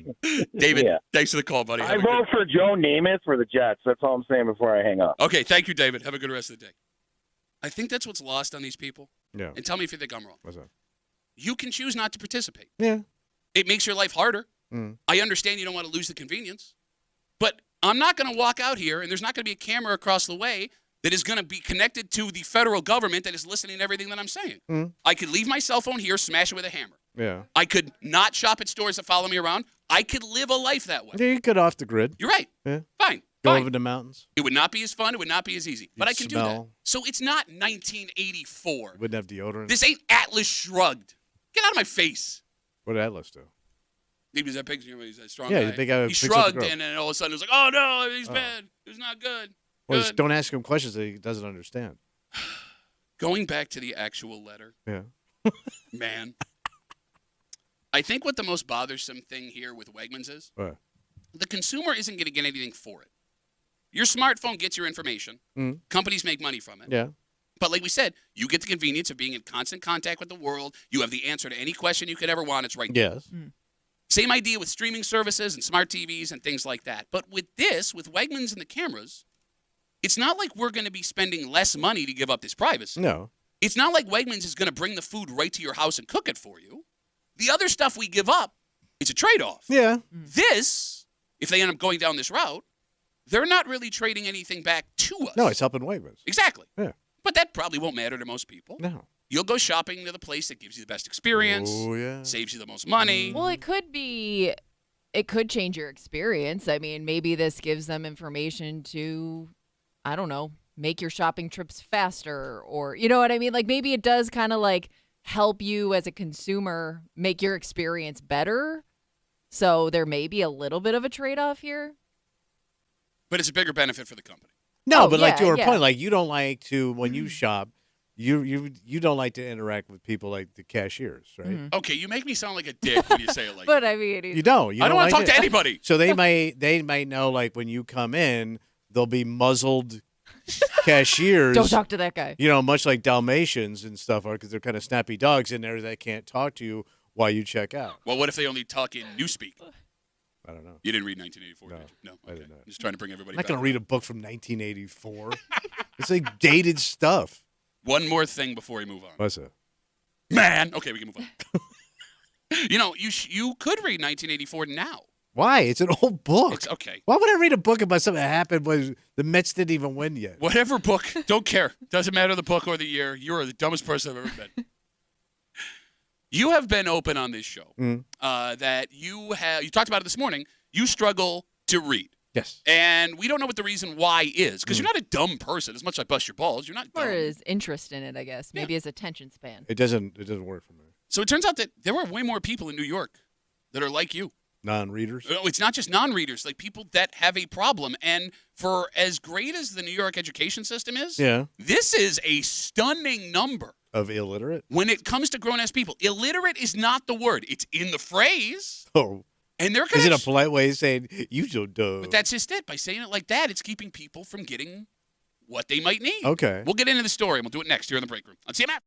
David, thanks for the call, buddy. I vote for Joe Namath for the Jets. That's all I'm saying before I hang up. Okay, thank you, David. Have a good rest of the day. I think that's what's lost on these people. Yeah. And tell me if you think I'm wrong. What's that? You can choose not to participate. Yeah. It makes your life harder. I understand you don't want to lose the convenience. But I'm not going to walk out here, and there's not going to be a camera across the way that is going to be connected to the federal government that is listening to everything that I'm saying. I could leave my cell phone here, smash it with a hammer. Yeah. I could not shop at stores that follow me around. I could live a life that way. Yeah, you get off the grid. You're right. Yeah. Fine. Go Fine. over the mountains. It would not be as fun. It would not be as easy. But I can do that. smell. So it's not 1984. Wouldn't have deodorant. This ain't Atlas Shrugged. Get out of my face. What did Atlas do? He was that picture. He's a strong Yeah, guy. the big guy He picks up the shrugged, girl. and then all of a sudden it was like, oh, no, he's bad. He's not good. Well, Good. just don't ask him questions that he doesn't understand. Going back to the actual letter, Yeah. man, I think what the most bothersome thing here with Wegmans is, What? the consumer isn't going to get anything for it. Your smartphone gets your information. Companies make money from it. Yeah. But like we said, you get the convenience of being in constant contact with the world. You have the answer to any question you could ever want. It's right there. Yes. Same idea with streaming services and smart TVs and things like that. But with this, with Wegmans and the cameras, it's not like we're going to be spending less money to give up this privacy. No. It's not like Wegmans is going to bring the food right to your house and cook it for you. The other stuff we give up, it's a trade-off. Yeah. This, if they end up going down this route, they're not really trading anything back to us. No, it's helping Wegmans. Exactly. Yeah. But that probably won't matter to most people. No. You'll go shopping to the place that gives you the best experience, Oh, yeah. saves you the most money. Well, it could change your experience. I mean, maybe this gives them information to, I don't know, make your shopping trips faster, or, you know what I mean? Like, maybe it does kind of like help you as a consumer make your experience better. So there may be a little bit of a trade-off here. But it's a bigger benefit for the company. No, Oh, but like to yeah, her yeah. point, like you don't like to when you shop, you don't like to interact with people like the cashiers, right? Okay, you make me sound like a dick when you say it like But that. I mean, You don't. You I don't want like to talk it. to anybody. So they might know like when you come in, there'll be muzzled cashiers. Don't talk to that guy. Much like Dalmatians and stuff are, because they're kind of snappy dogs in there that can't talk to you while you check out. Well, what if they only talk in Newspeak? I don't know. You didn't read 1984, No, did you? No, I okay. did not. I'm just trying to bring everybody I'm not back. going to read a book from 1984. It's like dated stuff. One more thing before we move on. What's that? Man. Okay, we can move on. You could read 1984 now. Why? It's an old book. It's okay. Why would I read a book about something that happened when the Mets didn't even win yet? Whatever book. Don't care. Doesn't matter the book or the year. You're the dumbest person I've ever met. You have been open on this show that you talked about it this morning. You struggle to read. Yes. And we don't know what the reason why is, because you're not a dumb person. As much as I bust your balls, you're not dumb. Or his interest in it, I guess. Maybe his attention span. It doesn't work for me. So it turns out that there were way more people in New York that are like you. Non-readers? No, it's not just non-readers, like people that have a problem. And for as great as the New York education system is, this is a stunning number. Of illiterate? When it comes to grown-ass people. Illiterate is not the word. It's in the phrase. Oh. And they're Is it a polite way of saying, you so dumb? But that's just it. By saying it like that, it's keeping people from getting what they might need. Okay. We'll get into the story, and we'll do it next here in the break room on CMF.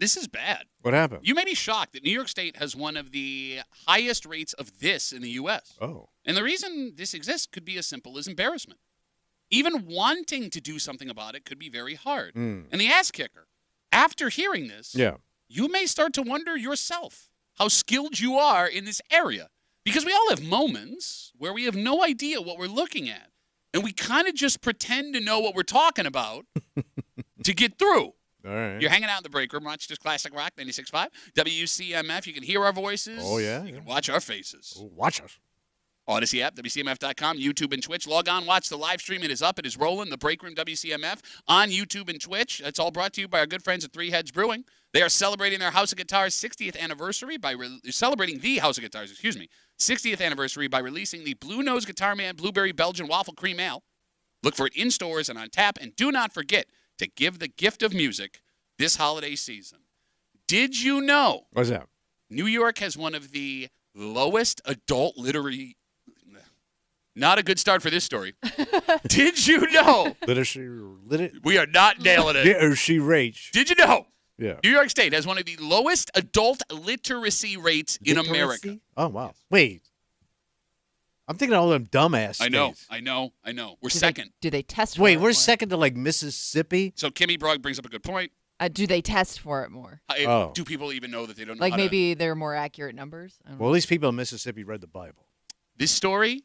This is bad. What happened? You may be shocked that New York State has one of the highest rates of this in the U.S. Oh. And the reason this exists could be as simple as embarrassment. Even wanting to do something about it could be very hard. And the ass kicker, after hearing this, you may start to wonder yourself how skilled you are in this area. Because we all have moments where we have no idea what we're looking at. And we kind of just pretend to know what we're talking about to get through. All right. You're hanging out in the break room, Rochester's Classic Rock 96.5, WCMF. You can hear our voices. Oh, yeah. You can watch our faces. Oh, watch us. Odyssey app, WCMF.com, YouTube and Twitch. Log on, watch the live stream. It is up. It is rolling. The Break Room WCMF on YouTube and Twitch. It's all brought to you by our good friends at Three Heads Brewing. They are celebrating their House of Guitars 60th anniversary celebrating the House of Guitars, 60th anniversary by releasing the Blue Nose Guitar Man Blueberry Belgian Waffle Cream Ale. Look for it in stores and on tap. And do not forget to give the gift of music this holiday season. Did you know? What's that? New York has one of the lowest adult literacy. Not a good start for this story. Did you know? We are not nailing it. Literacy rates. Did you know? Yeah. New York State has one of the lowest adult literacy rates in America. Oh, wow. Wait. I'm thinking of all them dumbass states. I know. We're second. Do they test for Wait, it we're more? second to like Mississippi? So Kimmy Brogg brings up a good point. Do they test for it more? Do people even know that they don't know Like how maybe they're more accurate numbers? I don't Well, know. at least people in Mississippi read the Bible. This story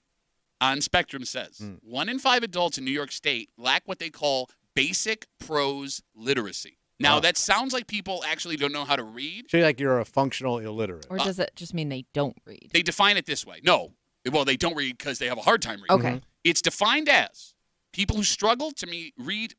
on Spectrum says 1 in 5 adults in New York State lack what they call basic prose literacy. Now, that sounds like people actually don't know how to read. So you're a functional illiterate. Or does it just mean they don't read? They define it this way. No. Well, they don't read because they have a hard time reading. Okay. It's defined as people who struggle to read.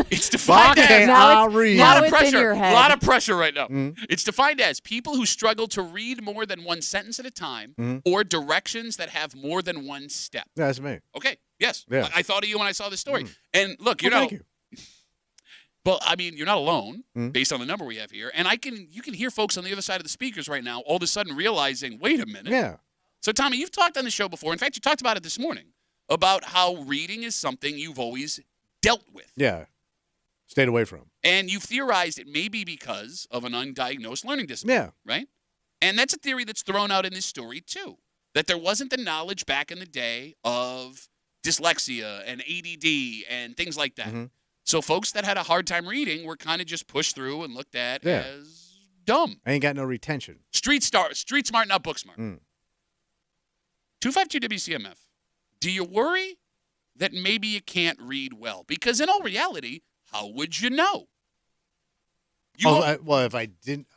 It's defined as Now a it's lot of in pressure. your head. A lot of pressure right now. It's defined as people who struggle to read more than one sentence at a time or directions that have more than one step. Yeah, that's me. Okay. Yes. Yeah. I thought of you when I saw this story. And look, you know. Thank you. Well, I mean, you're not alone based on the number we have here. And you can hear folks on the other side of the speakers right now all of a sudden realizing, wait a minute. Yeah. So, Tommy, you've talked on the show before. In fact, you talked about it this morning, about how reading is something you've always dealt with. Yeah. Stayed away from. And you've theorized it may be because of an undiagnosed learning disability. Yeah. Right? And that's a theory that's thrown out in this story, too, that there wasn't the knowledge back in the day of dyslexia and ADD and things like that. So folks that had a hard time reading were kind of just pushed through and looked at as dumb. I ain't got no retention. Street smart, not book smart. 252 WCMF. Do you worry that maybe you can't read well? Because in all reality, how would you know? Well, if I didn't,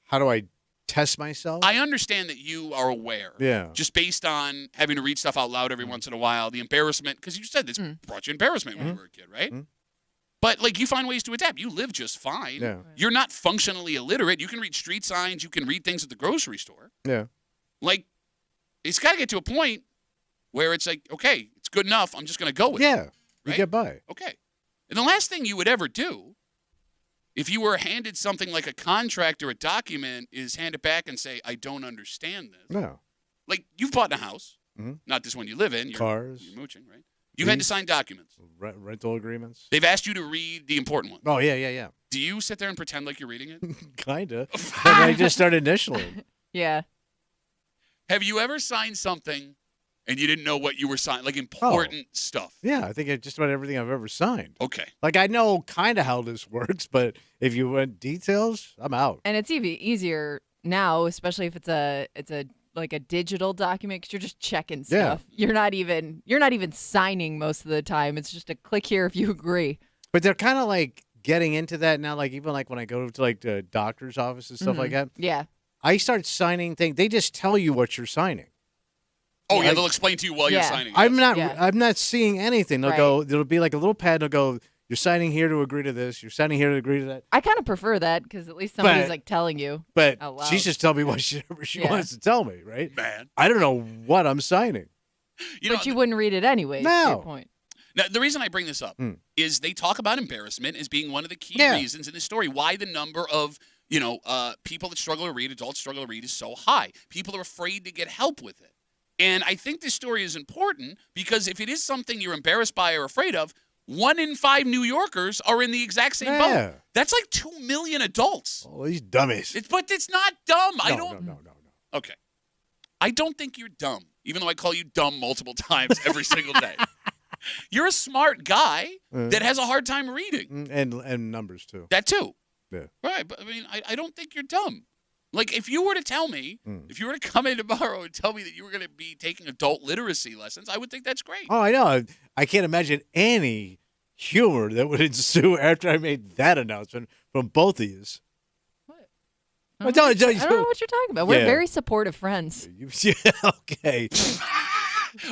how do I test myself? I understand that you are aware. Yeah. Just based on having to read stuff out loud every once in a while, the embarrassment, because you said this brought you embarrassment when you were a kid, right? But, you find ways to adapt. You live just fine. Yeah. You're not functionally illiterate. You can read street signs. You can read things at the grocery store. Yeah. It's got to get to a point where it's like, okay, it's good enough. I'm just going to go with it. Yeah. You Right? get by. Okay. And the last thing you would ever do, if you were handed something like a contract or a document, is hand it back and say, I don't understand this. No. You've bought a house. Not this one you live in. You're, Cars. You're mooching, right? You had to sign documents. Rental agreements. They've asked you to read the important ones. Oh, yeah. Do you sit there and pretend like you're reading it? Kind of. But I just started initialing. Yeah. Have you ever signed something and you didn't know what you were signing, important stuff? Yeah, I think just about everything I've ever signed. Okay. I know kind of how this works, but if you want details, I'm out. And it's easier now, especially if it's a digital document, because you're just checking stuff. You're not even signing most of the time. It's just a click here if you agree. But they're kind of getting into that now. Even when I go to the doctor's office and stuff like that. Yeah. I start signing things. They just tell you what you're signing. Oh yeah, they'll explain to you while you're signing. I'm yes. I'm not seeing anything. They'll Right. go. There'll be a little pad. They'll go. You're signing here to agree to this. You're signing here to agree to that. I kind of prefer that because at least somebody's telling you. But out loud. she's just telling me whatever she wants to tell me, right? Man. I don't know what I'm signing. But you wouldn't read it anyway. No. To your point. Now, the reason I bring this up is they talk about embarrassment as being one of the key reasons in this story why the number of people that struggle to read, adults struggle to read, is so high. People are afraid to get help with it. And I think this story is important because if it is something you're embarrassed by or afraid of, 1 in 5 New Yorkers are in the exact same boat. That's like 2 million adults. Oh, these dummies. But it's not dumb. No. Okay. I don't think you're dumb, even though I call you dumb multiple times every single day. You're a smart guy that has a hard time reading. And numbers, too. That, too. Yeah. Right. But, I mean, I don't think you're dumb. Like, if you were to tell me, if you were to come in tomorrow and tell me that you were going to be taking adult literacy lessons, I would think that's great. Oh, I know. I can't imagine any humor that would ensue after I made that announcement from both of you. I don't know what you're talking about. We're very supportive friends. Yeah, okay.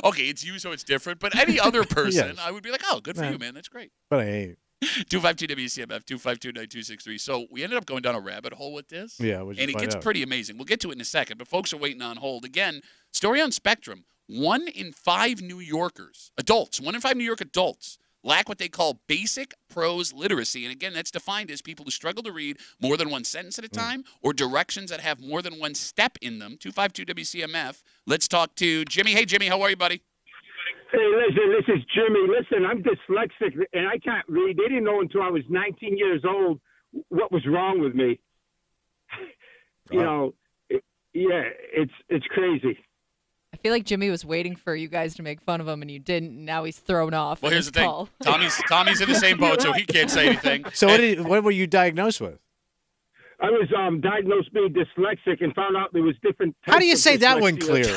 Okay, it's you, so it's different. But any other person, I would be like, oh, good for you, man. That's great. But I ain't. 252-WCMF, 252-9263. So we ended up going down a rabbit hole with this. Yeah, and it gets pretty amazing. We'll get to it in a second, but folks are waiting on hold. Again, story on Spectrum. 1 in 5 New Yorkers, adults, 1 in 5 New York adults lack what they call basic prose literacy. And again, that's defined as people who struggle to read more than one sentence at a time or directions that have more than one step in them. 252-WCMF. Let's talk to Jimmy. Hey, Jimmy, how are you, buddy? Hey, listen, this is Jimmy. Listen, I'm dyslexic, and I can't read. They didn't know until I was 19 years old what was wrong with me. It's crazy. I feel like Jimmy was waiting for you guys to make fun of him, and you didn't. And now he's thrown off. Well, here's the thing. Tommy's in the same boat, so he can't say anything. So what were you diagnosed with? I was diagnosed being dyslexic and found out there was different types. How do you say that one clear?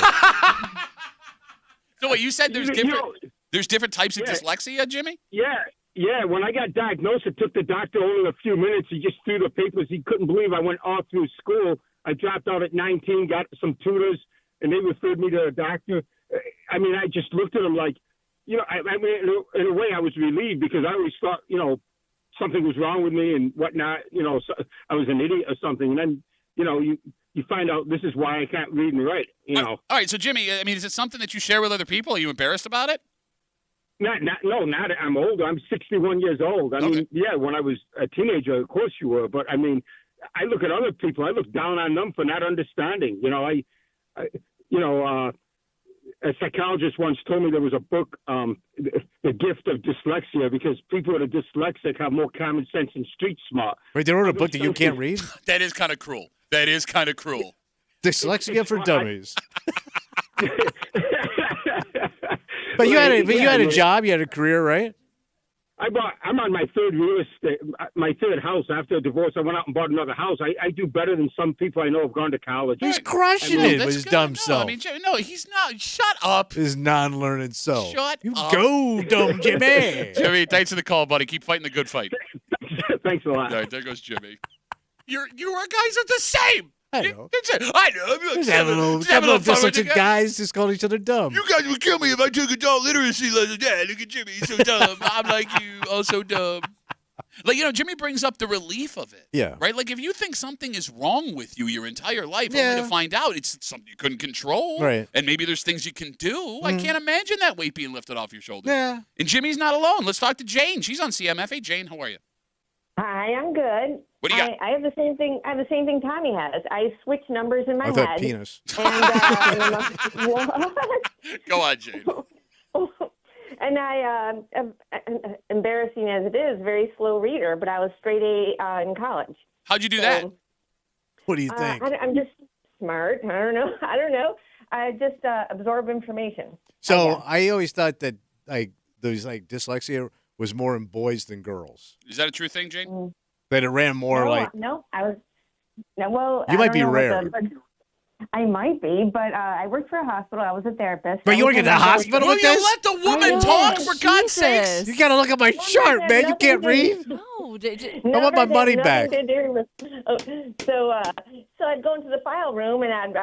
So what you said? There's different types of dyslexia, Jimmy? Yeah. When I got diagnosed, it took the doctor only a few minutes. He just threw the papers. He couldn't believe I went all through school. I dropped out at 19, got some tutors, and they referred me to a doctor. I mean, I just looked at him like, in a way, I was relieved because I always thought, something was wrong with me and whatnot. So I was an idiot or something. And then, you find out this is why I can't read and write. All right. So Jimmy, I mean, is it something that you share with other people? Are you embarrassed about it? Not. I'm older. I'm 61 years old. I mean, when I was a teenager, of course you were. But I mean, I look at other people. I look down on them for not understanding. A psychologist once told me there was a book, The Gift of Dyslexia, because people that are dyslexic have more common sense and street smart. Wait, they wrote a book that you can't read? That is kind of cruel. Dyslexia for dummies. But you had a job, you had a career, right? I'm on my third real estate, my third house after a divorce. I went out and bought another house. I do better than some people I know have gone to college. He's crushing it with his dumb self. I mean, no, he's not. Shut up. His non-learned self. Shut up. Go, dumb Jimmy. Jimmy, thanks for the call, buddy. Keep fighting the good fight. Thanks a lot. All right, there goes Jimmy. You guys are the same. I know. I know. Just having a little dyslexic guys just calling each other dumb. You guys would kill me if I took adult literacy lessons. Yeah, look at Jimmy. He's so dumb. I'm like you, also dumb. Like, Jimmy brings up the relief of it. Yeah. Right? Like, if you think something is wrong with you your entire life, only to find out it's something you couldn't control. Right. And maybe there's things you can do. I can't imagine that weight being lifted off your shoulders. Yeah. And Jimmy's not alone. Let's talk to Jane. She's on CMF. Hey, Jane, how are you? Hi, I'm good. What do you got? I have the same thing. I have the same thing Tommy has. I switch numbers in my head. I thought penis. And, what? Go on, Jane. And I, embarrassing as it is, very slow reader, but I was straight A in college. How'd you do that? What do you think? I'm just smart. I don't know. I just absorb information. So I always thought that dyslexia was more in boys than girls. Is that a true thing, Jane? That it ran more No, I was. No, well, you might be rare. I might be, but I worked for a hospital. I was a therapist. But you work at the hospital with this? Will you let the woman talk, for God's sakes? You got to look at my chart, man. You can't read? No. I want my money back. So I'd go into the file room, and I'd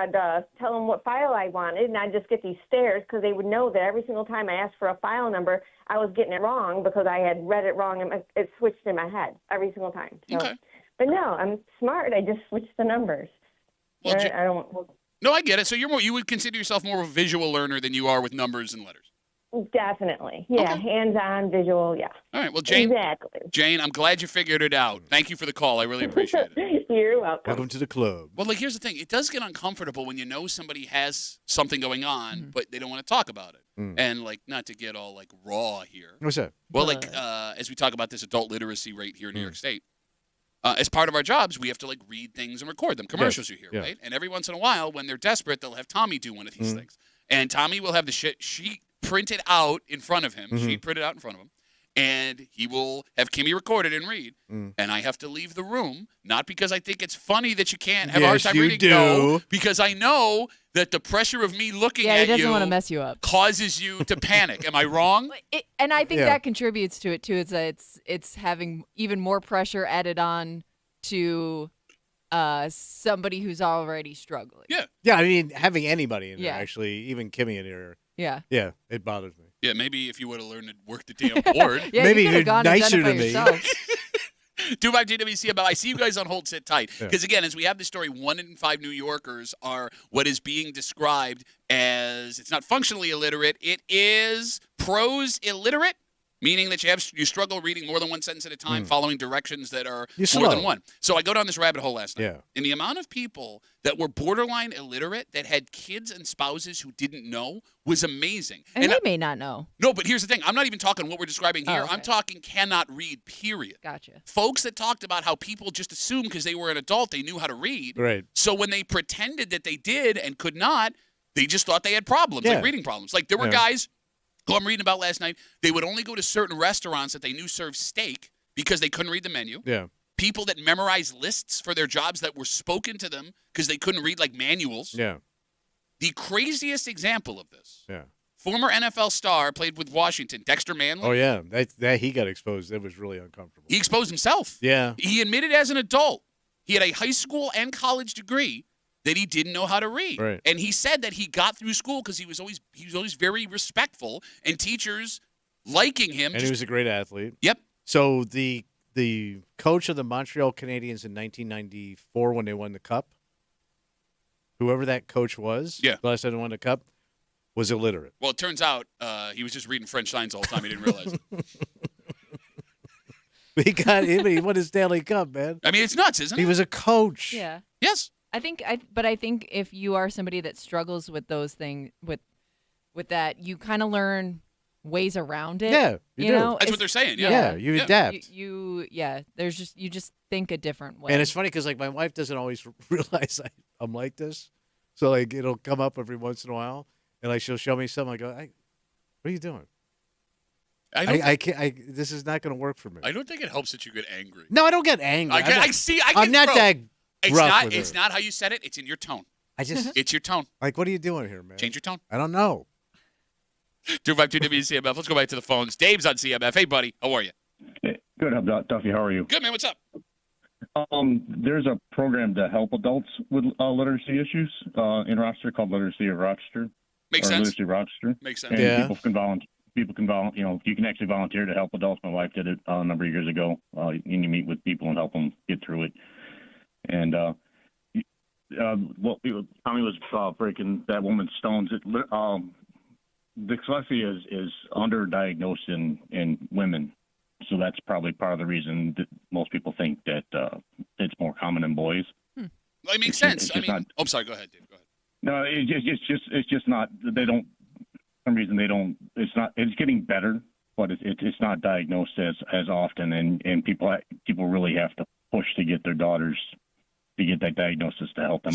tell them what file I wanted, and I'd just get these stares because they would know that every single time I asked for a file number, I was getting it wrong because I had read it wrong, and it switched in my head every single time. So, okay. But no, I'm smart. I just switched the numbers. Well, I don't. No, I get it. So you would consider yourself more of a visual learner than you are with numbers and letters. Definitely. Yeah. Okay. Hands-on, visual. Yeah. All right. Well, Jane. Exactly. Jane, I'm glad you figured it out. Thank you for the call. I really appreciate it. You're welcome. Welcome to the club. Well, like, here's the thing. It does get uncomfortable when you know somebody has something going on, but they don't want to talk about it. And, like, not to get all, like, raw here. What's that? Well, like, as we talk about this adult literacy rate here in New York State, as part of our jobs, we have to, like, read things and record them. Commercials you hear, right? And every once in a while, when they're desperate, they'll have Tommy do one of these things. And Tommy will have the sheet printed out in front of him, and he will have Kimmy record it and read. And I have to leave the room, not because I think it's funny that you can't have a hard time reading. No, because I know that the pressure of me looking at you he doesn't want to mess you up. Causes you to panic. Am I wrong? And I think that contributes to it, too. It's having even more pressure added on to somebody who's already struggling. Yeah, I mean, having anybody in there, actually, even Kimmy in here. Yeah, it bothers me. Yeah, maybe if you would have learned to work the damn board. Maybe you're nicer to me. 252 WCMF. I see you guys on hold. Sit tight. Because, again, as we have this story, 1 in 5 New Yorkers are what is being described as, it's not functionally illiterate, it is prose illiterate, meaning that you struggle reading more than one sentence at a time, following directions that are more than one. So I go down this rabbit hole last night. And the amount of people that were borderline illiterate that had kids and spouses who didn't know was amazing. And they may not know. No, but here's the thing. I'm not even talking what we're describing here. I'm talking cannot read, period. Gotcha. Folks that talked about how people just assumed because they were an adult they knew how to read. Right. So when they pretended that they did and could not, they just thought they had problems, like reading problems. Like there were guys who I'm reading about last night, they would only go to certain restaurants that they knew served steak because they couldn't read the menu. Yeah. People that memorized lists for their jobs that were spoken to them because they couldn't read, like, manuals. Yeah. The craziest example of this, Yeah. former NFL star, played with Washington, Dexter Manley. Oh, yeah. That he got exposed. It was really uncomfortable. He exposed himself. Yeah. He admitted as an adult he had a high school and college degree that he didn't know how to read. Right. And he said that he got through school because he was always very respectful and teachers liking him. And he was a great athlete. Yep. So the coach of the Montreal Canadiens in 1994 when they won the Cup, whoever that coach was, the last time they won the Cup, was illiterate. Well, it turns out he was just reading French signs all the time. He didn't realize it. He won his Stanley Cup, man. I mean, it's nuts, isn't it? He was a coach. Yeah. Yes. I think if you are somebody that struggles with those things, with that, you kind of learn ways around it. Yeah, you do. know? That's what they're saying. Yeah, you adapt. You just think a different way. And it's funny because, like, my wife doesn't always realize I'm like this. So, like, it'll come up every once in a while, and, like, she'll show me something. I go, what are you doing? I can't. This is not going to work for me. I don't think it helps that you get angry. No, I don't get angry. I'm not that rough with It's her. not how you said it. It's in your tone. It's your tone. Like, what are you doing here, man? Change your tone. I don't know. 252 WCMF. Let's go back to the phones. Dave's on CMF. Hey, buddy. How are you? Hey, good, Duffy. How are you? Good, man. What's up? There's a program to help adults with literacy issues in Rochester called Literacy of Rochester. Makes sense. Literacy Rochester. Makes sense. And Yeah. people can volunteer. You can actually volunteer to help adults. My wife did it a number of years ago. And you meet with people and help them get through it. And Tommy was breaking that woman's stones. Dyslexia is underdiagnosed in women, so that's probably part of the reason that most people think that it's more common in boys. Well, it makes sense. I'm sorry. Go ahead, Dave. Go ahead. No, it's just not. They don't. For some reason, they don't. It's not. It's getting better, but it's not diagnosed as often, and people really have to push to get their daughters to get that diagnosis to help them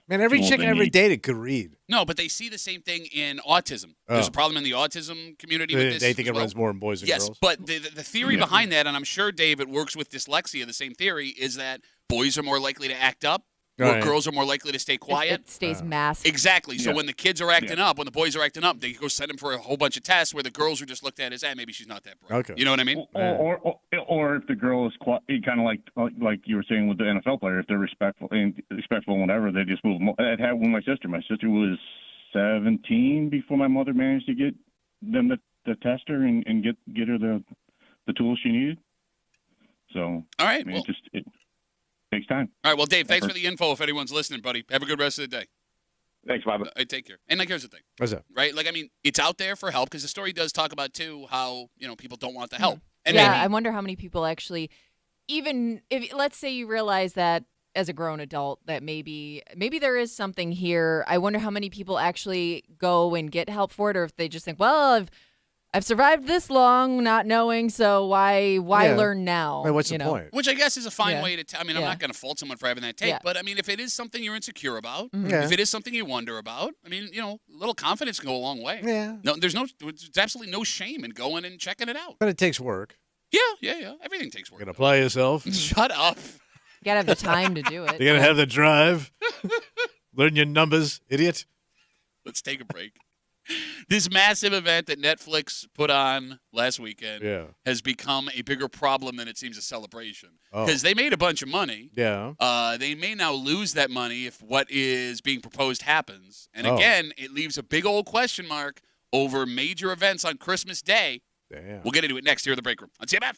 Man, every tools chicken they every need. day that could read. No, but they see the same thing in autism. There's a problem in the autism community with this. They think as it runs more in boys than girls. Yes, but the theory behind that, and I'm sure, Dave, it works with dyslexia, the same theory, is that boys are more likely to act up, where girls are more likely to stay quiet. It stays masked. Exactly. So when the kids are acting up, when the boys are acting up, they go send them for a whole bunch of tests where the girls are just looked at as, maybe she's not that bright. Okay. You know what I mean? Or if the girl is kind of like you were saying with the NFL player, if they're respectful and whatever, they just move them. It happened with my sister. My sister was 17 before my mother managed to get them to test her and get her the tools she needed. So all right, it takes time. All right, well, Dave, thanks for the info. If anyone's listening, buddy, have a good rest of the day. Thanks, Bob. Take care. And here's the thing. What's that? Right? It's out there for help because the story does talk about too how people don't want the help. And I wonder how many people actually even if, let's say you realize that as a grown adult that maybe there is something here. I wonder how many people actually go and get help for it, or if they just think, well, I've survived this long not knowing, so why learn now? What's the point? Which I guess is a fine way to. I'm Yeah. not going to fault someone for having that take, Yeah. but I mean, if it is something you're insecure about, Yeah. if it is something you wonder about, I mean, a little confidence can go a long way. Yeah. No, there's absolutely no shame in going and checking it out. But it takes work. Yeah. Everything takes work. You gotta apply yourself. Shut up. You gotta have the time to do it. You gotta have the drive. Learn your numbers, idiot. Let's take a break. This massive event that Netflix put on last weekend has become a bigger problem than it seems a celebration. Because they made a bunch of money. Yeah. They may now lose that money if what is being proposed happens. And again, it leaves a big old question mark over major events on Christmas Day. Damn. We'll get into it next here in the break room on CMF.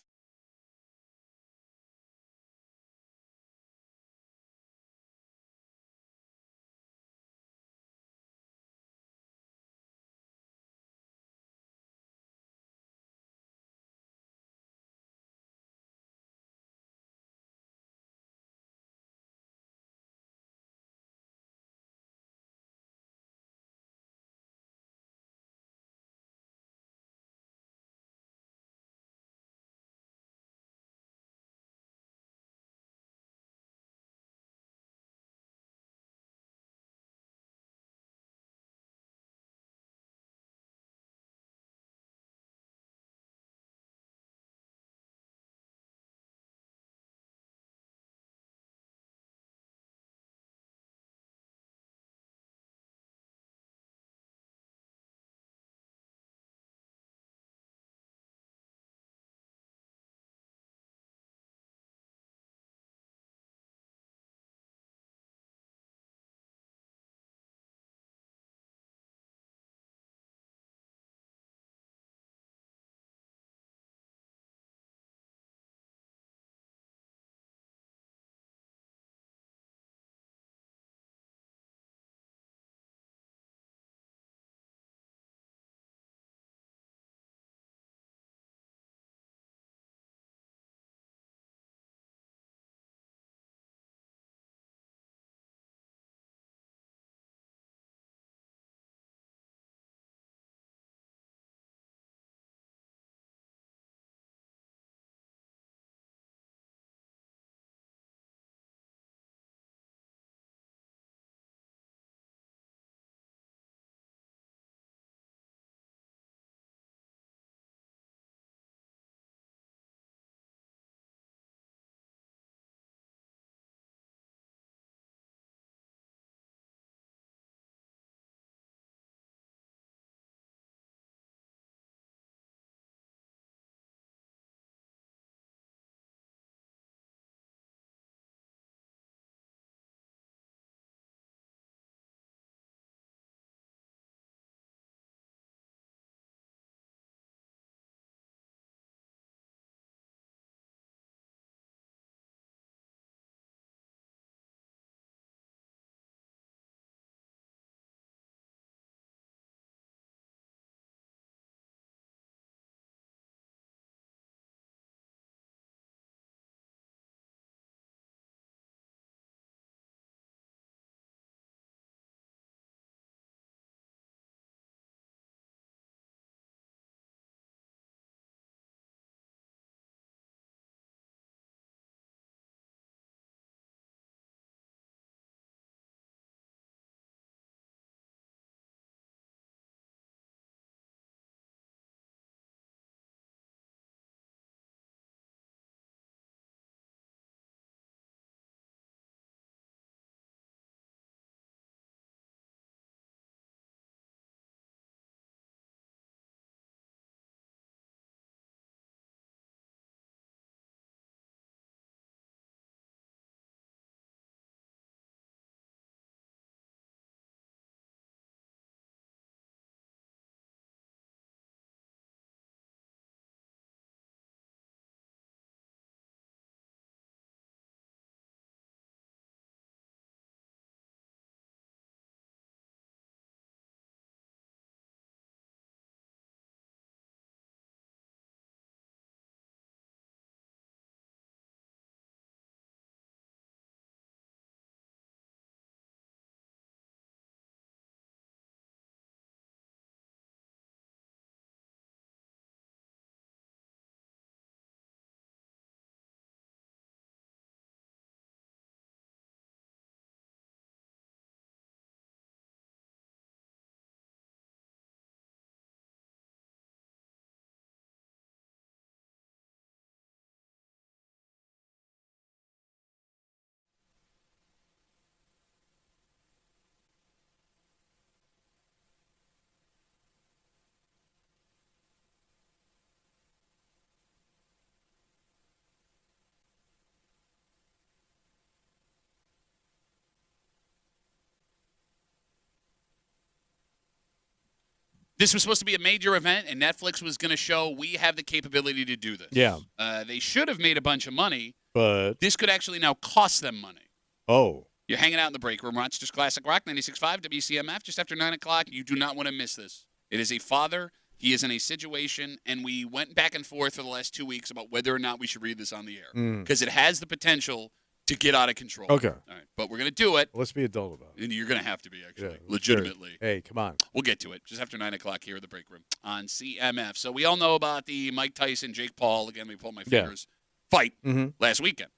This was supposed to be a major event, and Netflix was going to show we have the capability to do this. Yeah. They should have made a bunch of money, but this could actually now cost them money. Oh. You're hanging out in the break room. Rochester's Classic Rock, 96.5 WCMF, just after 9 o'clock. You do not want to miss this. It is a father. He is in a situation, and we went back and forth for the last 2 weeks about whether or not we should read this on the air. Because it has the potential to get out of control. Okay. All right. But we're going to do it. Let's be adult about it. And you're going to have to be, actually. Yeah, legitimately. Sure. Hey, come on. We'll get to it just after 9 o'clock here at the break room on CMF. So we all know about the Mike Tyson, Jake Paul, again, we pull my fingers, fight last weekend.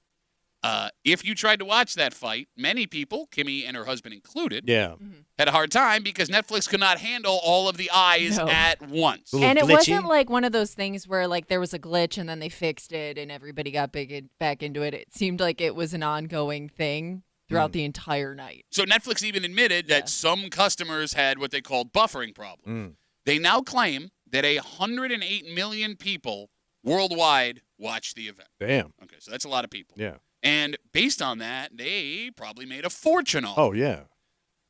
If you tried to watch that fight, many people, Kimmy and her husband included, had a hard time because Netflix could not handle all of the eyes at once. And it wasn't like one of those things where like there was a glitch and then they fixed it and everybody got back into it. It seemed like it was an ongoing thing throughout the entire night. So Netflix even admitted that some customers had what they called buffering problems. They now claim that 108 million people worldwide watched the event. Damn. Okay, so that's a lot of people. Yeah. And based on that, they probably made a fortune off. Oh, yeah.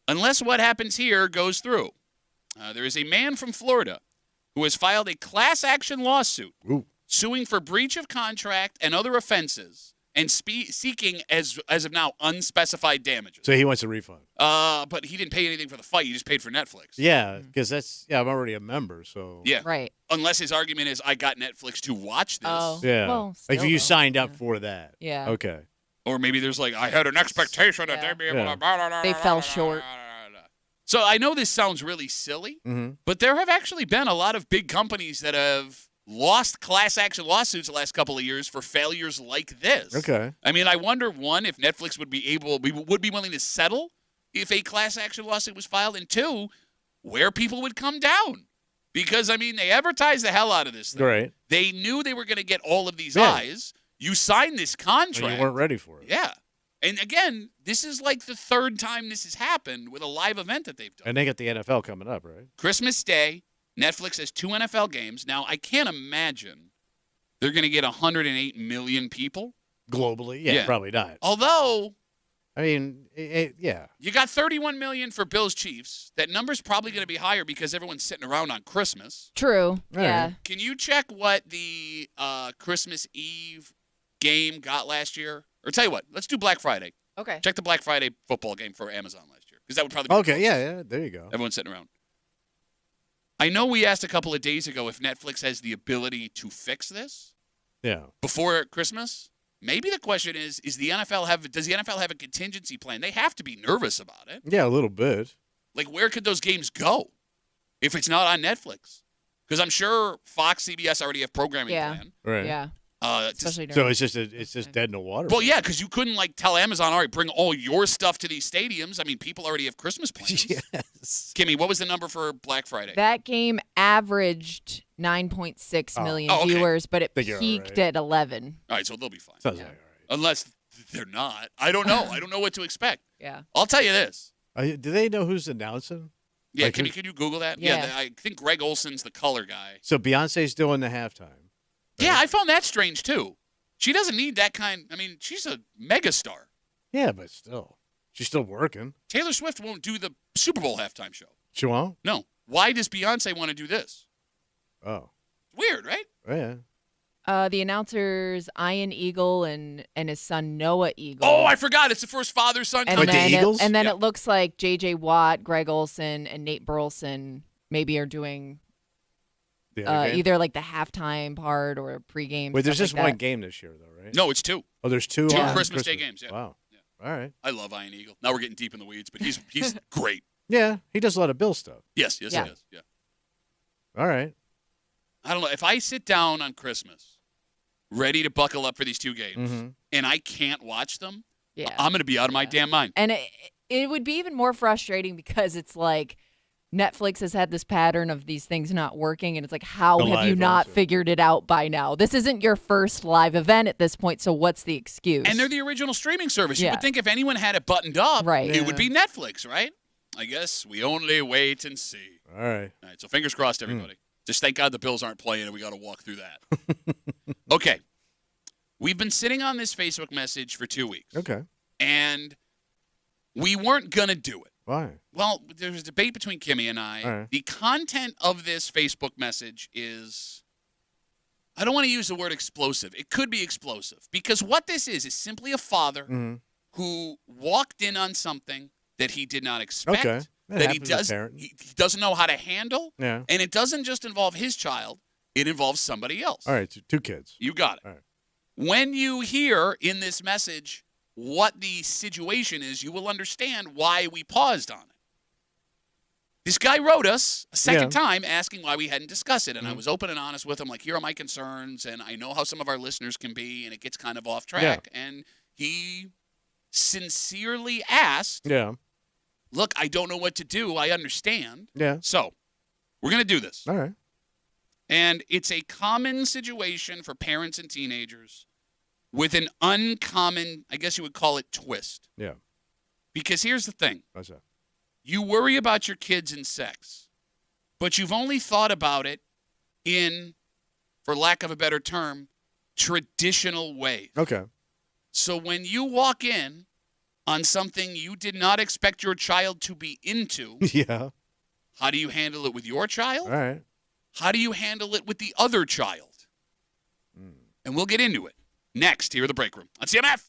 Unless what happens here goes through. There is a man from Florida who has filed a class action lawsuit suing for breach of contract and other offenses and seeking, as of now, unspecified damages. So he wants a refund. But he didn't pay anything for the fight. He just paid for Netflix. Yeah, because I'm already a member, so. Yeah. Right. Unless his argument is, I got Netflix to watch this. Oh. Yeah. Well, like if still, you though. signed up for that. Yeah. Okay. Or maybe there's like, I had an expectation that they'd be able to. They fell short. So I know this sounds really silly, but there have actually been a lot of big companies that have lost class action lawsuits the last couple of years for failures like this. Okay. I mean, I wonder, one, if Netflix would be willing to settle if a class action lawsuit was filed, and two, where people would come down. Because, I mean, they advertised the hell out of this thing. Right. They knew they were going to get all of these eyes. You signed this contract. And you weren't ready for it. Yeah. And again, this is like the third time this has happened with a live event that they've done. And they got the NFL coming up, right? Christmas Day, Netflix has 2 NFL games. Now, I can't imagine they're going to get 108 million people. Globally? Yeah, probably not. Although, I mean, yeah. you got 31 million for Bills Chiefs. That number's probably going to be higher because everyone's sitting around on Christmas. True. Yeah. Can you check what the Christmas Eve game got last year? Or tell you what, let's do Black Friday. Okay. Check the Black Friday football game for Amazon last year. Because that would probably be Okay, yeah, there you go. Everyone's sitting around. I know we asked a couple of days ago if Netflix has the ability to fix this before Christmas. Maybe the question is does the NFL have a contingency plan? They have to be nervous about it. Yeah, a little bit. Like, where could those games go if it's not on Netflix? Because I'm sure Fox, CBS already have programming plan. Right. Yeah. Especially so it's just dead in the water. Well, yeah, because you couldn't like tell Amazon, all right, bring all your stuff to these stadiums. I mean, people already have Christmas plans. Yes. Kimmy, what was the number for Black Friday? That game averaged 9.6 million viewers, but it peaked at 11. All right, so they'll be fine. Sounds like all right. Unless they're not. I don't know. I don't know what to expect. Yeah. I'll tell you this. Do they know who's announcing? Yeah, Like Kimmy, could you Google that? Yeah. I think Greg Olson's the color guy. So Beyonce's doing the halftime. Yeah, I found that strange too. She doesn't need that kind. I mean, she's a megastar. Yeah, but still. She's still working. Taylor Swift won't do the Super Bowl halftime show. She won't? No. Why does Beyonce want to do this? Oh. Weird, right? Yeah. The announcers, Ian Eagle and his son Noah Eagle. Oh, I forgot. It's the first father-son And company. then the Eagles? and then it looks like J.J. Watt, Greg Olson, and Nate Burleson maybe are doing The other game? either like the halftime part or pregame. Wait, there's stuff just like one that. game this year, though, right? No, it's 2. Oh, there's 2 2 on Christmas Day games, yeah. Wow. Yeah. All right. I love Ian Eagle. Now we're getting deep in the weeds, but he's great. Yeah, he does a lot of Bill stuff. Yes, Yeah. he does. Yeah. All right. I don't know. If I sit down on Christmas, ready to buckle up for these 2 games, and I can't watch them, Yeah. I'm going to be out of my damn mind. And it would be even more frustrating because it's like Netflix has had this pattern of these things not working, and it's like, how The have you live not ones, yeah. figured it out by now? This isn't your first live event at this point, so what's the excuse? And they're the original streaming service. You Yeah. would think if anyone had it buttoned up, Right. it would be Netflix, right? I guess we only wait and see. All right. All right, so fingers crossed, everybody. Just thank God the Bills aren't playing and we got to walk through that. Okay. We've been sitting on this Facebook message for 2 weeks. Okay. And we weren't going to do it. Why? Well, there's a debate between Kimmy and I. All right. The content of this Facebook message is, I don't want to use the word explosive. It could be explosive because what this is simply a father Mm-hmm. who walked in on something that he did not expect, Okay. That that he happens to does parents. he doesn't know how to handle, Yeah. and it doesn't just involve his child; it involves somebody else. All right. So 2 kids. You got it. All right. When you hear in this message what the situation is, you will understand why we paused on it. This guy wrote us a second time asking why we hadn't discussed it, and I was open and honest with him, like, here are my concerns, and I know how some of our listeners can be, and it gets kind of off track. And he sincerely asked, Yeah. look, I don't know what to do. I understand. Yeah. So we're going to do this. All right. And it's a common situation for parents and teenagers with an uncommon, I guess you would call it, twist. Yeah. Because here's the thing. What's that? You worry about your kids and sex, but you've only thought about it in, for lack of a better term, traditional ways. Okay. So when you walk in on something you did not expect your child to be into, Yeah. how do you handle it with your child? All right. How do you handle it with the other child? And we'll get into it next here at the break room on CMF.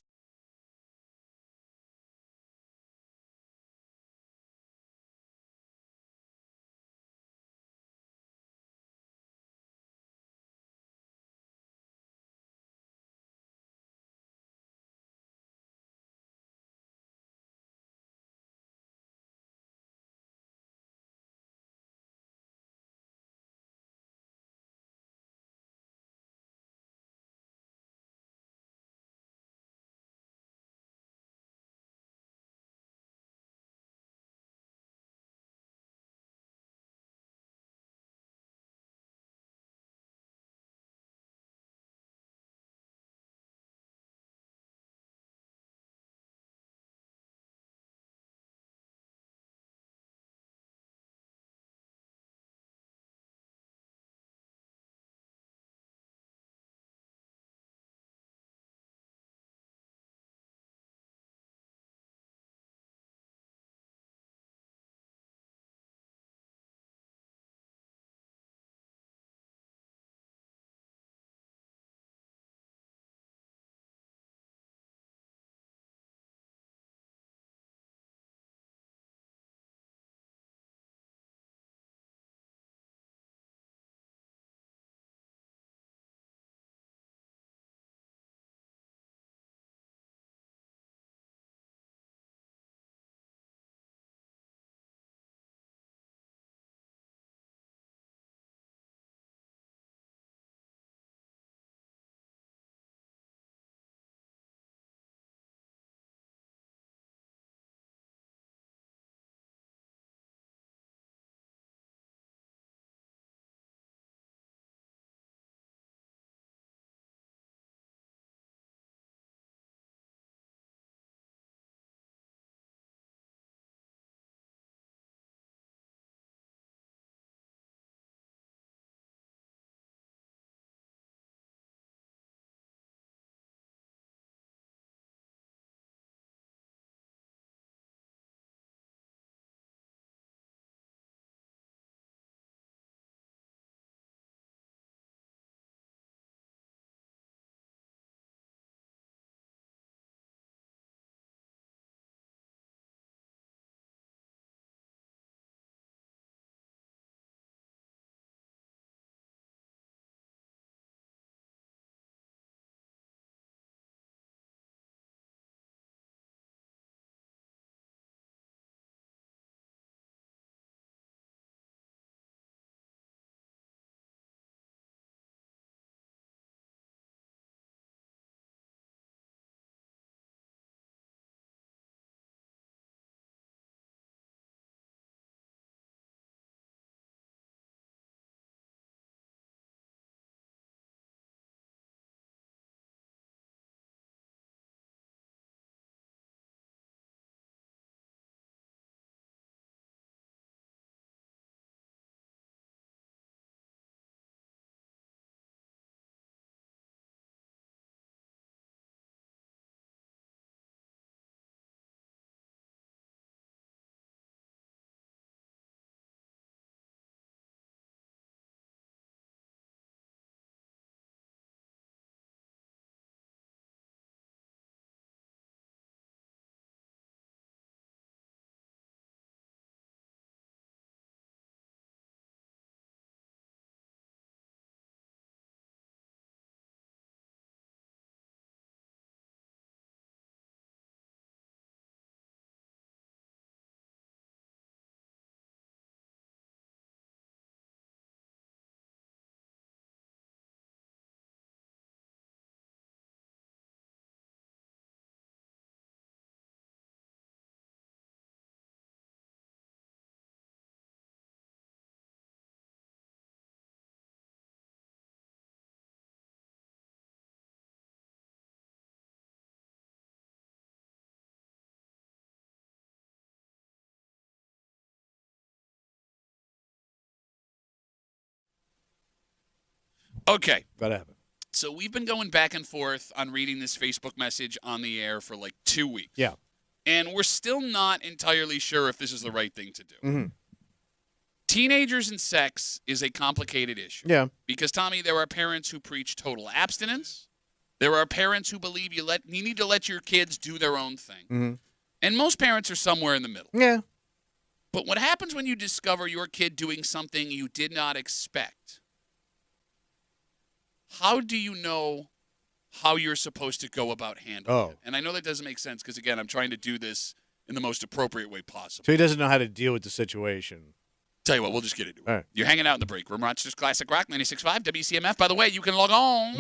Okay. Gotta have it. So we've been going back and forth on reading this Facebook message on the air for like 2 weeks. Yeah. And we're still not entirely sure if this is the right thing to do. Mm-hmm. Teenagers and sex is a complicated issue. Yeah. Because, Tommy, there are parents who preach total abstinence. There are parents who believe you need to let your kids do their own thing. Mm-hmm. And most parents are somewhere in the middle. Yeah. But what happens when you discover your kid doing something you did not expect? How do you know how you're supposed to go about handling it? And I know that doesn't make sense because, again, I'm trying to do this in the most appropriate way possible. So he doesn't know how to deal with the situation. Tell you what, we'll just get into it. All right. You're hanging out in the break room. Rochester's Classic Rock 96.5 WCMF. By the way, you can log on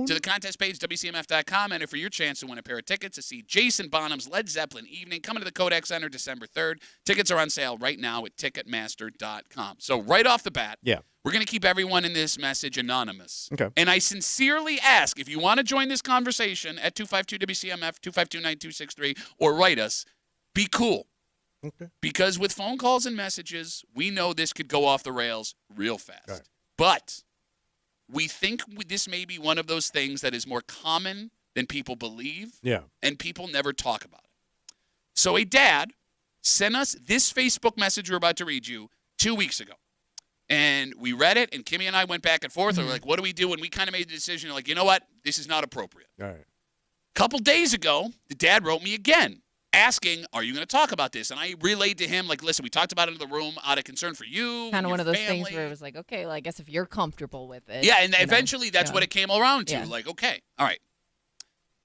to the contest page, WCMF.com, enter for your chance to win a pair of tickets to see Jason Bonham's Led Zeppelin Evening coming to the Kodak Center December 3rd. Tickets are on sale right now at Ticketmaster.com. So right off the bat, we're going to keep everyone in this message anonymous. Okay. And I sincerely ask, if you want to join this conversation at 252-WCMF, 252-9263, or write us, be cool. Okay. Because with phone calls and messages, we know this could go off the rails real fast. Right. But we think this may be one of those things that is more common than people believe, and people never talk about it. So a dad sent us this Facebook message we're about to read you 2 weeks ago. And we read it, and Kimmy and I went back and forth. Mm-hmm. We were like, what do we do? And we kind of made the decision, like, you know what? This is not appropriate. All right. A couple days ago, the dad wrote me again, asking, are you going to talk about this? And I relayed to him, like, listen, we talked about it in the room out of concern for you. Kind of one of those family. things where it was like, okay, well, I guess if you're comfortable with it. Yeah, and eventually that's what it came around to. Yeah. Like, okay, all right.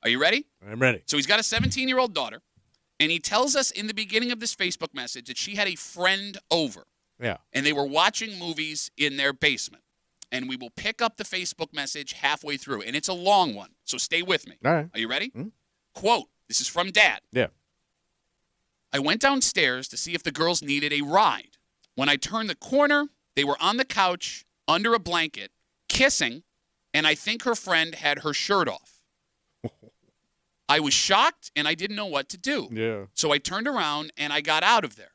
Are you ready? I'm ready. So he's got a 17-year-old daughter, and he tells us in the beginning of this Facebook message that she had a friend over. Yeah. And they were watching movies in their basement. And we will pick up the Facebook message halfway through. And it's a long one, so stay with me. All right. Are you ready? Mm-hmm. Quote, this is from Dad. Yeah. I went downstairs to see if the girls needed a ride. When I turned the corner, they were on the couch, under a blanket, kissing, and I think her friend had her shirt off. I was shocked, and I didn't know what to do. Yeah. So I turned around, and I got out of there.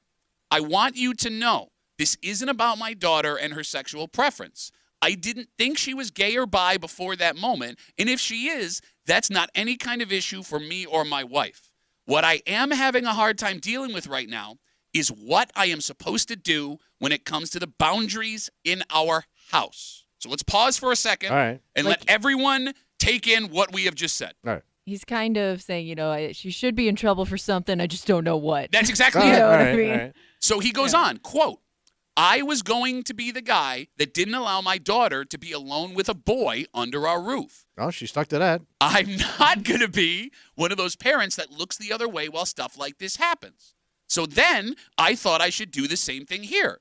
I want you to know this isn't about my daughter and her sexual preference. I didn't think she was gay or bi before that moment, and if she is, that's not any kind of issue for me or my wife. What I am having a hard time dealing with right now is what I am supposed to do when it comes to the boundaries in our house. So let's pause for a second and let everyone take in what we have just said. All right. He's kind of saying, she should be in trouble for something. I just don't know what. That's exactly it. You know what I mean? So he goes on, quote, I was going to be the guy that didn't allow my daughter to be alone with a boy under our roof. Oh, she stuck to that. I'm not going to be one of those parents that looks the other way while stuff like this happens. So then I thought I should do the same thing here.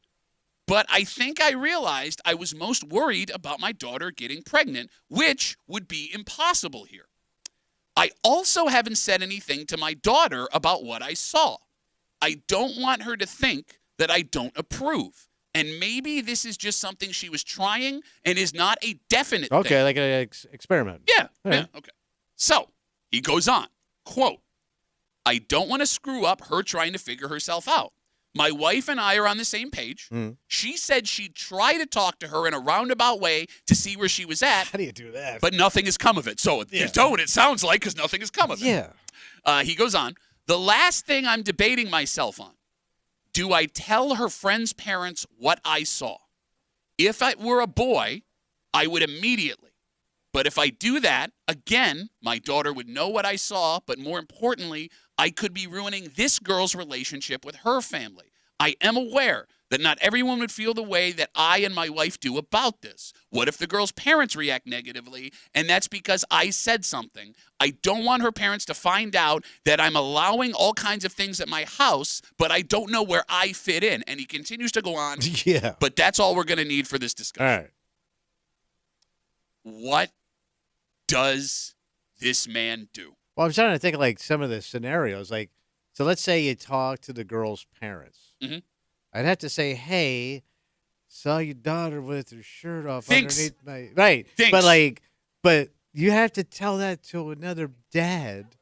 But I think I realized I was most worried about my daughter getting pregnant, which would be impossible here. I also haven't said anything to my daughter about what I saw. I don't want her to think that I don't approve. And maybe this is just something she was trying and is not a definite thing. Okay, like an experiment. Yeah, okay. So he goes on, quote, I don't want to screw up her trying to figure herself out. My wife and I are on the same page. Mm. She said she'd try to talk to her in a roundabout way to see where she was at. How do you do that? But nothing has come of it. So you don't, it sounds like, because nothing has come of it. Yeah. He goes on, the last thing I'm debating myself on, do I tell her friend's parents what I saw? If I were a boy, I would immediately. But if I do that, again, my daughter would know what I saw, but more importantly, I could be ruining this girl's relationship with her family. I am aware that not everyone would feel the way that I and my wife do about this. What if the girl's parents react negatively, and that's because I said something? I don't want her parents to find out that I'm allowing all kinds of things at my house, but I don't know where I fit in. And he continues to go on. Yeah. But that's all we're going to need for this discussion. All right. What does this man do? Well, I'm trying to think like some of the scenarios. Like, so let's say you talk to the girl's parents. Mm-hmm. I'd have to say, hey, saw your daughter with her shirt off Thinks. underneath my... Right. Thinks. But you have to tell that to another dad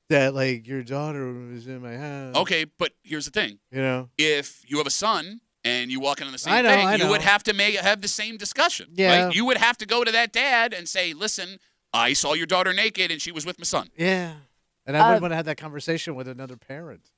that, like, your daughter was in my house. Okay, but here's the thing. You know? If you have a son and you walk in on the same I know, thing, I you know. would have to have the same discussion. Yeah. Right? You would have to go to that dad and say, listen, I saw your daughter naked and she was with my son. Yeah. And I wouldn't want to have that conversation with another parent.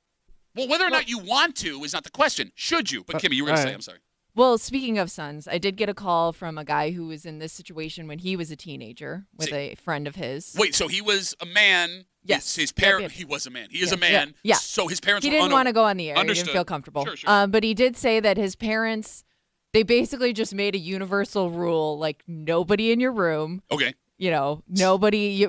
Well, whether or not you want to is not the question. Should you? But Kimmy, you were going to say, I'm sorry. Well, speaking of sons, I did get a call from a guy who was in this situation when he was a teenager with a friend of his. Wait, so he was a man. Yes. His parent. Yep. He was a man. He is a man. Yeah. So his parents. He were didn't want to go on the air. Understood. He didn't feel comfortable. Sure. But he did say that his parents, they basically just made a universal rule, like nobody in your room. Okay. Nobody.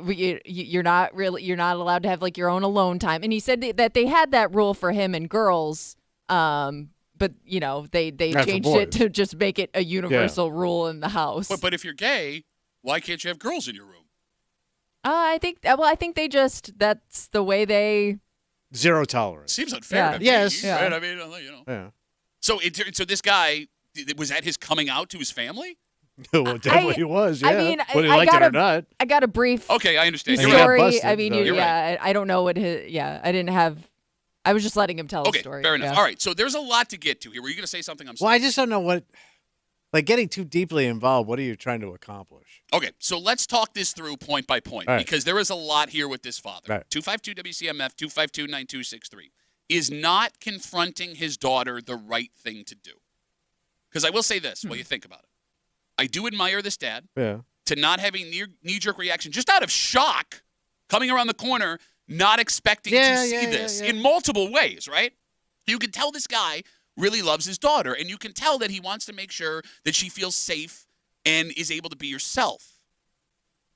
You're not allowed to have like your own alone time. And he said that they had that rule for him and girls. But they changed it to just make it a universal rule in the house. But if you're gay, why can't you have girls in your room? I think they just, that's the way they. Zero tolerance. Seems unfair. To me, Yes. Right? Yeah. I mean, Yeah. So this guy, was that his coming out to his family? Well, definitely he was. Yeah. I mean, whether you I liked got it or not. I got a brief. Okay, I understand. You're right. Story. Busted, I mean, so- You're I don't know what his. Yeah, I didn't have. I was just letting him tell Okay, a story. fair enough. Yeah. All right, so there's a lot to get to here. Were you going to say something? I'm sorry. Well, I just don't know what. Like getting too deeply involved, what are you trying to accomplish? Okay, so let's talk this through point by point All right. because there is a lot here with this father. Right. 252 WCMF 252-9263 is not confronting his daughter the right thing to do. Because I will say this while you think about it. I do admire this dad Yeah. to not having knee-jerk reaction, just out of shock, coming around the corner, not expecting to see this in multiple ways, right? You can tell this guy really loves his daughter, and you can tell that he wants to make sure that she feels safe and is able to be herself.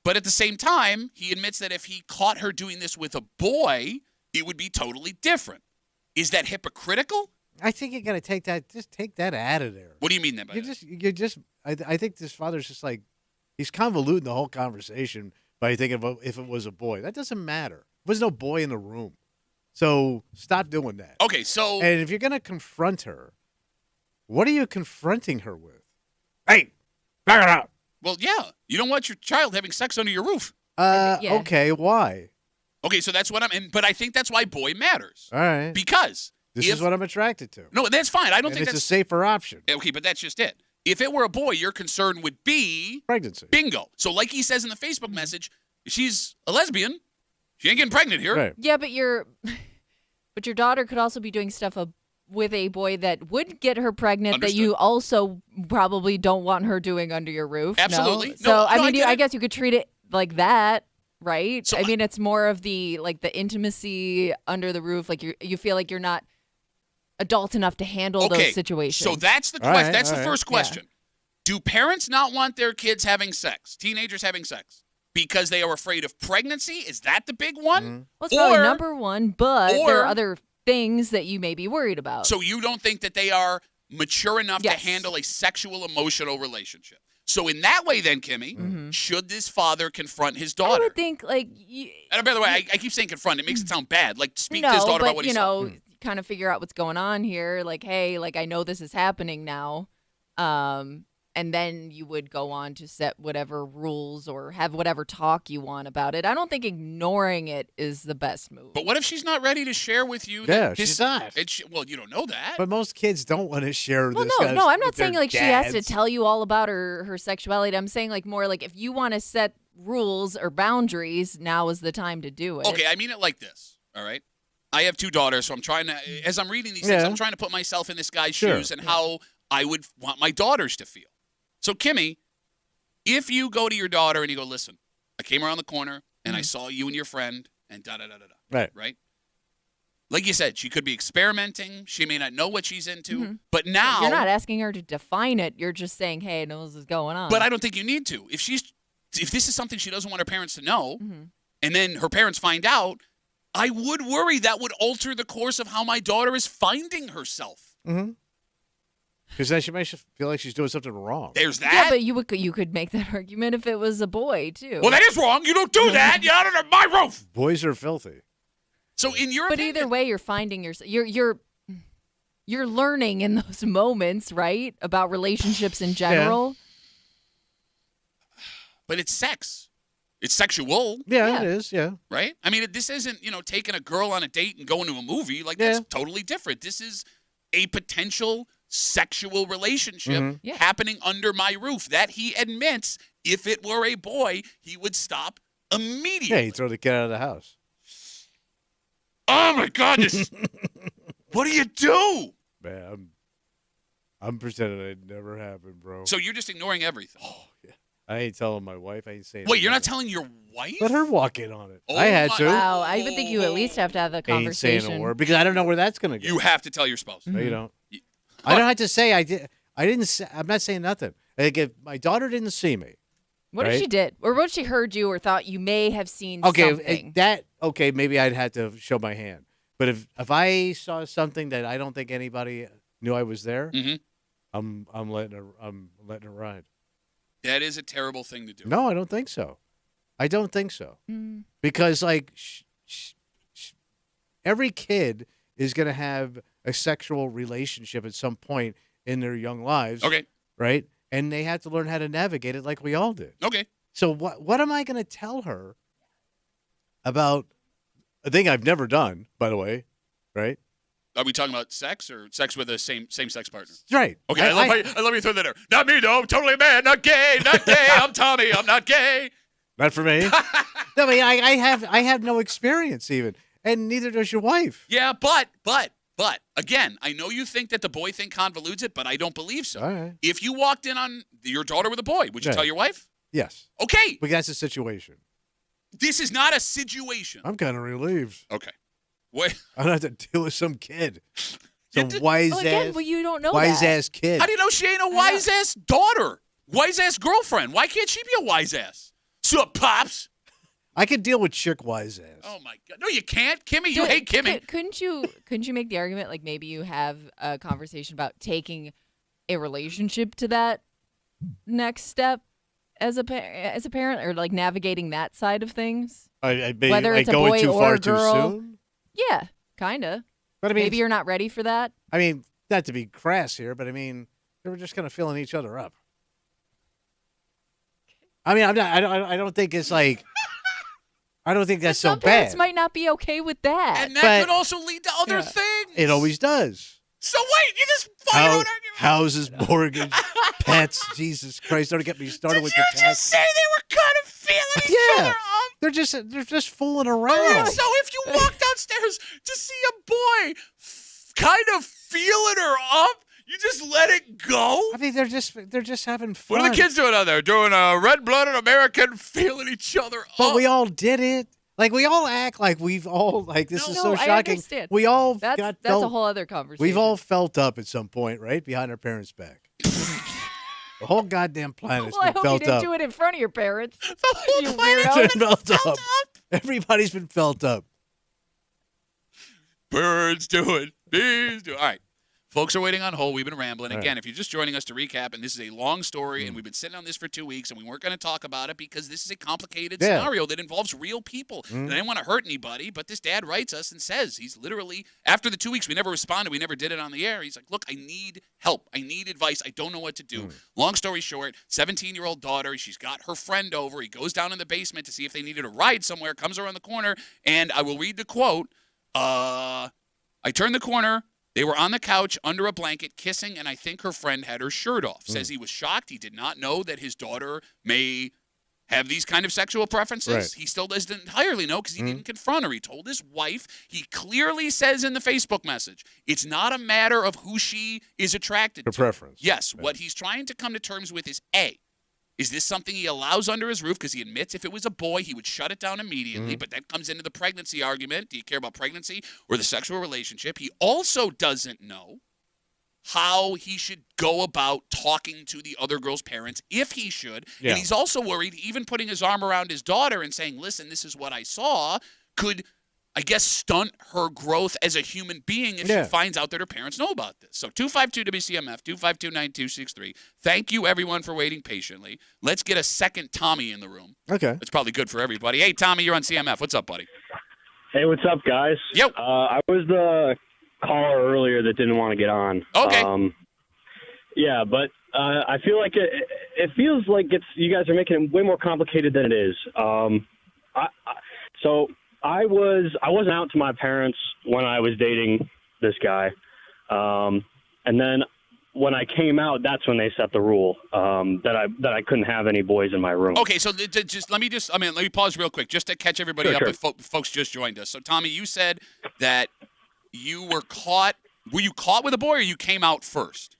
But at the same time, he admits that if he caught her doing this with a boy, it would be totally different. Is that hypocritical? I think you got to take that. Just take that out of there. What do you mean then by that? You just. I think this father's just like he's convoluting the whole conversation by thinking about if it was a boy. That doesn't matter. There was no boy in the room, so stop doing that. Okay, so and if you're gonna confront her, what are you confronting her with? Hey, back it up. Well, yeah, you don't want your child having sex under your roof. Okay, why? Okay, so that's what but I think that's why boy matters. All right. Because This is what I'm attracted to. No, that's fine. I don't And think it's that's a safer option. Okay, but that's just it. If it were a boy, your concern would be pregnancy. Bingo. So like he says in the Facebook message, she's a lesbian. She ain't getting pregnant here. Right. Yeah, but your daughter could also be doing stuff with a boy that would get her pregnant Understood. that you also probably don't want her doing under your roof. Absolutely. No? So No, I I mean, get I it. guess you could treat it like that, right? So I mean, it's more of the intimacy under the roof. Like you feel like you're not adult enough to handle those situations. So that's the All question. right, That's all the right. first question. Do parents not want their kids having sex, teenagers having sex, because they are afraid of pregnancy? Is that the big one? Mm-hmm. Well, it's probably number one, but there are other things that you may be worried about. So you don't think that they are mature enough Yes. to handle a sexual, emotional relationship? So in that way, then, Kimmy, should this father confront his daughter? I would think And by the way, I keep saying confront. It makes it sound bad. Like speak no, to his daughter but about what he saw. kind of figure out what's going on here. Like, hey, I know this is happening now. And then you would go on to set whatever rules or have whatever talk you want about it. I don't think ignoring it is the best move. But what if she's not ready to share with you? Yeah, that she's not. Well, you don't know that. But most kids don't want to share Well, this. no, I'm not with their saying she has to dads. tell you all about her sexuality. I'm saying more if you want to set rules or boundaries, now is the time to do it. Okay, I mean it like this. All right. I have two daughters, so I'm trying to, as I'm reading these things, I'm trying to put myself in this guy's shoes and how I would want my daughters to feel. So, Kimmy, if you go to your daughter and you go, listen, I came around the corner and I saw you and your friend and da-da-da-da-da. Right? Like you said, she could be experimenting. She may not know what she's into. But now... You're not asking her to define it. You're just saying, hey, I know this is going on. But I don't think you need to. If this is something she doesn't want her parents to know, and then her parents find out, I would worry that would alter the course of how my daughter is finding herself. Mm-hmm. Because then she might feel like she's doing something wrong. There's that. Yeah, but you could make that argument if it was a boy too. Well, that is wrong. You don't do that. You're out under my roof. Boys are filthy. So in your But either way, you're finding you're learning in those moments, right? About relationships in general. But it's sex. It's sexual. Yeah, it is. Yeah. Right? I mean, this isn't, taking a girl on a date and going to a movie. Like, that's totally different. This is a potential sexual relationship happening under my roof that he admits if it were a boy, he would stop immediately. Yeah, you throw the kid out of the house. Oh, my God. What do you do? Man, I'm pretending it never happened, bro. So you're just ignoring everything. Oh, yeah. I ain't telling my wife. I ain't saying Wait, you're not telling your wife? Let her walk in on it. Oh, I had to. Wow, I would think you at least have to have the conversation. Ain't saying a word because I don't know where that's going to go. You have to tell your spouse. No, you don't. I don't have to say I did. I didn't say. I'm not saying nothing. Like if my daughter didn't see me. What if she did? Or what if she heard you or thought you may have seen something? Okay, maybe I'd have to show my hand. But if I saw something that I don't think anybody knew I was there, I'm letting her ride. That is a terrible thing to do. No, I don't think so. I don't think so. Because like every kid is going to have a sexual relationship at some point in their young lives. Okay. Right? And they have to learn how to navigate it like we all did. Okay. So what am I going to tell her about a thing I've never done, by the way, right? Are we talking about sex or sex with a same-sex partner? Right. Okay, I love how you throw that there. Not me, though. I'm totally a man. Not gay. Not gay. I'm Tommy. I'm not gay. Not for me. No, I mean, I have no experience even, and neither does your wife. Yeah, but again, I know you think that the boy thing convolutes it, but I don't believe so. All right. If you walked in on your daughter with a boy, would you tell your wife? Yes. Okay. But that's a situation. This is not a situation. I'm kind of relieved. Okay. Wait. I don't have to deal with some kid. Some wise-ass you don't know wise-ass kid. How do you know she ain't a wise-ass daughter? Wise-ass girlfriend. Why can't she be a wise-ass? Sup, Pops? I could deal with chick wise-ass. Oh, my God. No, you can't. Kimmy, you hate Kimmy. Couldn't you make the argument like maybe you have a conversation about taking a relationship to that next step as a parent or like navigating that side of things? Whether it's a boy too or far a girl. Too soon? Yeah, kind of. But I mean, maybe you're not ready for that. I mean, not to be crass here, but I mean, they were just kind of filling each other up. I mean, I don't think it's like. I don't think that's so some bad. Parents might not be okay with that. And that could also lead to other things. It always does. So wait, you just fight on houses, mortgage, pets. Jesus Christ! Don't get me started with the taxes. Did you just say they were kind of feeling each other up? They're just fooling around. So if you walk downstairs to see a boy kind of feeling her up, you just let it go? I mean, they're just having fun. What are the kids doing out there? Doing a red-blooded American feeling each other up. But we all did it. Like we all act like we've all like this is so shocking. I understand. We all that's a whole other conversation. We've all felt up at some point, right, behind our parents' back. The whole goddamn planet's been I hope felt you didn't up. do it in front of your parents. The whole You planet's weirdo. been felt up. Everybody's been felt up. Birds do it. Bees do it. All right. Folks are waiting on hold. We've been rambling. All Again, right. if you're just joining us to recap, and this is a long story, and we've been sitting on this for 2 weeks, and we weren't going to talk about it because this is a complicated scenario that involves real people. And I didn't want to hurt anybody, but this dad writes us and says he's literally, after the 2 weeks, we never responded. We never did it on the air. He's like, look, I need help. I need advice. I don't know what to do. Long story short, 17-year-old daughter, she's got her friend over. He goes down in the basement to see if they needed a ride somewhere, comes around the corner, and I will read the quote. I turned the corner. They were on the couch under a blanket kissing, and I think her friend had her shirt off. Says he was shocked. He did not know that his daughter may have these kind of sexual preferences. Right. He still doesn't entirely know because he didn't confront her. He told his wife. He clearly says in the Facebook message, it's not a matter of who she is attracted Her to. preference. Yes. Right. What he's trying to come to terms with is A, is this something he allows under his roof? Because he admits if it was a boy, he would shut it down immediately. But that comes into the pregnancy argument. Do you care about pregnancy or the sexual relationship? He also doesn't know how he should go about talking to the other girl's parents, if he should. Yeah. And he's also worried, even putting his arm around his daughter and saying, listen, this is what I saw, could, I guess, stunt her growth as a human being if she finds out that her parents know about this. So 252-WCMF, 252-9263. Thank you, everyone, for waiting patiently. Let's get a second Tommy in the room. Okay. It's probably good for everybody. Hey, Tommy, you're on CMF. What's up, buddy? Hey, what's up, guys? Yo. I was the caller earlier that didn't want to get on. Okay. Yeah, but I feel like it feels like you guys are making it way more complicated than it is. I wasn't out to my parents when I was dating this guy, and then when I came out, that's when they set the rule that I couldn't have any boys in my room. Okay, so let me pause real quick just to catch everybody up. Sure. If folks just joined us. So Tommy, you said that you were caught. Were you caught with a boy, or you came out first?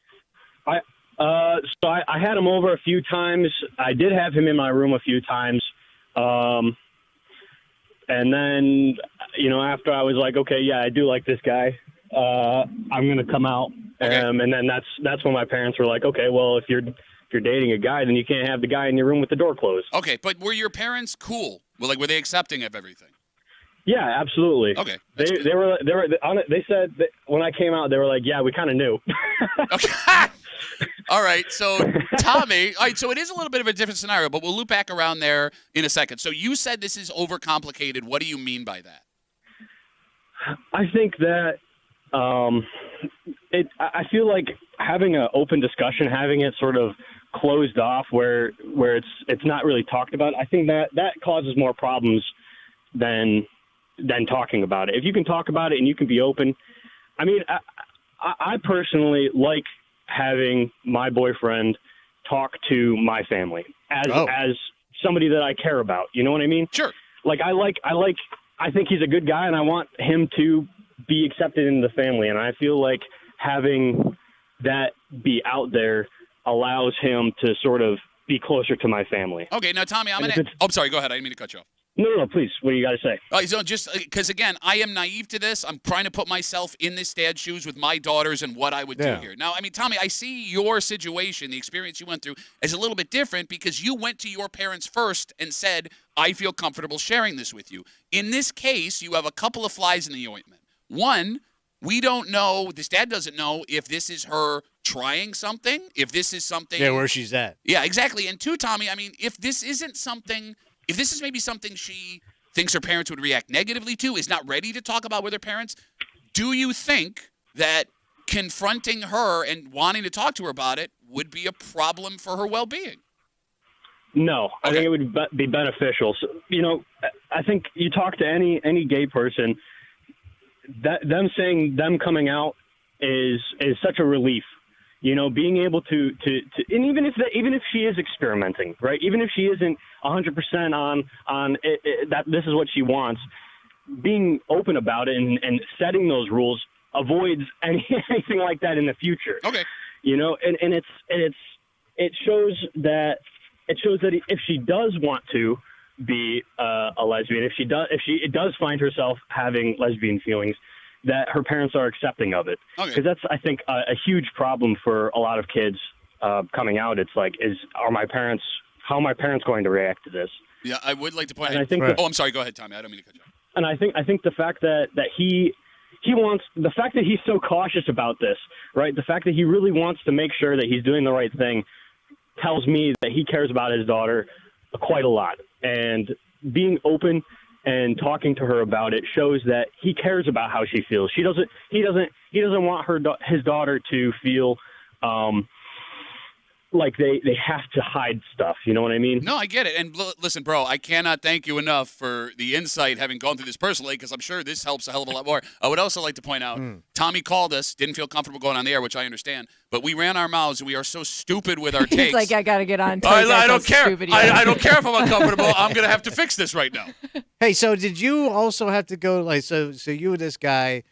I had him over a few times. I did have him in my room a few times. And then, after I was like, okay, yeah, I do like this guy. I'm going to come out. Okay. And then that's when my parents were like, okay, well, if you're dating a guy, then you can't have the guy in your room with the door closed. Okay, but were your parents cool? Well, were they accepting of everything? Yeah, absolutely. Okay. They said that when I came out, they were like, yeah, we kind of knew. Okay. All right, so Tommy, all right, so it is a little bit of a different scenario, but we'll loop back around there in a second. So you said this is overcomplicated. What do you mean by that? I think that I feel like having an open discussion, having it sort of closed off where it's not really talked about, I think that causes more problems than talking about it. If you can talk about it and you can be open, I mean, I personally like having my boyfriend talk to my family as somebody that I care about. You know what I mean? Sure. Like I think he's a good guy, and I want him to be accepted in the family. And I feel like having that be out there allows him to sort of be closer to my family. Okay, now Tommy, I'm sorry. Go ahead. I didn't mean to cut you off. No, please. What do you got to say? So just because, again, I am naive to this. I'm trying to put myself in this dad's shoes with my daughters and what I would do here. Now, I mean, Tommy, I see your situation, the experience you went through, as a little bit different because you went to your parents first and said, I feel comfortable sharing this with you. In this case, you have a couple of flies in the ointment. One, we don't know, this dad doesn't know if this is her trying something, if this is something. Yeah, where she's at. Yeah, exactly. And two, Tommy, I mean, if this is maybe something she thinks her parents would react negatively to, is not ready to talk about with her parents, do you think that confronting her and wanting to talk to her about it would be a problem for her well-being? No, I think it would be beneficial. So, I think you talk to any gay person, them coming out is such a relief. Being able to and even if she is experimenting, right? Even if she isn't 100% on it, that this is what she wants, being open about it and setting those rules avoids anything like that in the future. Okay. And it shows that if she does want to be a lesbian, if she does find herself having lesbian feelings, that her parents are accepting of it. Because that's, I think, a huge problem for a lot of kids coming out. It's like, how are my parents going to react to this? Yeah, I would like to point out. I think I'm sorry. Go ahead, Tommy. I don't mean to cut you off. And I think the fact that he wants, the fact that he's so cautious about this, right? The fact that he really wants to make sure that he's doing the right thing tells me that he cares about his daughter quite a lot. And being open and talking to her about it shows that he cares about how she feels. He doesn't want his daughter to feel like they have to hide stuff. You know what I mean? No, I get it. And listen, bro, I cannot thank you enough for the insight, having gone through this personally, because I'm sure this helps a hell of a lot more. I would also like to point out, Tommy called us, didn't feel comfortable going on the air, which I understand, but we ran our mouths, and we are so stupid with our takes. He's like, I got to get on. I don't care. I don't care if I'm uncomfortable. I'm going to have to fix this right now. Hey, so did you also have to go, so you and this guy,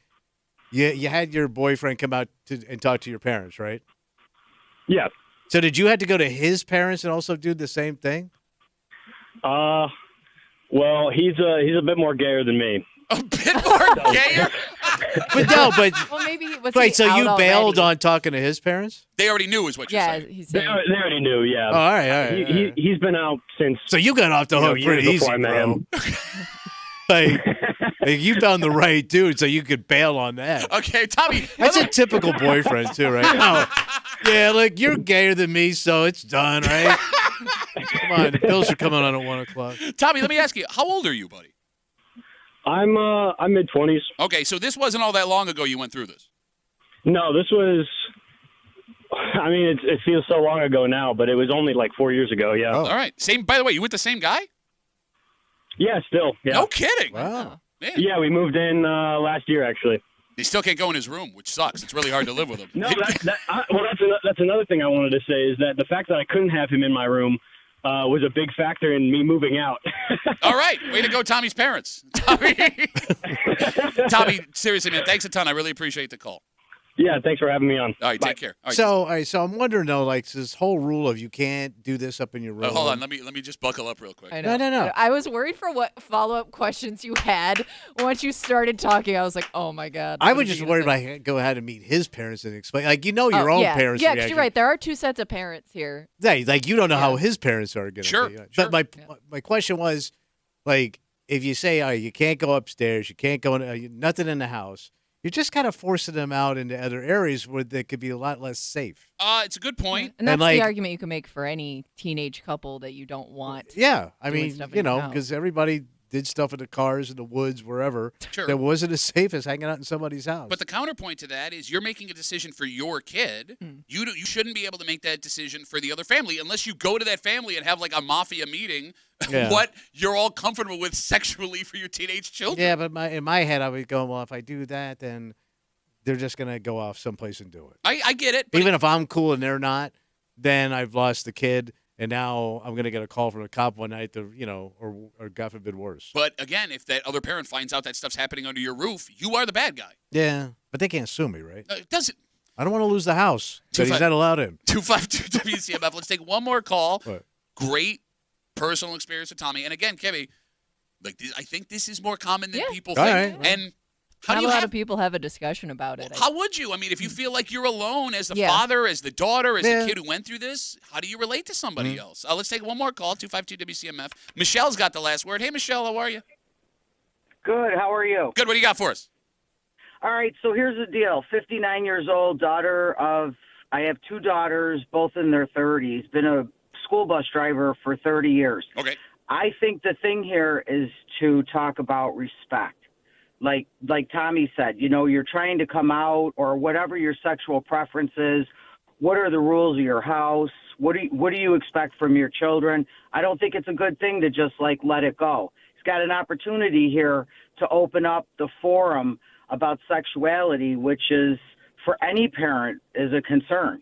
you had your boyfriend come out and talk to your parents, right? Yeah. So did you have to go to his parents and also do the same thing? Well, he's a bit more gayer than me. A bit more gayer? Well, maybe he was. Wait, so you bailed already? on talking to his parents? They already knew, is what you're saying. He's they saying. already knew. Yeah. Oh, all right. He's been out since. So you got off the hook pretty easy, I met him. like you found the right dude, so you could bail on that. Okay, Tommy. That's a typical boyfriend too, right? Oh, yeah, like you're gayer than me, so it's done, right? Come on, the bills are coming on at 1:00. Tommy, let me ask you, how old are you, buddy? I'm mid-20s. Okay, so this wasn't all that long ago you went through this. No, this was. I mean, it feels so long ago now, but it was only like 4 years ago. Yeah. All right. Same. By the way, you with the same guy? Yeah, still. Yeah. No kidding. Wow. Man. Yeah, we moved in last year, actually. He still can't go in his room, which sucks. It's really hard to live with him. No, that's another thing I wanted to say is that the fact that I couldn't have him in my room was a big factor in me moving out. All right. Way to go, Tommy's parents. Tommy, seriously, man, thanks a ton. I really appreciate the call. Yeah, thanks for having me on. All right, take care. All right, So I'm wondering though, like this whole rule of you can't do this up in your room. hold on. Let me just buckle up real quick. I know. No. I was worried for what follow-up questions you had once you started talking. I was like, oh, my God. I was just worried about go ahead and meet his parents and explain. Like, your own yeah. parents' Yeah, reaction. because you're right. There are two sets of parents here. Yeah, like, you don't know how his parents are going to Sure, be. sure. But my question was, like, if you say, you can't go upstairs, you can't go in, nothing in the house, you're just kind of forcing them out into other areas where they could be a lot less safe. It's a good point. And that's the argument you can make for any teenage couple that you don't want. Yeah, I mean, stuff in your house. because everybody did stuff in the cars, in the woods, wherever. Sure. That wasn't as safe as hanging out in somebody's house. But the counterpoint to that is you're making a decision for your kid. You shouldn't be able to make that decision for the other family unless you go to that family and have like a mafia meeting. Yeah. What you're all comfortable with sexually for your teenage children. Yeah, but in my head, I would go, well, if I do that, then they're just going to go off someplace and do it. I get it. But Even if I'm cool and they're not, then I've lost the kid, and now I'm going to get a call from a cop one night, or God forbid worse. But again, if that other parent finds out that stuff's happening under your roof, you are the bad guy. Yeah, but they can't sue me, right? Does it? I don't want to lose the house that he's not allowed in. 252 WCMF. Let's take one more call. What? Great personal experience with Tommy. And again, Kevin, I think this is more common than people All think. right. And how Not do you a lot have of people have a discussion about it. How would you? I mean, if you feel like you're alone as the father, as the daughter, as the kid who went through this, how do you relate to somebody else? Let's take one more call, 252 WCMF. Michelle's got the last word. Hey, Michelle, how are you? Good. How are you? Good. What do you got for us? All right. So here's the deal. 59 years old, I have two daughters, both in their 30s, been a school bus driver for 30 years. Okay. I think the thing here is to talk about respect. Like Tommy said, you're trying to come out or whatever your sexual preference is. What are the rules of your house? What do you expect from your children? I don't think it's a good thing to just let it go. He's got an opportunity here to open up the forum about sexuality, which is for any parent is a concern.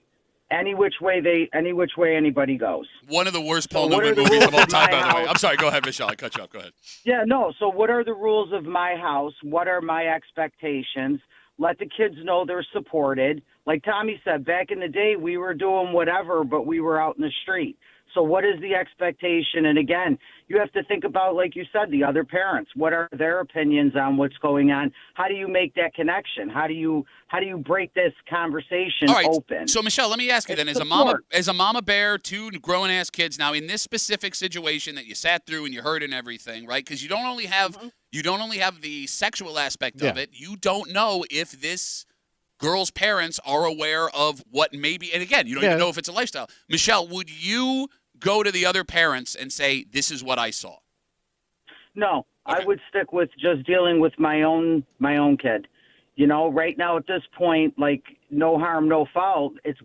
Any which way anybody goes. One of the worst Paul Newman movies of all time, by the way. I'm sorry. Go ahead, Michelle. I cut you off. Go ahead. Yeah, no. So what are the rules of my house? What are my expectations? Let the kids know they're supported. Like Tommy said, back in the day, we were doing whatever, but we were out in the street. So what is the expectation? And again, you have to think about, like you said, the other parents. What are their opinions on what's going on? How do you make that connection? How do you break this conversation open? So Michelle, let me ask you then, as a mama bear, two grown ass kids now, in this specific situation that you sat through and you heard and everything, right? Because you don't only have the sexual aspect of it. You don't know if this girl's parents are aware of what maybe, and again, you don't even know if it's a lifestyle. Michelle, would you go to the other parents and say, this is what I saw? No, okay. I would stick with just dealing with my own kid. Right now at this point, no harm, no foul. It's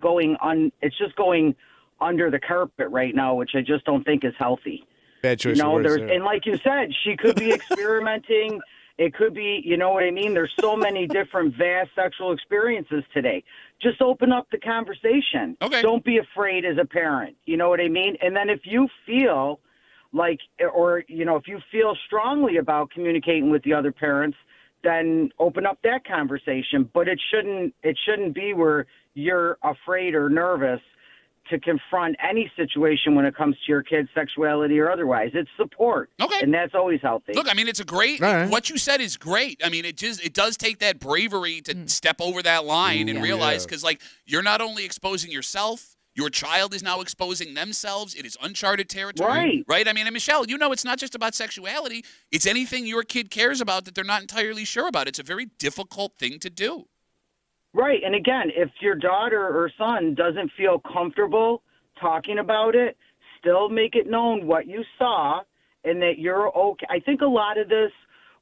just going under the carpet right now, which I just don't think is healthy. Bad choice of words there. And like you said, she could be experimenting. It could be, you know what I mean? There's so many different vast sexual experiences today. Just open up the conversation. Okay. Don't be afraid as a parent. You know what I mean? And then if you feel if you feel strongly about communicating with the other parents, then open up that conversation. But it shouldn't be where you're afraid or nervous to confront any situation when it comes to your kid's sexuality or otherwise. It's support. Okay. And that's always healthy. Look, I mean, it's a great, what you said is great. I mean, it does take that bravery to step over that line and realize, because you're not only exposing yourself, your child is now exposing themselves. It is uncharted territory. Right? I mean, and Michelle, it's not just about sexuality. It's anything your kid cares about that they're not entirely sure about. It's a very difficult thing to do. Right. And again, if your daughter or son doesn't feel comfortable talking about it, still make it known what you saw and that you're okay. I think a lot of this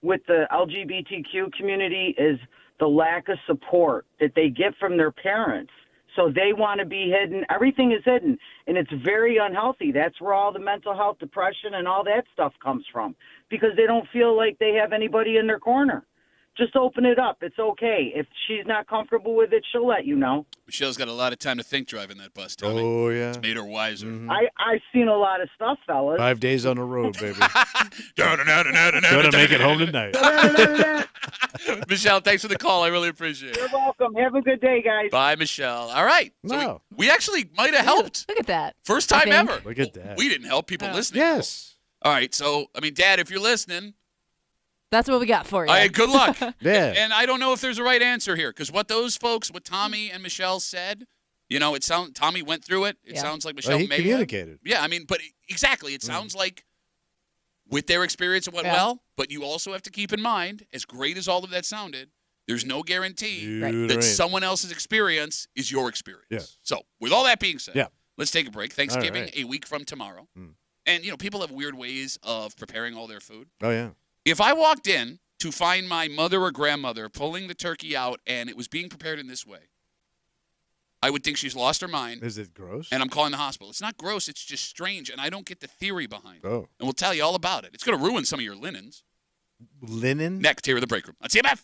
with the LGBTQ community is the lack of support that they get from their parents. So they want to be hidden. Everything is hidden, and it's very unhealthy. That's where all the mental health, depression, and all that stuff comes from, because they don't feel like they have anybody in their corner. just open it up. It's okay. If she's not comfortable with it, she'll let you know. Michelle's got a lot of time to think driving that bus, Tommy. Oh, yeah. It's made her wiser. Mm-hmm. I've seen a lot of stuff, fellas. 5 days on the road, baby. Gonna make it home tonight. Michelle, thanks for the call. I really appreciate it. You're welcome. Have a good day, guys. Bye, Michelle. All right. So No. we actually might have helped. Look at that. First I time think. ever. Look at that. We didn't help people listening. Yes. All right. So, I mean, Dad, if you're listening, That's what we got for you. good luck. Yeah. And I don't know if there's a right answer here because what Tommy and Michelle said, Tommy went through it. It sounds like Michelle he may have. communicated. Yeah, I mean, but exactly. It sounds like with their experience it went well, but you also have to keep in mind, as great as all of that sounded, there's no guarantee that someone else's experience is your experience. Yeah. So, with all that being said, let's take a break. Thanksgiving, a week from tomorrow. And, people have weird ways of preparing all their food. Oh, yeah. If I walked in to find my mother or grandmother pulling the turkey out and it was being prepared in this way, I would think she's lost her mind. Is it gross? And I'm calling the hospital. It's not gross. It's just strange, and I don't get the theory behind it. Oh. And we'll tell you all about it. It's going to ruin some of your linens. Linen? Next, here in the break room on CMF.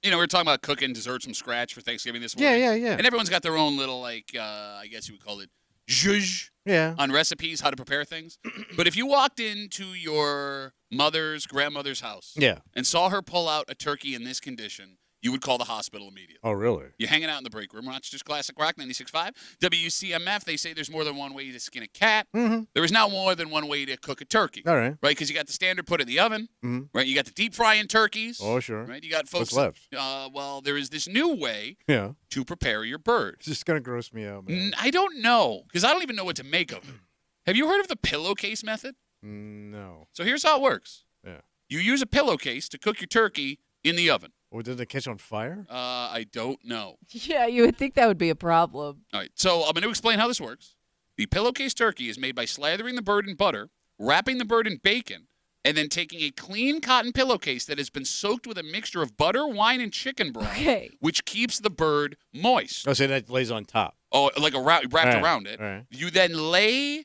we were talking about cooking desserts from scratch for Thanksgiving this Yeah, morning. yeah. And everyone's got their own little, I guess you would call it zhuzh on recipes, how to prepare things. But if you walked into your grandmother's house and saw her pull out a turkey in this condition, you would call the hospital immediately. Oh, really? You're hanging out in the break room. Rochester's Classic Rock 96.5. WCMF, they say there's more than one way to skin a cat. Mm-hmm. There is now more than one way to cook a turkey. All right. Right? Because you got the standard put in the oven. Mm-hmm. Right? You got the deep frying turkeys. Oh, sure. Right? You got folks. What's left? Well, there is this new way to prepare your bird. It's just going to gross me out, man. I don't know, because I don't even know what to make of it. Have you heard of the pillowcase method? No. So here's how it works. Yeah. You use a pillowcase to cook your turkey in the oven. Or did it catch on fire? I don't know. Yeah, you would think that would be a problem. All right, so I'm going to explain how this works. The pillowcase turkey is made by slathering the bird in butter, wrapping the bird in bacon, and then taking a clean cotton pillowcase that has been soaked with a mixture of butter, wine, and chicken broth, which keeps the bird moist. Oh, so that lays on top. Oh, like wrapped around it. All right. You then lay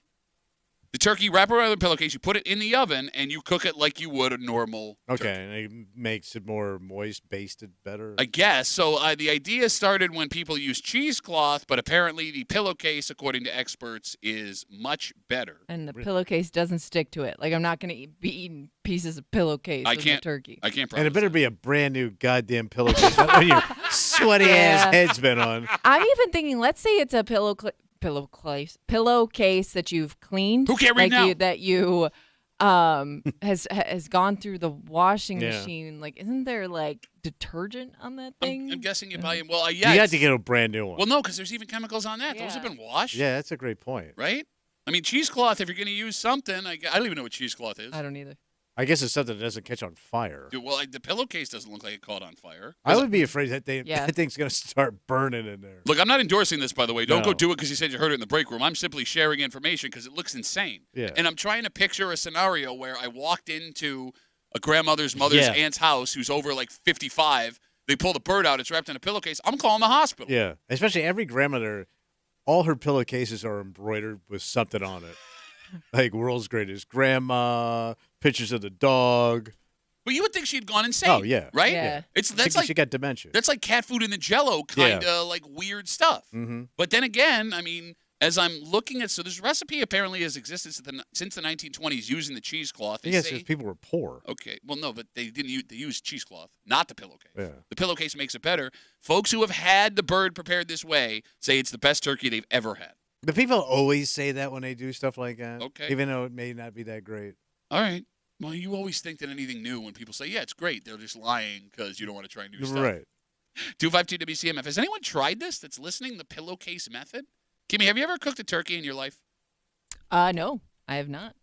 the turkey, wrap around the pillowcase, you put it in the oven, and you cook it like you would a normal turkey. Okay, and it makes it more moist, basted better. I guess. So the idea started when people used cheesecloth, but apparently the pillowcase, according to experts, is much better. And the pillowcase doesn't stick to it. Like, I'm not going to be eating pieces of pillowcase with the turkey. I can't promise. And it better be a brand new goddamn pillowcase. Not when your sweaty ass head's been on. I'm even thinking, let's say it's a pillowcase that you've cleaned. Who can't read now? That you has gone through the washing machine. Like, isn't there like detergent on that thing? I'm guessing you buy. Well, You got to get a brand new one. Well, no, because there's even chemicals on that. Those have been washed. Yeah, that's a great point. Right? I mean, cheesecloth, if you're going to use something, I don't even know what cheesecloth is. I don't either. I guess it's something that doesn't catch on fire. Well, the pillowcase doesn't look like it caught on fire. I would be afraid that that thing's going to start burning in there. Look, I'm not endorsing this, by the way. Don't No. go do it because you said you heard it in the break room. I'm simply sharing information because it looks insane. Yeah. And I'm trying to picture a scenario where I walked into a grandmother's mother's aunt's house who's over like 55. They pull the bird out. It's wrapped in a pillowcase. I'm calling the hospital. Yeah, especially every grandmother, all her pillowcases are embroidered with something on it. Like world's greatest grandma, pictures of the dog. But you would think she'd gone insane. Oh, yeah. Right? Yeah. That's like she got dementia. That's like cat food in the Jello kind of like weird stuff. Mm-hmm. But then again, I mean, as I'm looking at, so this recipe apparently has existed since the 1920s using the cheesecloth. Yes, because people were poor. Okay, well, no, but they didn't use, they used cheesecloth, not the pillowcase. Yeah. The pillowcase makes it better. Folks who have had the bird prepared this way say it's the best turkey they've ever had. But people always say that when they do stuff like that. Okay. Even though it may not be that great. All right. Well, you always think that anything new, when people say, yeah, it's great, they're just lying because you don't want to try new stuff. Right. 252 WCMF. Has anyone tried this that's listening, the pillowcase method? Kimmy, have you ever cooked a turkey in your life? No, I have not.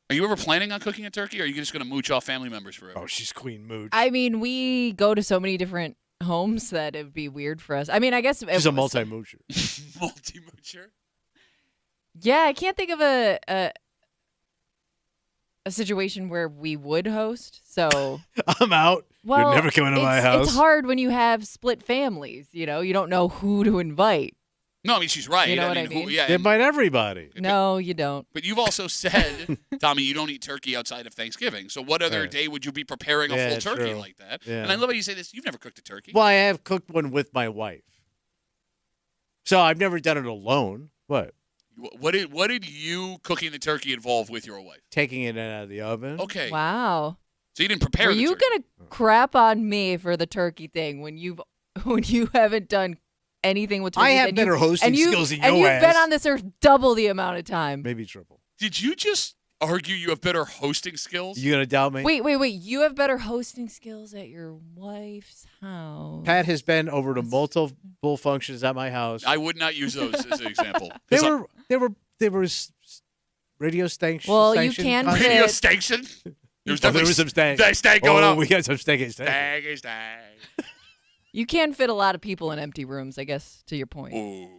Are you ever planning on cooking a turkey, or are you just going to mooch off family members forever? Oh, she's Queen Mooch. I mean, we go to so many different homes that it would be weird for us. I mean, I guess She's a multi-moocher. Multi-moocher? Yeah, I can't think of a situation where we would host. So I'm out. Well, You're never coming to my house. It's hard when you have split families. You know, you don't know who to invite. No, I mean, she's right. You know what I mean? Yeah, They invite everybody. No, you don't. But you've also said, Tommy, you don't eat turkey outside of Thanksgiving. So what other day would you be preparing a full turkey true. like that? Yeah. And I love how you say this. You've never cooked a turkey. Well, I have cooked one with my wife. So I've never done it alone. What? What did you cooking the turkey involve with your wife? Taking it out of the oven. Okay. Wow. So you didn't prepare Were the you turkey. gonna crap on me for the turkey thing when you haven't done anything with turkey? I have better hosting skills than and your you've been ass. on this earth double the amount of time. Maybe triple. Did you just argue you have better hosting skills? You gonna doubt me? Wait. You have better hosting skills at your wife's house. Pat has been over to multiple functions at my house. I would not use those as an example. There was radio station. Well, you can content. Radio station? There was some stank. Stank going on. We got some stanky stank. Stank. You can fit a lot of people in empty rooms, I guess, to your point. Ooh.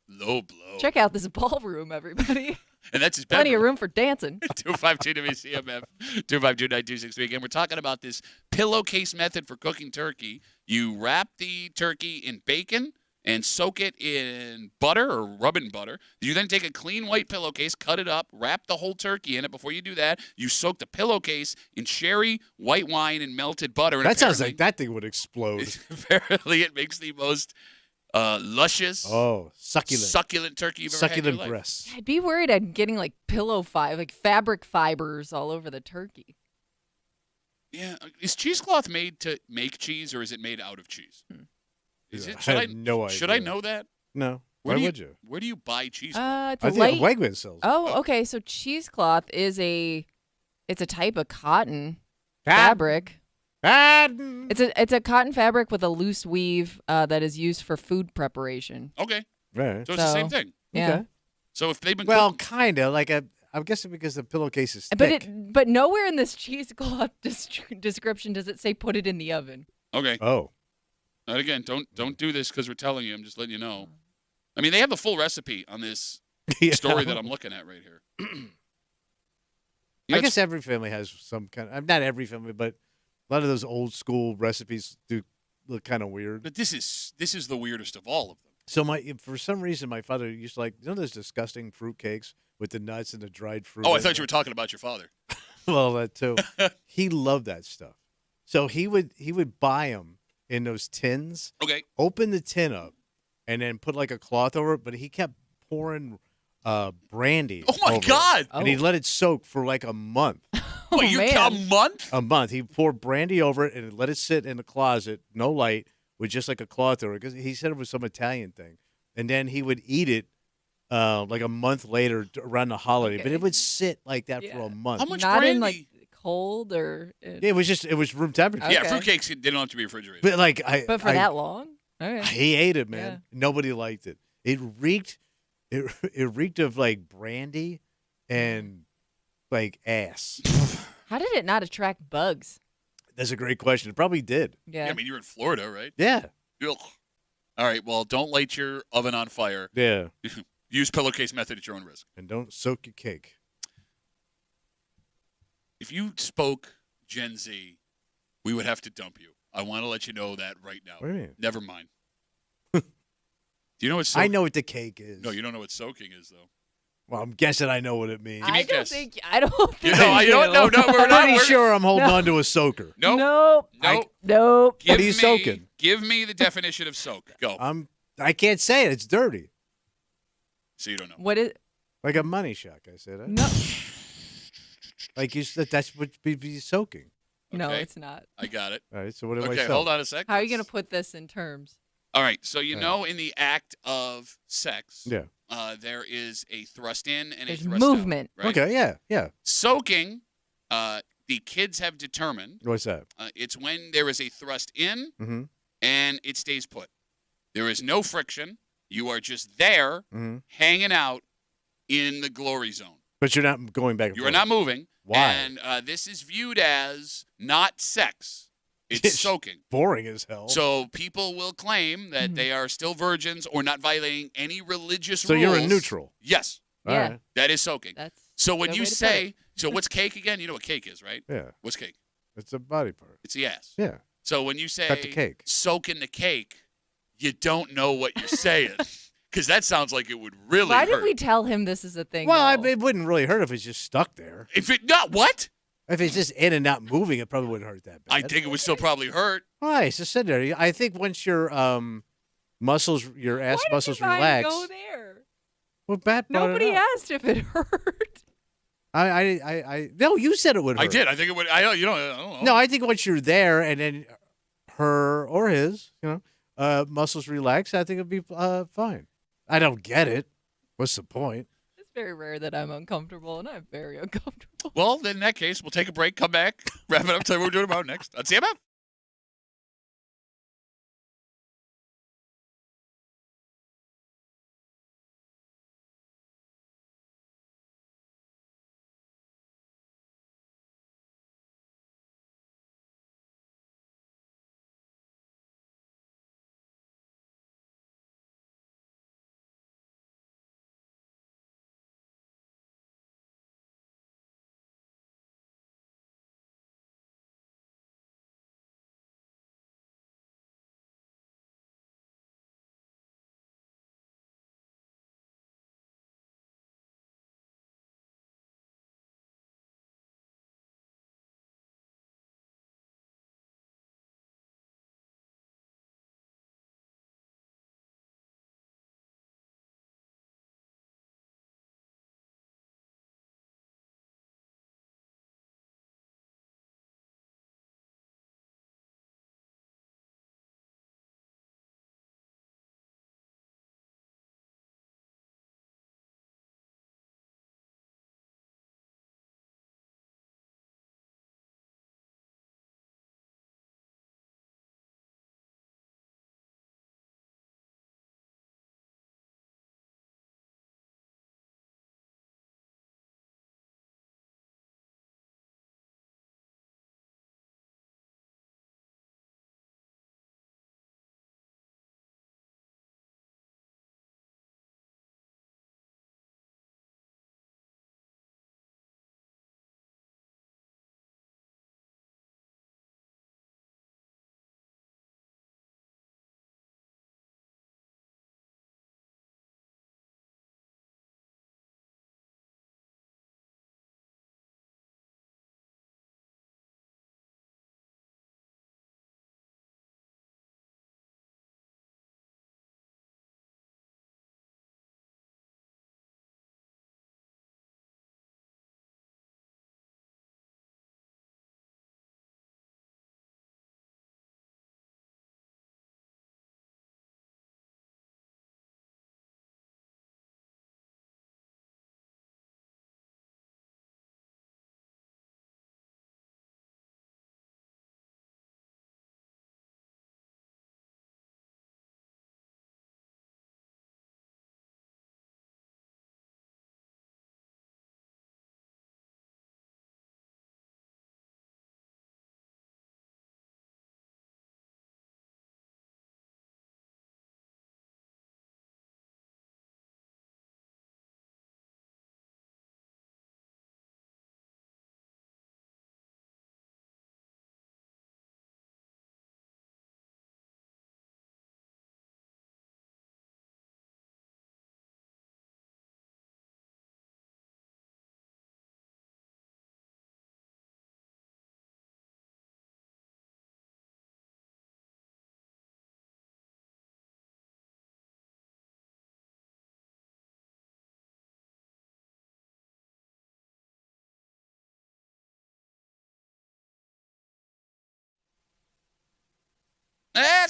Low blow. Check out this ballroom, everybody. And that's his Plenty of bedroom. room for dancing. 252 WCMF, 252-9263. Again, we're talking about this pillowcase method for cooking turkey. You wrap the turkey in bacon, and soak it in butter or rub in butter. You then take a clean white pillowcase, cut it up, wrap the whole turkey in it. Before you do that, you soak the pillowcase in sherry, white wine, and melted butter. And That sounds like that thing would explode. apparently, it makes the most luscious, succulent turkey you've ever had in your life. breasts. I'd be worried I'm getting like fabric fibers all over the turkey. Yeah, is cheesecloth made to make cheese, or is it made out of cheese? Is it? I have no idea. Should I know that? No. Where Why do would you? Where do you buy cheese? It's I a think light. Wegmans sells. Oh, okay. So cheesecloth is it's a type of cotton fabric. It's a cotton fabric with a loose weave that is used for food preparation. Okay. Right. So it's the same thing. Yeah. Okay. So if they've been kind of like I'm guessing because the pillowcase is thick. But nowhere in this cheesecloth description does it say put it in the oven. Okay. Oh. And again, don't do this because we're telling you. I'm just letting you know. I mean, they have the full recipe on this story that I'm looking at right here. I guess every family has some kind of, not every family, but a lot of those old school recipes do look kind of weird. But this is the weirdest of all of them. So for some reason, my father used to like, those disgusting fruit cakes with the nuts and the dried fruit. Oh, I thought you were talking about your father. Well, that too. He loved that stuff. So he would buy them in those tins. Okay. Open the tin up, and then put like a cloth over it. But he kept pouring brandy. Oh my over God! it, and he let it soak for like a month. Oh, a month? A month. He poured brandy over it and let it sit in the closet, no light, with just like a cloth over it. Because he said it was some Italian thing, and then he would eat it like a month later around the holiday. But it would sit like that for a month. How much Not brandy? in like cold or. It was room temperature. Yeah, fruitcakes they don't have to be refrigerated. But like But for that long? Okay. He ate it, man. Yeah. Nobody liked it. It reeked of like brandy and like ass. How did it not attract bugs? That's a great question. It probably did. Yeah. I mean, you're in Florida, right? Yeah. Ugh. All right. Well, don't light your oven on fire. Yeah. Use pillowcase method at your own risk. And don't soak your cake. If you spoke Gen Z, we would have to dump you. I want to let you know that right now. What do you mean? Never mind. Do you know what soaking? I know what the cake is. No, you don't know what soaking is, though. Well, I'm guessing I know what it means. I don't think you I'm pretty sure I'm holding on to a soaker. Nope. Nope. Nope. What are you soaking? Give me the definition of soak. Go. I can't say it. It's dirty. So you don't know. What is? Like a money shark, I said. No. Like you said, that's what be soaking. No, Okay. it's not. I got it. All right, so what do I Okay, soak? hold on a sec. How are you going to put this in terms? All right, so you know in the act of sex, Yeah. there is a thrust in and There's a thrust movement. out. Right? Okay, yeah. Soaking, the kids have determined What's that? it's when there is a thrust in Mm-hmm. and it stays put. There is no friction. You are just there, Mm-hmm. hanging out in the glory zone. But you're not going back and You are forth. not moving. Why? And this is viewed as not sex. It's soaking. Boring as hell. So people will claim that they are still virgins or not violating any religious So rules. you're a neutral. Yes. All Yeah. right. That is soaking. That's So when good you way to put say, so what's cake again? You know what cake is, right? Yeah. What's cake? It's a body part. It's the ass. Yeah. So when you say Cut the cake. soak in the cake, you don't know what you're saying. Because that sounds like it would really Why hurt. did we tell him this is a thing? Well, though? it wouldn't really hurt if it's just stuck there. If it not what? If it's just in and not moving, it probably wouldn't hurt that bad. I think it would still probably hurt. Why? It's just sitting there. I think once your muscles, your ass muscles Why relax. go there? Well, Bat brought Nobody it up. asked if it hurt. No, you said it would hurt. I did. I think it would. I don't know. No, I think once you're there and then her or his, muscles relax, I think it'd be fine. I don't get it. What's the point? It's very rare that I'm uncomfortable, and I'm very uncomfortable. Well, then in that case, we'll take a break, come back, wrap it up, tell you what we're doing about next on CMF.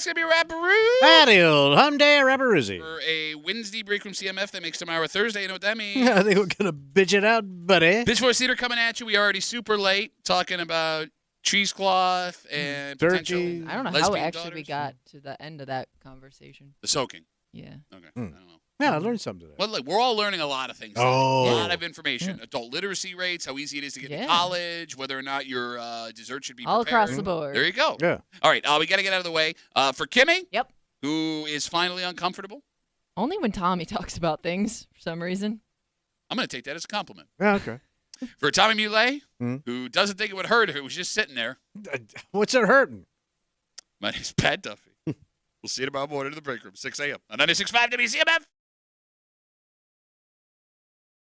it's going to be Rapparoo. Howdy, old hum day, Rapparoozy. For a Wednesday break from CMF that makes tomorrow a Thursday. You know what that means? Yeah, I think we're going to bitch it out, buddy. Bitch Voice Theater coming at you. We are already super late talking about cheesecloth and potential I don't know how lesbian actually daughters. we got to the end of that conversation. The soaking. Yeah. Okay. I don't know. Yeah, I learned something today. Well, look, we're all learning a lot of things. Oh. A lot of information. Adult literacy rates, how easy it is to get to college, whether or not your dessert should be all prepared. across the board. There you go. Yeah. All right, we got to get out of the way. For Kimmy, Yep. who is finally uncomfortable, Only when Tommy talks about things for some reason. I'm going to take that as a compliment. Yeah, okay. For Tommy Muley, who doesn't think it would hurt if it was just sitting there. What's it hurting? My name's Pat Duffy. We'll see you tomorrow morning in the break room, 6 a.m. on 96.5 WCMF.